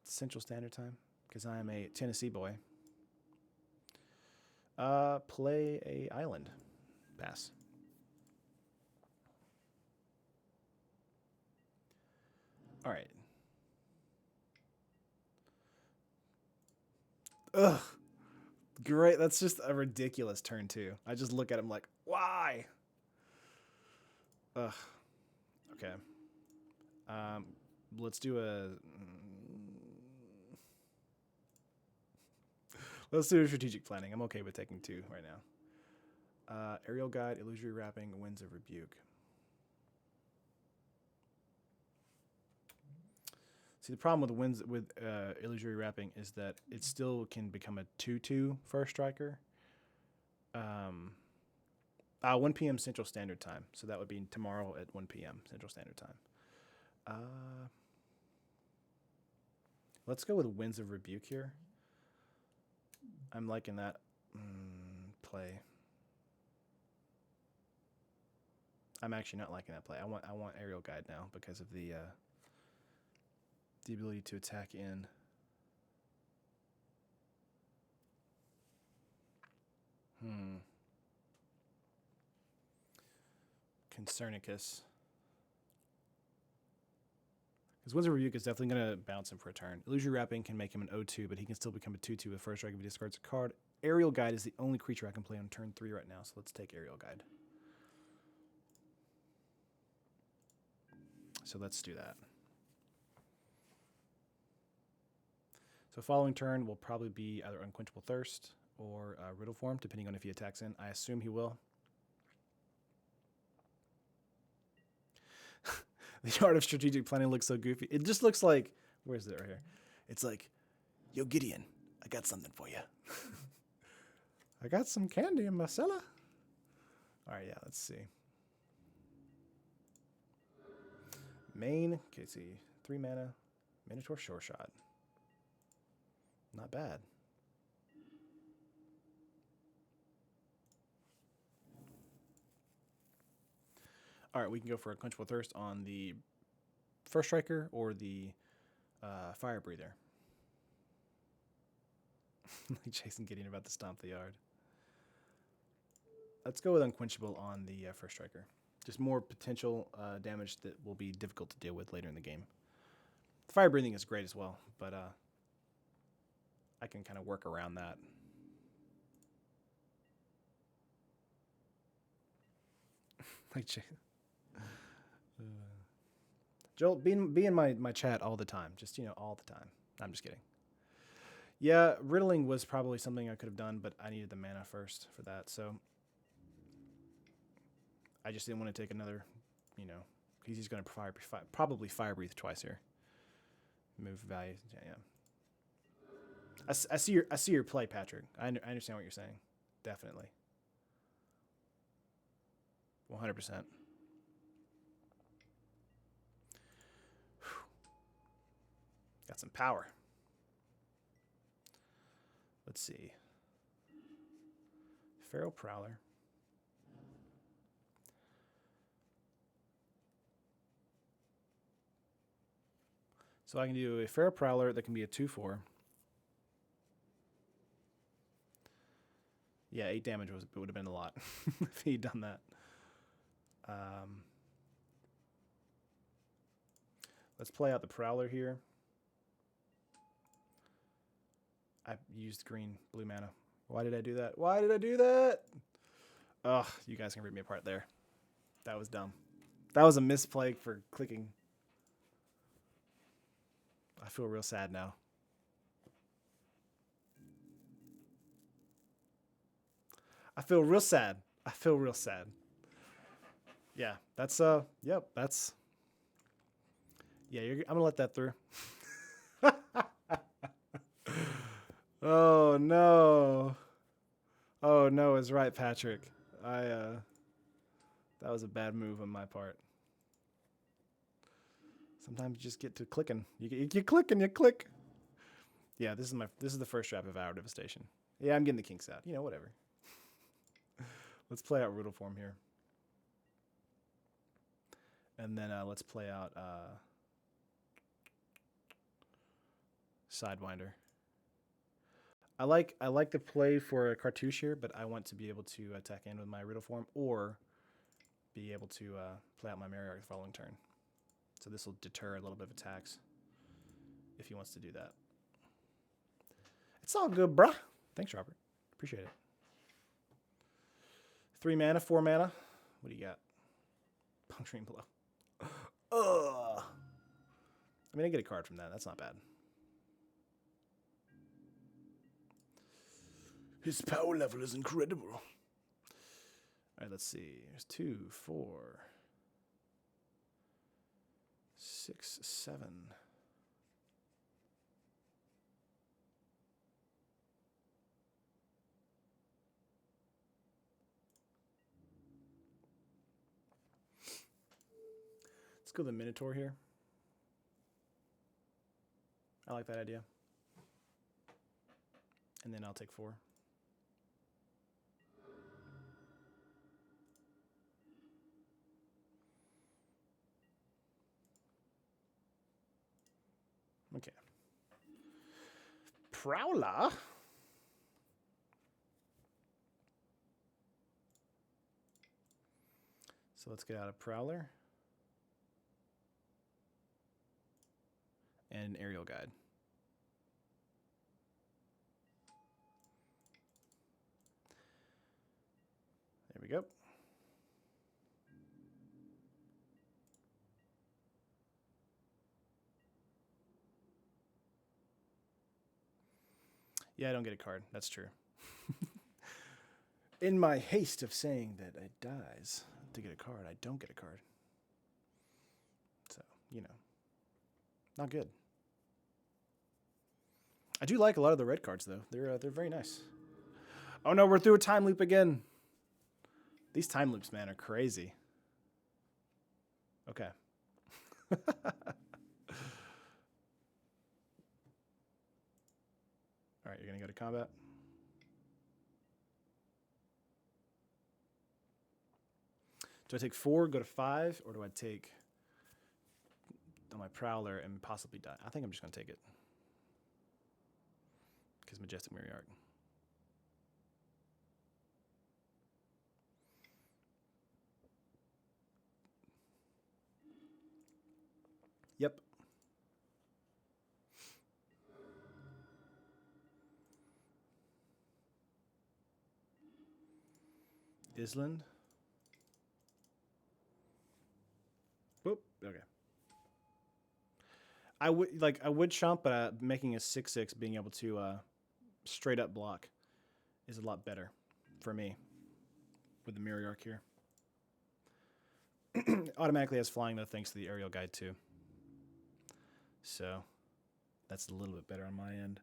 [SPEAKER 1] Central Standard Time, because I am a Tennessee boy. Play a island. Pass. All right. Ugh. Great. That's just a ridiculous turn, too. I just look at him like, why? Ugh. Okay. Let's do a... Let's do a strategic planning. I'm okay with taking 2 right now. Aerial Guide, Illusory Wrapping, Winds of Rebuke. See, the problem with Illusory Wrapping is that it still can become a 2/2 first striker. 1 p.m. Central Standard Time. So that would be tomorrow at 1 p.m. Central Standard Time. Let's go with Winds of Rebuke here. I'm liking that play. I'm actually not liking that play. I want Aerial Guide now because of the ability to attack in. Concernicus. Because Winds of Rebuke is definitely going to bounce him for a turn. Illusory Wrapping can make him an 0/2, but he can still become a 2/2 with first strike if he discards a card. Aerial Guide is the only creature I can play on turn 3 right now, so let's take Aerial Guide. So let's do that. So following turn will probably be either Unquenchable Thirst or Riddle Form, depending on if he attacks in. I assume he will. The art of strategic planning looks so goofy. It just looks like, where is it right here? It's like, yo, Gideon, I got something for you. I got some candy in my cellar. All right, yeah, let's see. Main, okay, let's see. 3 mana, Minotaur Shore Shot. Not bad. All right, we can go for a Quenchable Thirst on the first striker or the Fire Breather. Like Jason Gideon about to stomp the yard. Let's go with Unquenchable on the first striker. Just more potential damage that will be difficult to deal with later in the game. The Fire Breathing is great as well, but I can kind of work around that. Like Joel, be in my chat all the time. Just, all the time. I'm just kidding. Yeah, Riddling was probably something I could have done, but I needed the mana first for that. So I just didn't want to take another, he's going to probably Fire Breathe twice here. Move value. Yeah. I see your play, Patrick. I understand what you're saying. Definitely. 100%. Got some power. Let's see. Feral Prowler. So I can do a Feral Prowler that can be a 2/4. Yeah, 8 damage would have been a lot if he'd done that. Let's play out the Prowler here. I used blue mana. Why did I do that? Why did I do that? Ugh, you guys can rip me apart there. That was dumb. That was a misplay for clicking. I feel real sad now. I feel real sad. I feel real sad. Yeah, that's yep, that's. Yeah, I'm gonna let that through. Oh no. Oh no, is right, Patrick. That was a bad move on my part. Sometimes you just get to clicking. You click and you click. Yeah, this is the first draft of our Devastation. Yeah, I'm getting the kinks out. You know, whatever. Let's play out Rootle Form here. And then let's play out Sidewinder. I like the play for a Cartouche here, but I want to be able to attack in with my Rootle Form or be able to play out my Mariark the following turn. So this will deter a little bit of attacks if he wants to do that. It's all good, bruh. Thanks, Robert. Appreciate it. 3 mana, 4 mana. What do you got? Puncturing Blow. Ugh. I mean, I get a card from that. That's not bad. His power level is incredible. All right, let's see. There's 2, 4, 6, 7. Let's go the Minotaur here. I like that idea. And then I'll take 4. Okay. Prowler. So let's get out a Prowler. And an Aerial Guide. There we go. Yeah, I don't get a card. That's true. In my haste of saying that it dies to get a card, I don't get a card. So, you know, not good. I do like a lot of the red cards, though. They're very nice. Oh, no, we're through a time loop again. These time loops, man, are crazy. Okay. All right, you're going to go to combat. Do I take 4, go to 5, or do I take on my Prowler and possibly die? I think I'm just going to take it. Because Majestic Mariark. Yep. Island. Whoop. Okay. I would chomp, but making a 6/6 being able to straight up block is a lot better for me with the Mariark here. Automatically has flying though, thanks to the Aerial Guide too. So that's a little bit better on my end.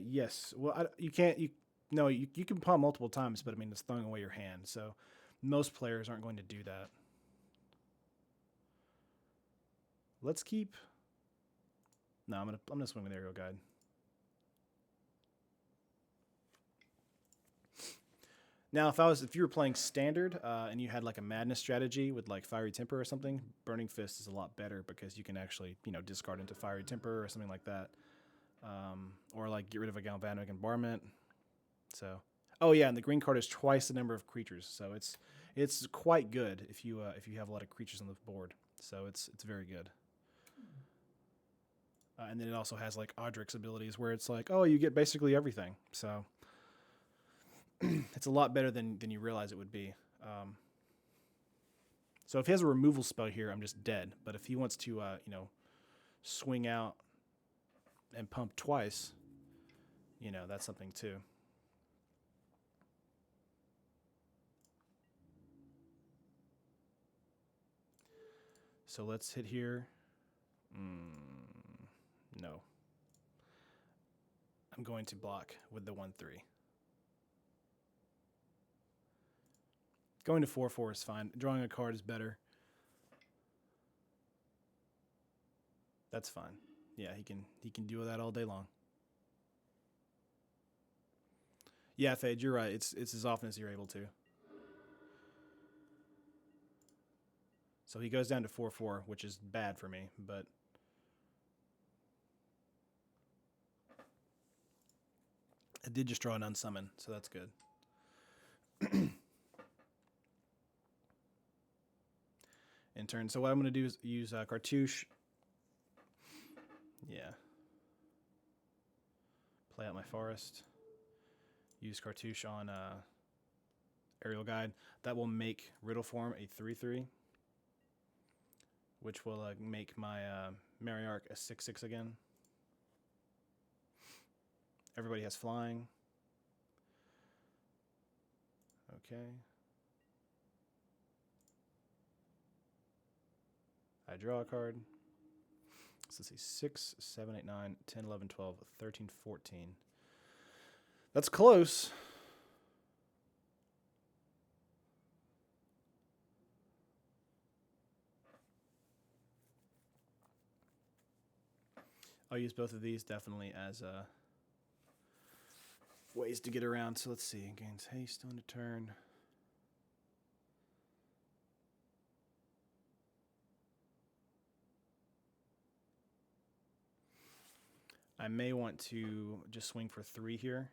[SPEAKER 1] Yes. Well, you can't. You can palm multiple times, but I mean it's throwing away your hand. So most players aren't going to do that. Let's keep. No, I'm gonna swing with Aerial Guide. Now, if you were playing standard and you had like a madness strategy with like Fiery Temper or something, Burning Fist is a lot better because you can actually discard into Fiery Temper or something like that, or like get rid of a Galvanic Embarment. So, oh yeah, and the green card is twice the number of creatures, so it's quite good if you have a lot of creatures on the board. So it's very good. And then it also has like Audric's abilities where it's like, oh, you get basically everything. So it's a lot better than you realize it would be. So if he has a removal spell here, I'm just dead. But if he wants to, swing out and pump twice, that's something too. So let's hit here. No. I'm going to block with the 1/3. Going to 4/4 is fine. Drawing a card is better. That's fine. Yeah, he can deal with that all day long. Yeah, Fade, you're right. It's as often as you're able to. So he goes down to 4/4, which is bad for me, but I did just draw an unsummon, so that's good. In turn, so what I'm going to do is use Cartouche. Yeah. Play out my forest. Use Cartouche on Aerial Guide. That will make Riddle Form a 3/3, which will make my Mariarch a 6/6 again. Everybody has flying. Okay. I draw a card. So let's see, 6, 7, 8, 9, 10, 11, 12, 13, 14. That's close. I'll use both of these definitely as ways to get around. So let's see, gains haste on a turn. I may want to just swing for 3 here.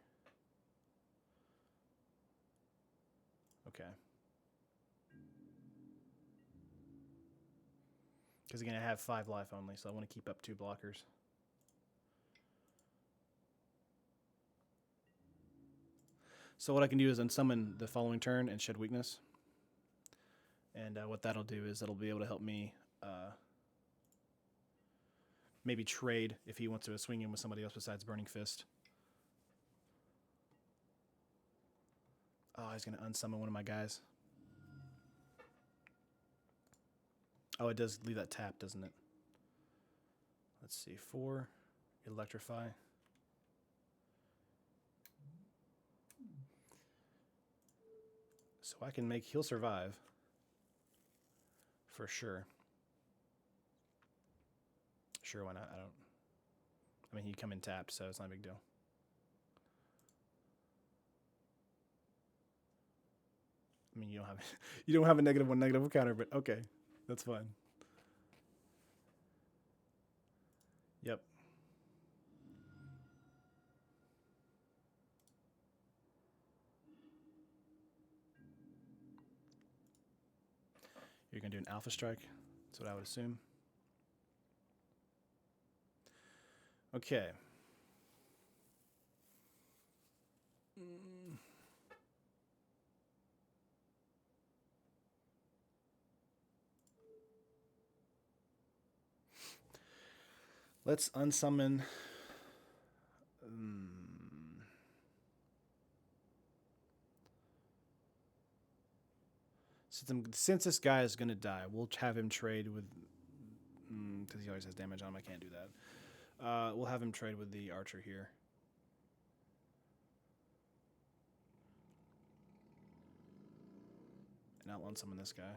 [SPEAKER 1] Okay. Because again, I have 5 life only, so I want to keep up 2 blockers. So what I can do is unsummon the following turn and shed weakness. And what that'll do is it'll be able to help me maybe trade if he wants to swing in with somebody else besides Burning Fist. Oh, he's going to unsummon one of my guys. Oh, it does leave that tap, doesn't it? Let's see, 4, Electrify. So I can make he'll survive. For sure. Sure, why not? I mean, he'd come in tapped, so it's not a big deal. I mean, you don't have a -1/- counter, but okay, that's fine. Yep. You're gonna do an Alpha Strike. That's what I would assume. Okay. Let's unsummon. Since this guy is going to die, we'll have him trade with... Because he always has damage on him, I can't do that. We'll have him trade with the archer here. And I'll unsummon this guy.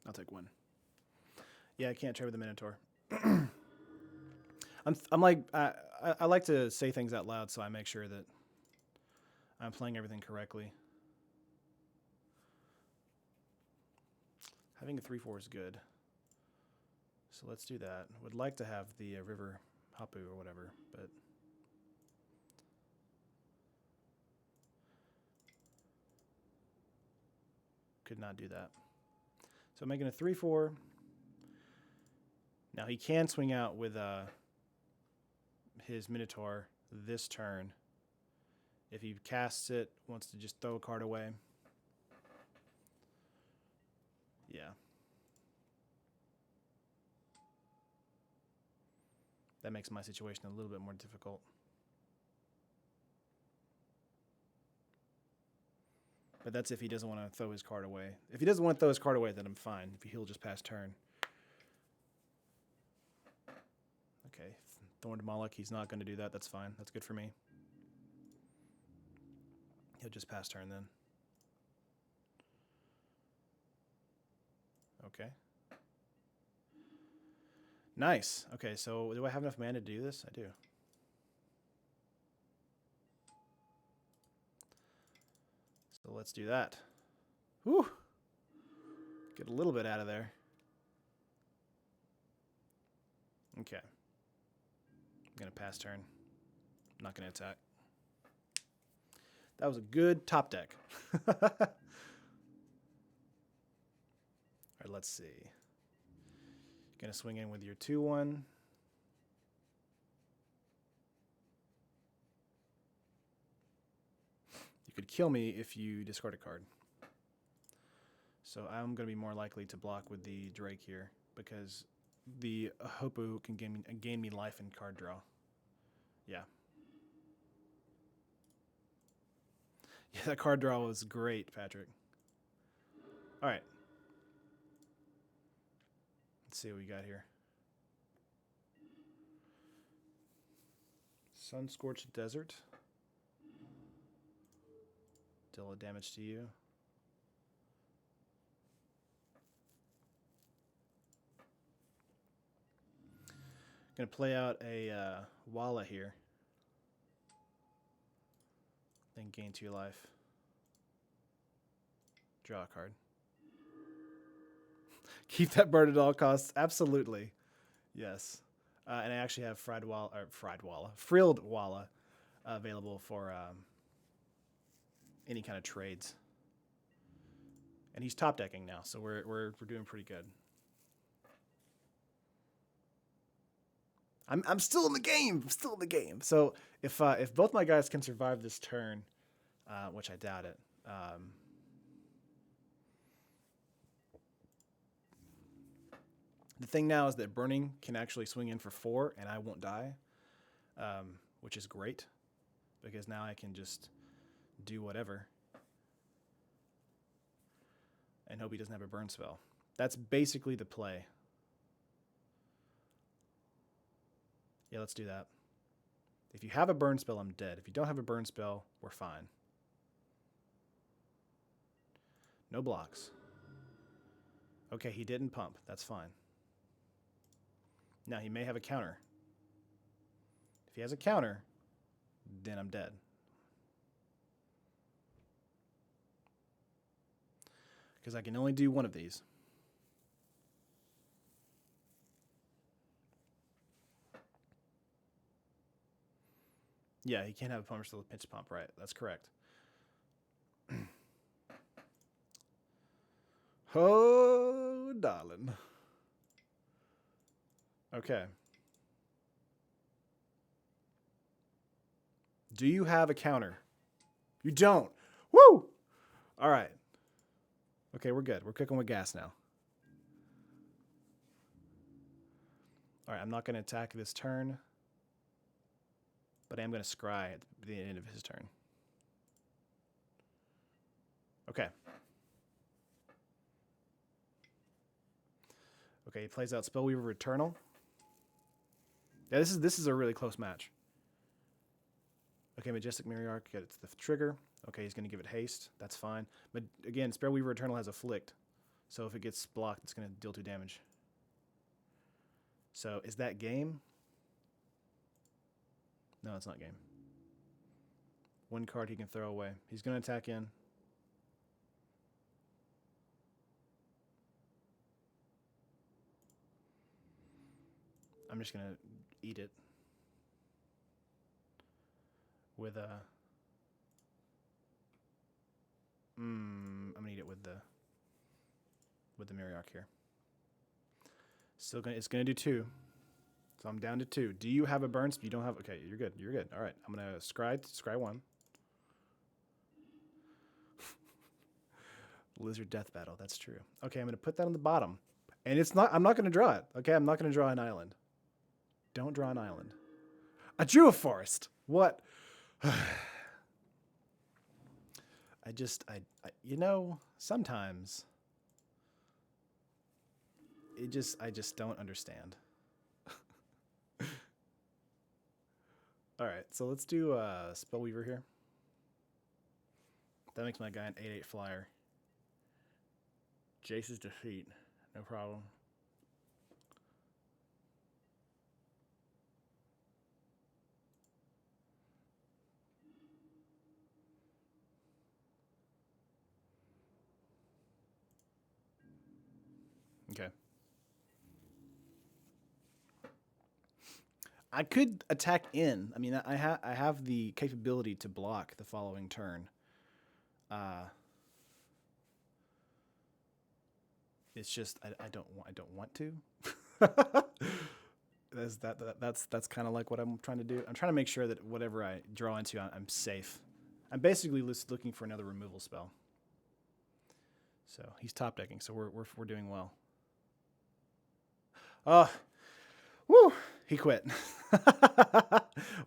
[SPEAKER 1] I'll take 1. Yeah, I can't trade with the Minotaur. I'm like I like to say things out loud, so I make sure that I'm playing everything correctly. Having a 3/4 is good, so let's do that. Would like to have the river hapu or whatever, but could not do that. So I'm making a 3/4. Now he can swing out with his Minotaur this turn. If he casts it, wants to just throw a card away. Yeah. That makes my situation a little bit more difficult. But that's if he doesn't want to throw his card away. If he doesn't want to throw his card away, then I'm fine. If he'll just pass turn. Okay, Thorned Moloch, he's not going to do that. That's fine. That's good for me. He'll just pass turn then. Okay. Nice. Okay, so do I have enough mana to do this? I do. So let's do that. Whew. Get a little bit out of there. Okay. I'm going to pass turn. I'm not going to attack. That was a good top deck. All right, let's see. Going to swing in with your 2/1. You could kill me if you discard a card. So I'm going to be more likely to block with the Drake here because the Hopu can gain me life and card draw. Yeah. Yeah, that card draw was great, Patrick. All right. Let's see what we got here. Sun-Scorched Desert. Deal a damage to you. Gonna play out a Walla here. Then gain 2 life. Draw a card. Keep that bird at all costs. Absolutely. Yes. And I actually have Frilled Walla available for any kind of trades. And he's top decking now, so we're doing pretty good. I'm still in the game. I'm still in the game. So if both my guys can survive this turn, which I doubt it, the thing now is that Burning can actually swing in for 4, and I won't die, which is great because now I can just do whatever and hope he doesn't have a burn spell. That's basically the play. Yeah, let's do that. If you have a burn spell, I'm dead. If you don't have a burn spell, we're fine. No blocks. Okay, he didn't pump. That's fine. Now, he may have a counter. If he has a counter, then I'm dead. Because I can only do one of these. Yeah, he can't have a pump still with pinch pump, right? That's correct. Oh, darling. Okay. Do you have a counter? You don't. Woo! All right. Okay, we're good. We're cooking with gas now. All right, I'm not going to attack this turn, but I am going to scry at the end of his turn. Okay. Okay, he plays out Spellweaver Eternal. Yeah, this is a really close match. Okay, Majestic Myriarch gets the trigger. Okay, he's going to give it haste. That's fine. But again, Spellweaver Eternal has Afflict. So if it gets blocked, it's going to deal 2 damage. So is that game? No, it's not game. 1 card he can throw away. He's going to attack in. I'm just going to eat it with a... I'm going to eat it with the Mariarch here. Still gonna, it's going to do 2. So I'm down to 2. Do you have a burn speed? You don't have... Okay, you're good. You're good. All right. I'm going to scry 1. Lizard death battle. That's true. Okay, I'm going to put that on the bottom. And it's not... I'm not going to draw it. Okay, I'm not going to draw an island. Don't draw an island. I drew a forest. What? You know, sometimes I just don't understand. All right, so let's do Spellweaver here. That makes my guy an 8/8 flyer. Jace's defeat, no problem. Okay. I could attack in. I mean, I have the capability to block the following turn. It's just I don't want to. That's kind of like what I'm trying to do. I'm trying to make sure that whatever I draw into, I'm safe. I'm basically just looking for another removal spell. So he's top decking, so we're doing well. Woo! He quit.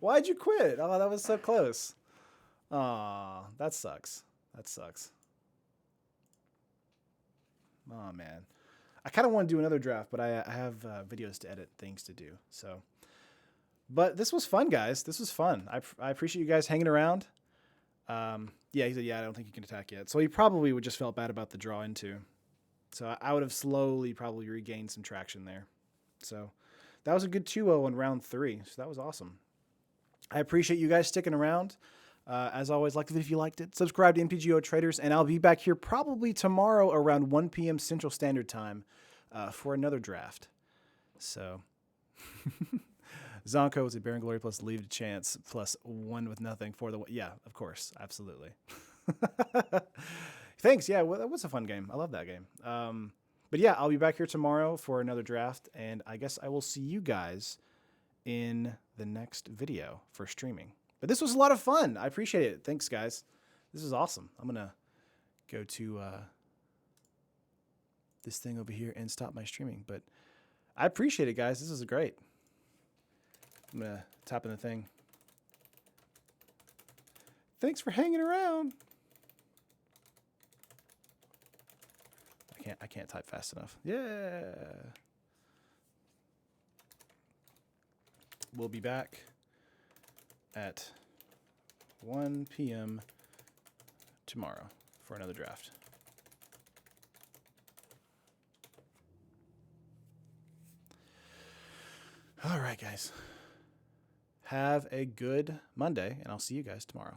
[SPEAKER 1] Why'd you quit? Oh, that was so close. Aw, that sucks. That sucks. Oh, man. I kind of want to do another draft, but I have videos to edit, things to do. So, but this was fun, guys. This was fun. I appreciate you guys hanging around. Yeah, he said, yeah, I don't think you can attack yet. So he probably would just felt bad about the draw into. So I would have slowly probably regained some traction there. So that was a good 2-0 in round 3. So that was awesome. I appreciate you guys sticking around. As always, like the video if you liked it. Subscribe to MTGO Traders, and I'll be back here probably tomorrow around 1 p.m. Central Standard Time for another draft. So, Zonko is a Baron Glory plus Leave to Chance plus 1 with nothing for the... Yeah, of course. Absolutely. Thanks. Yeah, well, that was a fun game. I love that game. But yeah, I'll be back here tomorrow for another draft, and I guess I will see you guys in the next video for streaming. But this was a lot of fun. I appreciate it. Thanks, guys. This is awesome. I'm going to go to this thing over here and stop my streaming. But I appreciate it, guys. This is great. I'm going to tap in the thing. Thanks for hanging around. I can't type fast enough. Yeah. We'll be back at 1 p.m. tomorrow for another draft. All right, guys. Have a good Monday, and I'll see you guys tomorrow.